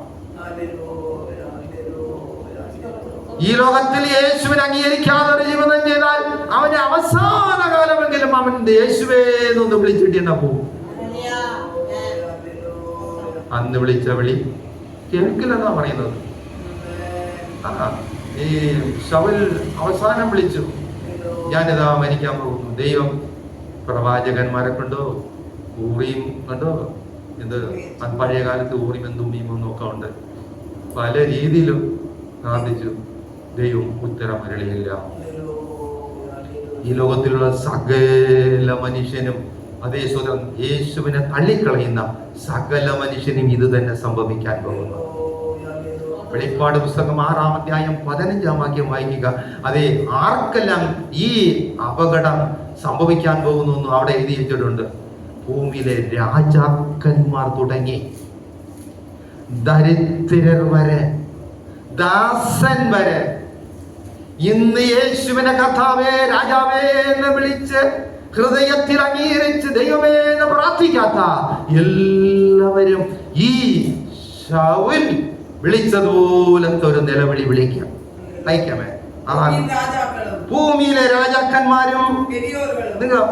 ഈ ലോകത്തിൽ യേശുവിനെ അംഗീകരിക്കാതെ ഒരു ജീവിതം ചെയ്താൽ അവന്റെ അവസാന കാലമെങ്കിലും അവൻ യേശുവേ എന്നൊന്ന് വിളിച്ചിട്ട് തന്നെ പോകും. അന്ന് വിളിച്ച വിളി കേൾക്കില്ലെന്നാ പറയുന്നത്. ഈ ശൗൽ അവസാനം വിളിച്ചു, ഞാനിതാ മരിക്കാൻ പോകുന്നു. ദൈവം പ്രവാചകന്മാരെ കൊണ്ടോ ഊറിയും കണ്ടോ, ഇത് പഴയ കാലത്ത് ഊറിയും തുമ്മിയും ഒക്കെ ഉണ്ട്. പല രീതിയിലും പ്രാർത്ഥിച്ചു, ദൈവം ഉത്തരം അരുളിയില്ല. ഈ ലോകത്തിലുള്ള സകല മനുഷ്യനും അതേ സ്വതം യേശുവിനെ തള്ളിക്കളയുന്ന സകല മനുഷ്യനും ഇത് തന്നെ സംഭവിക്കാൻ പോകുന്നു. വെളിപ്പാട് പുസ്തകം 6-ാം അധ്യായം 15-ാം വാക്യം വായിക്കുക. അതേ, ആർക്കെല്ലാം ഈ അപകടം സംഭവിക്കാൻ പോകുന്നു എന്ന് അവിടെ എഴുതി വെച്ചിട്ടുണ്ട്. ഭൂമിയിലെ രാജാക്കന്മാർ തുടങ്ങി ദരിദ്രർ വരെ, ദാസൻ വരെ, ഇന്ന് യേശുവിനെ കർത്താവേ രാജാവേ എന്ന് വിളിച്ച് ഹൃദയത്തിൽ അംഗീകരിച്ച് ദൈവമേ എന്ന് പ്രാർത്ഥിക്കാത്ത എല്ലാവരും ഈ ശൗൽ വിളിച്ചതുപോലത്തെ ഒരു നിലവിളി വിളിക്കാം. നയിക്കാമേ. ഭൂമിയിലെ രാജാക്കന്മാരും നിങ്ങൾ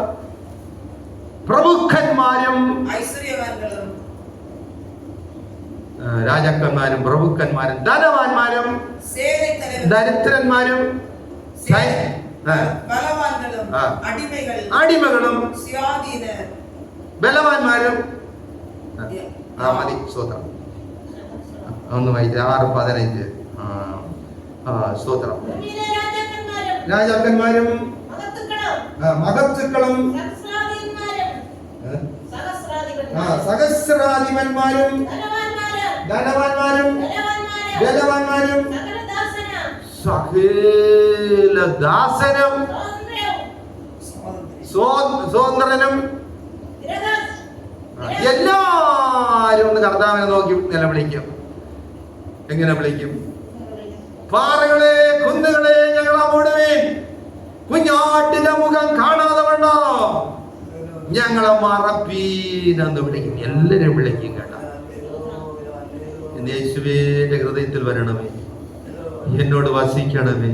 പ്രഭുക്കന്മാരും ഐശ്വര്യവാന്കളും രാജാക്കന്മാരും പ്രഭുക്കന്മാരും ധനവാന്മാരും ദരിദ്രന്മാരും ബലവാന്കളും അടിമകളും ബലവാന്മാരും മതി സ്തോത്രം. ഒന്ന് വായിച്ച 6:15. സ്തോത്രം. രാജാക്കന്മാരും മഹത്തുക്കളും സഹസ്രാധിപന്മാരും ധനവാന്മാരും ബലവാന്മാരും സകല ദാസനും സ്വതന്ത്രനും എല്ലാരും ഒന്ന് കർത്താവിനെ നോക്കി നിലവിളിക്കും. എങ്ങനെ വിളിക്കും? പാറകളെ കുന്നുകളെ ഞങ്ങൾ മൂടുവേൻ, കുഞ്ഞാട്ടിന്റെ മുഖം കാണാതെ വേണ്ടോ ഞങ്ങളെ മറപ്പീനെന്ന് വിളിക്കും. എല്ലാരും വിളിക്കും കേട്ടോ. യേശുവിന്റെ ഹൃദയത്തിൽ വരണമേ, എന്നോട് വസിക്കണമേ,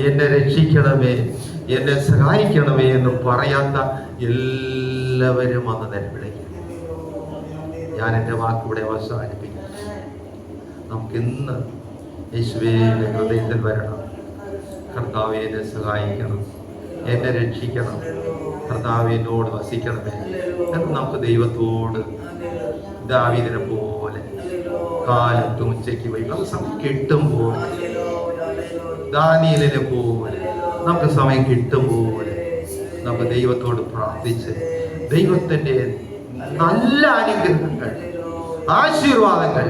എന്നെ രക്ഷിക്കണമേ, എന്നെ സഹായിക്കണമേ എന്ന് പറയാത്ത എല്ലാവരും അന്ന് തന്നെ വിളിക്കും. ഞാൻ എൻ്റെ വാക്കിവിടെ അവസാനിപ്പിക്കും. നമുക്കിന്ന് യേശുവിന്റെ ഹൃദയത്തിൽ വരണം. കർത്താവേ എന്നെ സഹായിക്കണം, എന്നെ രക്ഷിക്കണം, കർത്താവേ എന്നോട് വസിക്കണമേ എന്ന് നമുക്ക് ദൈവത്തോട് ദാവീദിനെ പോലെ കാലത്തും ഉച്ചയ്ക്ക് പോയി നമുക്ക് സമയം കിട്ടുമ്പോൾ, ദാനിയേലിനെ പോലെ നമുക്ക് സമയം കിട്ടുമ്പോൾ നമുക്ക് ദൈവത്തോട് പ്രാർത്ഥിച്ച് ദൈവത്തിൻ്റെ നല്ല അനുഗ്രഹങ്ങൾ, ആശീർവാദങ്ങൾ,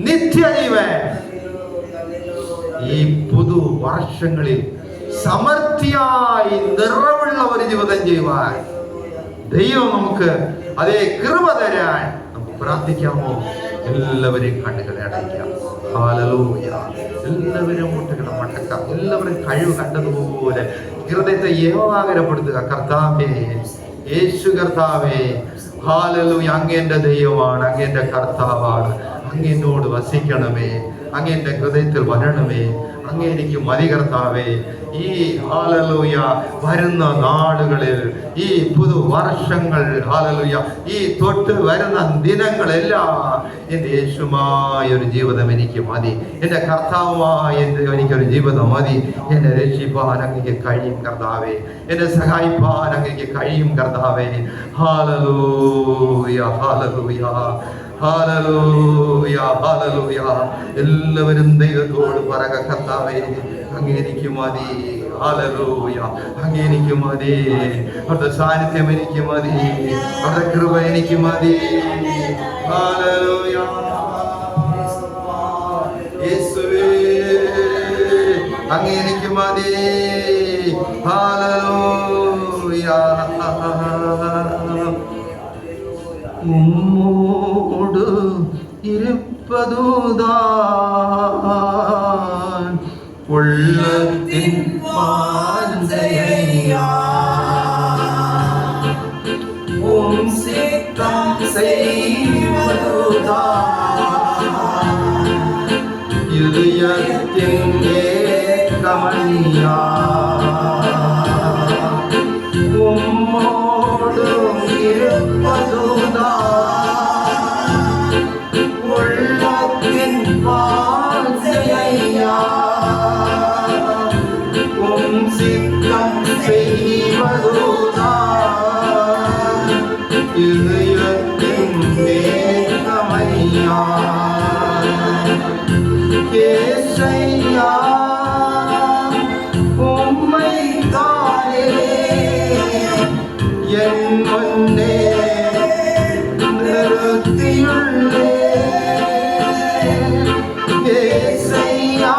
നിത്യജീവൻ ഈ പുതുവർഷങ്ങളിൽ സമൃദ്ധിയായി നിറവുള്ള ഒരു ജീവിതം ചെയ്യുവാൻ ദൈവം നമുക്ക് അതേ കൃപ തരാൻ നമുക്ക് പ്രാർത്ഥിക്കാമോ? എല്ലാവരെയും കണ്ണുകളെ അടയ്ക്കാം. ഹല്ലേലൂയ. എല്ലാവരും മുട്ടുകളെ മടക്കാം. എല്ലാവരും കഴിവ് കണ്ടതുപോലെ ഹൃദയത്തെ ഏകാഗ്രപ്പെടുത്തുക. കർത്താവേ, യേശു കർത്താവേ, ഹല്ലേലൂയ. അങ്ങേന്റെ ദൈവമാണ്, അങ്ങേന്റെ കർത്താവാണ്. അങ്ങേന്നോട് വസിക്കണമേ, അങ്ങേന്റെ ഹൃദയത്തിൽ വരണമേ, അങ്ങേ എനിക്ക് മതി കർത്താവേ. ഈ ഹല്ലേലൂയ വരുന്ന നാളുകളിൽ, ഈ പുതുവർഷങ്ങൾ, ഹല്ലേലൂയ ഈ തൊട്ട് വരുന്ന ദിനങ്ങളെല്ലാം എൻ്റെ യേശുമായ ഒരു ജീവിതം എനിക്ക് മതി, എൻ്റെ കർത്താവുമായ എനിക്കൊരു ജീവിതം മതി. എന്നെ രക്ഷിപ്പാൻ അങ്ങേക്ക് കഴിയും കർത്താവേ, എന്നെ സഹായിപ്പാൻ അങ്ങേക്ക് കഴിയും കർത്താവേ. ഹല്ലേലൂയ, ഹല്ലേലൂയ, ഹല്ലേലൂയ, ഹല്ലേലൂയ. എല്ലാവരും ദൈവത്തോട് പറക, കർത്താവേ അങ്ങേ എനിക്ക് മതി. ഹല്ലേലൂയ, അങ്ങേ എനിക്ക് മതി. അവിടുത്തെ സാന്നിധ്യം എനിക്ക് മതി, അവിടുത്തെ കൃപ എനിക്ക് മതി. ഹല്ലേലൂയ. യേശുവേ അങ്ങേ എനിക്ക് മതി. ഹല്ലേലൂയ. ഉമ്മോട് ഇരുപ്പതുതാൻ ഉള്ളത്തിൻ വാഞ്ചയയാ സിത്തം ചെയ്വതുതാൻ ഹൃദയത്തിൻ ഏകമണിയാ ഉമ്മോട് ഇരുപ്പതുതാൻ സിത്തം ചെയ്വതുതാൻ ഹൃദയത്തിൻ്റെ കമനിയാ യേശയ്യാ ഉമ്മൈതാനേ എൻ മുന്നേ നിർത്തിയുള്ളേ യേശയ്യാ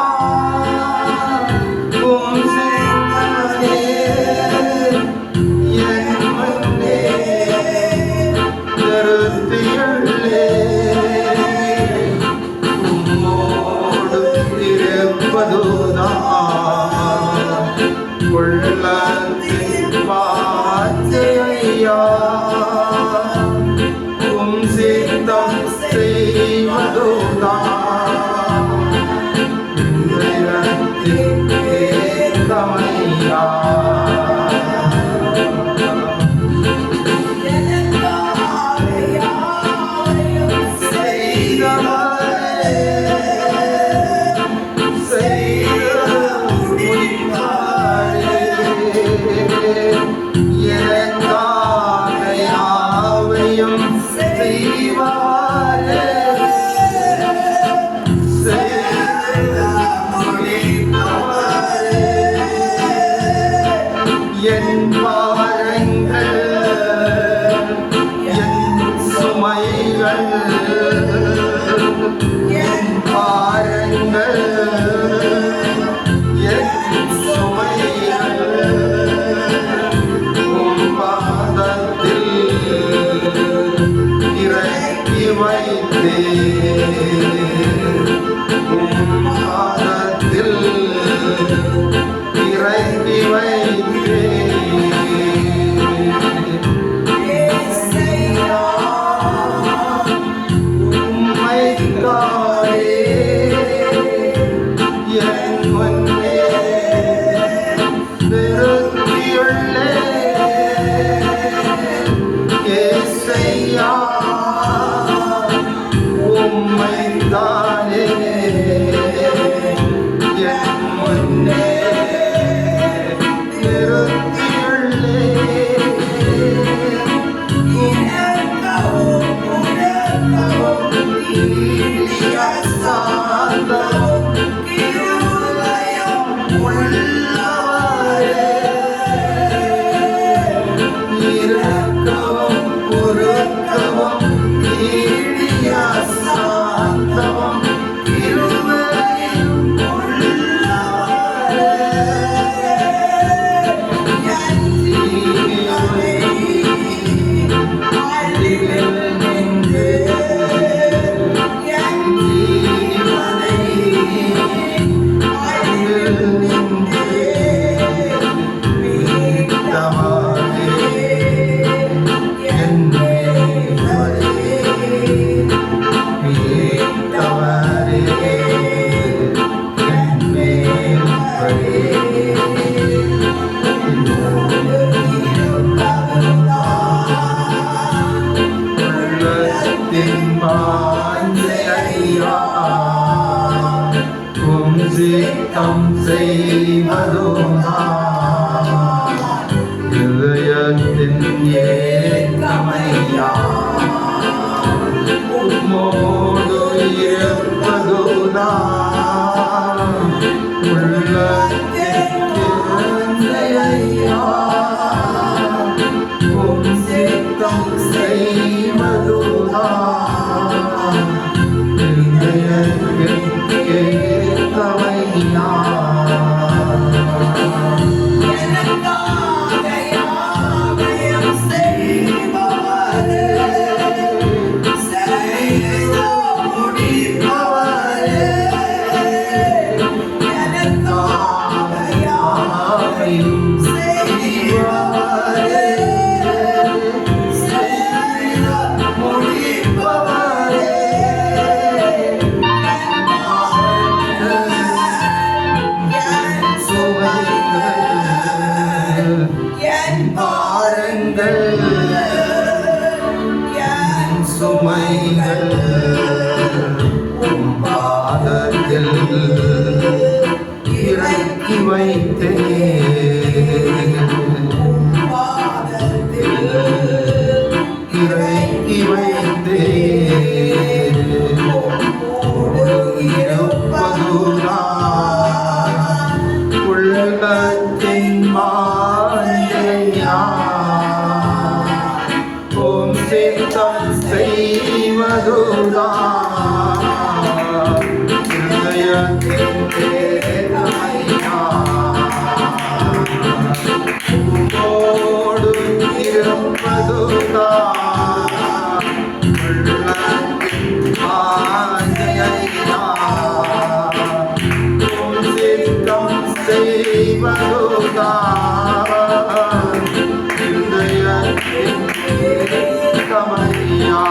என் முன்னே நிறுத்தியுள்ளே ஏசையா உம்மைத்தானே என் முன்னே நிறுத்தியுள்ளே சித்தம் செய்வதுனா இதயத்தின் ஏக்கமையா உம்மோடு இருப்பதுனா உள்ளத்தையா உம் சித்தம் செய்வதுனா சுமைகள் பாதத்தில் இறக்கி வைத்தேன் இறக்கி வைத்தேன் இருப்பதுனா உள்ளத்தின் மாஞ்சையா ஓம் சித்தம் செய்வதுனா இதயத்தின் தேவையா உம்மோடு இருப்பதுனா உள்ளத்தின் மாஞ்சையா ஓம் சித்தம் செய்வதுனா இதயத்தின் கமையா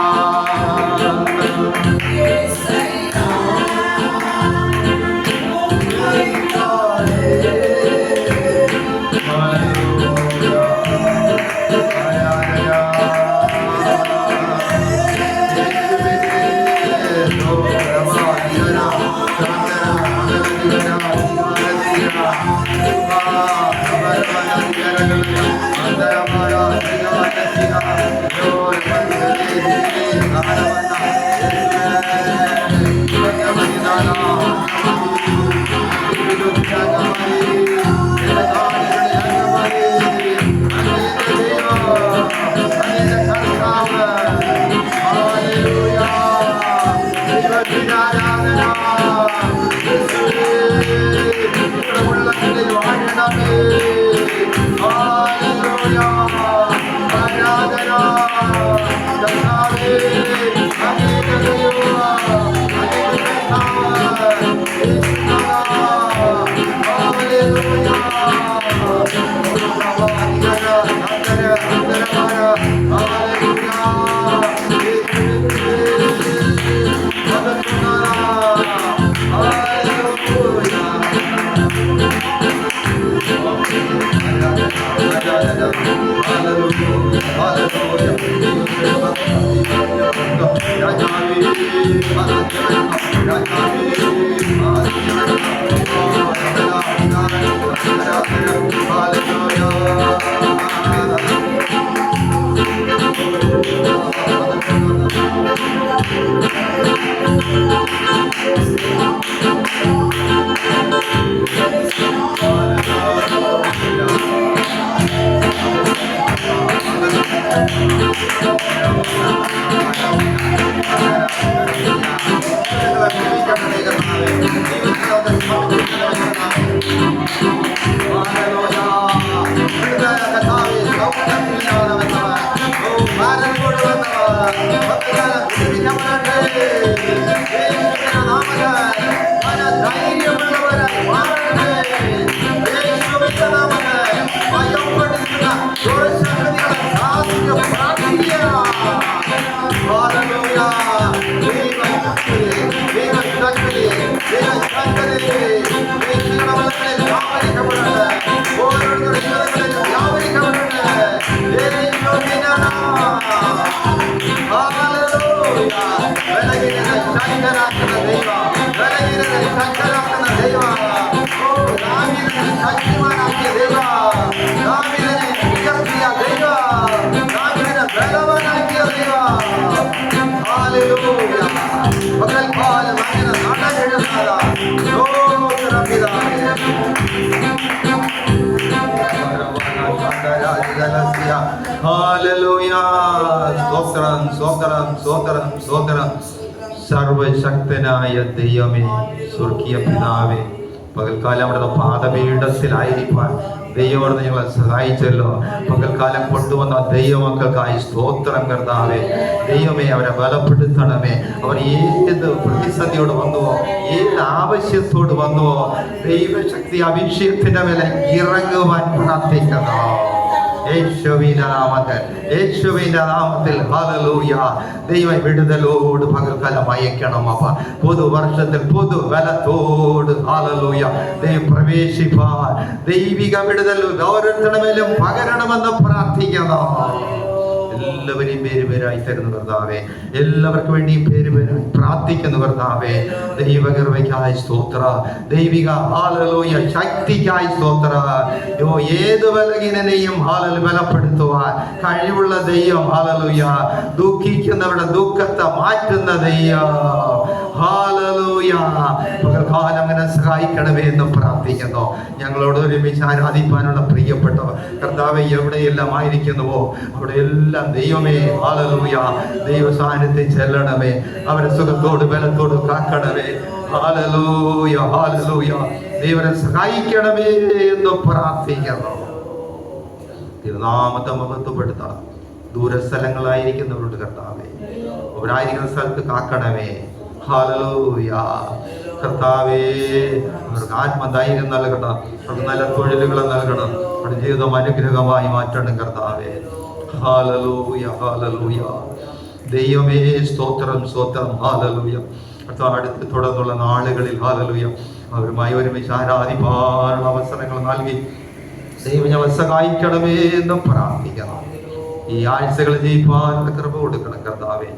Hallelujah. സർവശക്തനായ ദൈവമേ, സ്വർഗീയ പിതാവേ, പകൽക്കാലം അവിടുത്തെ പാദപീഠത്തിലായിരിക്കാൻ ദൈവം ഞങ്ങളെ സഹായിച്ചല്ലോ. പകൽക്കാലം കൊണ്ടുവന്ന ദൈവമക്കൾക്കായി സ്തോത്രം കർത്താവേ. ദൈവമേ, അവരെ ബലപ്പെടുത്തണമേ. അവർ ഏത് പ്രതിസന്ധിയോട് വന്നുവോ, ഏത് ആവശ്യത്തോട് വന്നുവോ, ദൈവശക്തി അഭിഷേകത്തിന്റെ മേലെ ഇറങ്ങുവാൻ പ്രാർത്ഥിക്കുന്നു. യേശുവിന്റെ നാമത്തിൽ ഹല്ലേലൂയ. ദൈവ വിടുതലോട് പകൽക്കാലം അയക്കണം. അപ്പ പുതുവർഷത്തിൽ പുതുബലത്തോട് ഹല്ലേലൂയ ദൈവം പ്രവേശിപ്പാൻ ദൈവിക വിടുതൽ ഓരോരുത്തരുടെ മേലും പകരണമെന്ന് പ്രാർത്ഥിക്കണം. എല്ലാവരെയും പേരുപേരായി തരുന്നു കർത്താവേ. എല്ലാവർക്കും വേണ്ടിയും പേരുപേരായി പ്രാർത്ഥിക്കുന്നു കർത്താവേ. ദൈവകൃപയ്ക്കായി സ്തോത്ര, ദൈവിക ഹല്ലേലൂയ ശക്തിക്കായി സ്തോത്ര. ഏത് ബലഹീനനെയും ഹല്ലേലൂയ ബലപ്പെടുത്തുവാൻ കഴിവുള്ള ദൈവം ഹല്ലേലൂയ. ദുഃഖിക്കുന്നവരുടെ ദുഃഖത്തെ മാറ്റുന്ന ദൈവം ഹല്ലേലൂയ. പകൽക്കാലം അങ്ങനെ സഹായിക്കണമേ എന്ന് പ്രാർത്ഥിക്കുന്നു. ഞങ്ങളോട് ഒരുമിച്ച് ആരാധിപ്പാനുള്ള പ്രിയപ്പെട്ടവർ കർത്താവേ എവിടെയെല്ലാം ആയിരിക്കുന്നുവോ അവിടെ എല്ലാം ദൈവമേ ഹല്ലേലൂയ ദൈവ സാന്നിധ്യം ചെല്ലണമേ. അവരെ സുഖത്തോട് ബലത്തോട് കാക്കണമേ. Hallelujah hallelujah. ദൈവനെ സഹായിക്കണമേ എന്ന് പ്രാർത്ഥിക്കുന്നു. തിരുനാമത്തെ മഹത്വപ്പെടുത്തണം. ദൂരസ്ഥലങ്ങളായിരിക്കുന്നവരുടെ കർത്താവേ, അവരായിരിക്കുന്ന സ്ഥലത്ത് കാക്കണമേ. ഹല്ലേലൂയ കർത്താവേ, അവർക്ക് ആത്മധൈര്യം നൽകണം. അവർക്ക് നല്ല തൊഴിലുകൾ നൽകണം. അവരുടെ ജീവിതം അനുഗ്രഹമായി മാറ്റണം കർത്താവേ. ഹല്ലേലൂയ ഹല്ലേലൂയ. ദൈവമേ സ്തോത്രം സ്തോത്രം ഹല്ലേലൂയ. അടുത്ത് തുടർന്നുള്ള നാളുകളിൽ ഹല്ലേലൂയ അവരുമായി ഒരുമിച്ച് ആരാധിപ്പാനുള്ള അവസരങ്ങൾ നൽകി ദൈവം ഞങ്ങളെ സഹായിക്കണമേ എന്ന് പ്രാർത്ഥിക്കണം. ഈ ആഴ്ചകൾ ജയിപ്പാനുള്ള കൃപ കൊടുക്കണം കർത്താവേ.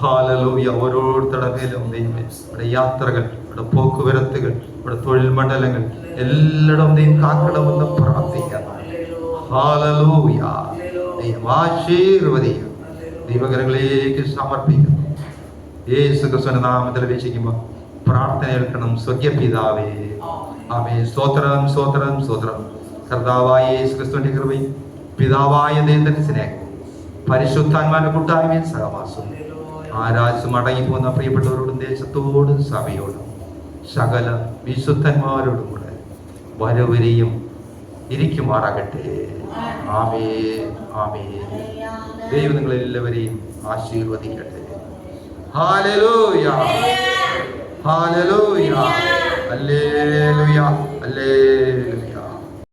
ഹല്ലേലൂയ. ഓരോരുത്തരുടെ മേലും ദൈവമേ ഇവിടെ യാത്രകൾ, ഇവിടെ പോക്കുവരത്തുകൾ, ഇവിടെ തൊഴിൽ മണ്ഡലങ്ങൾ എല്ലായിടവും ദൈവം കാക്കണമെന്ന് പ്രാർത്ഥിക്കണം. ഹല്ലേലൂയ. ദൈവാശീർവദിക്കുക. ദൈവകരങ്ങളിലേക്ക് സമർപ്പിക്കുന്നു. യേശു ക്രിസ്തുവിന്റെ നാമത്തിൽ അപേക്ഷിക്കുമ്പോൾ പ്രാർത്ഥന ഏൽക്കണം. സ്വർഗ്ഗീയ പിതാവേ, ആമേൻ. സ്തോത്രം സ്തോത്രം സ്തോത്രം. കർത്താവായ യേശു ക്രിസ്തുവിന്റെ കൃപയും പിതാവായ ദൈവത്തിന്റെ സ്നേഹം പരിശുദ്ധാത്മാവിന്റെ കൂട്ടായ്മയും സഹവാസവും ആരാധിച്ച് മടങ്ങിപ്പോകുന്ന പ്രിയപ്പെട്ടവരോടും ദേശത്തോടും സഭയോടും സകല വിശുദ്ധന്മാരോടും കൂടെ വരവരെയും ഇരിക്കുമാറാകട്ടെ. ആമേൻ ആമേൻ. ദൈവം നിങ്ങളെല്ലാവരെയും ആശീർവദിക്കട്ടെ. ഹല്ലേലൂയ ഹല്ലേലൂയ ഹല്ലേലൂയ ഹല്ലേലൂയ.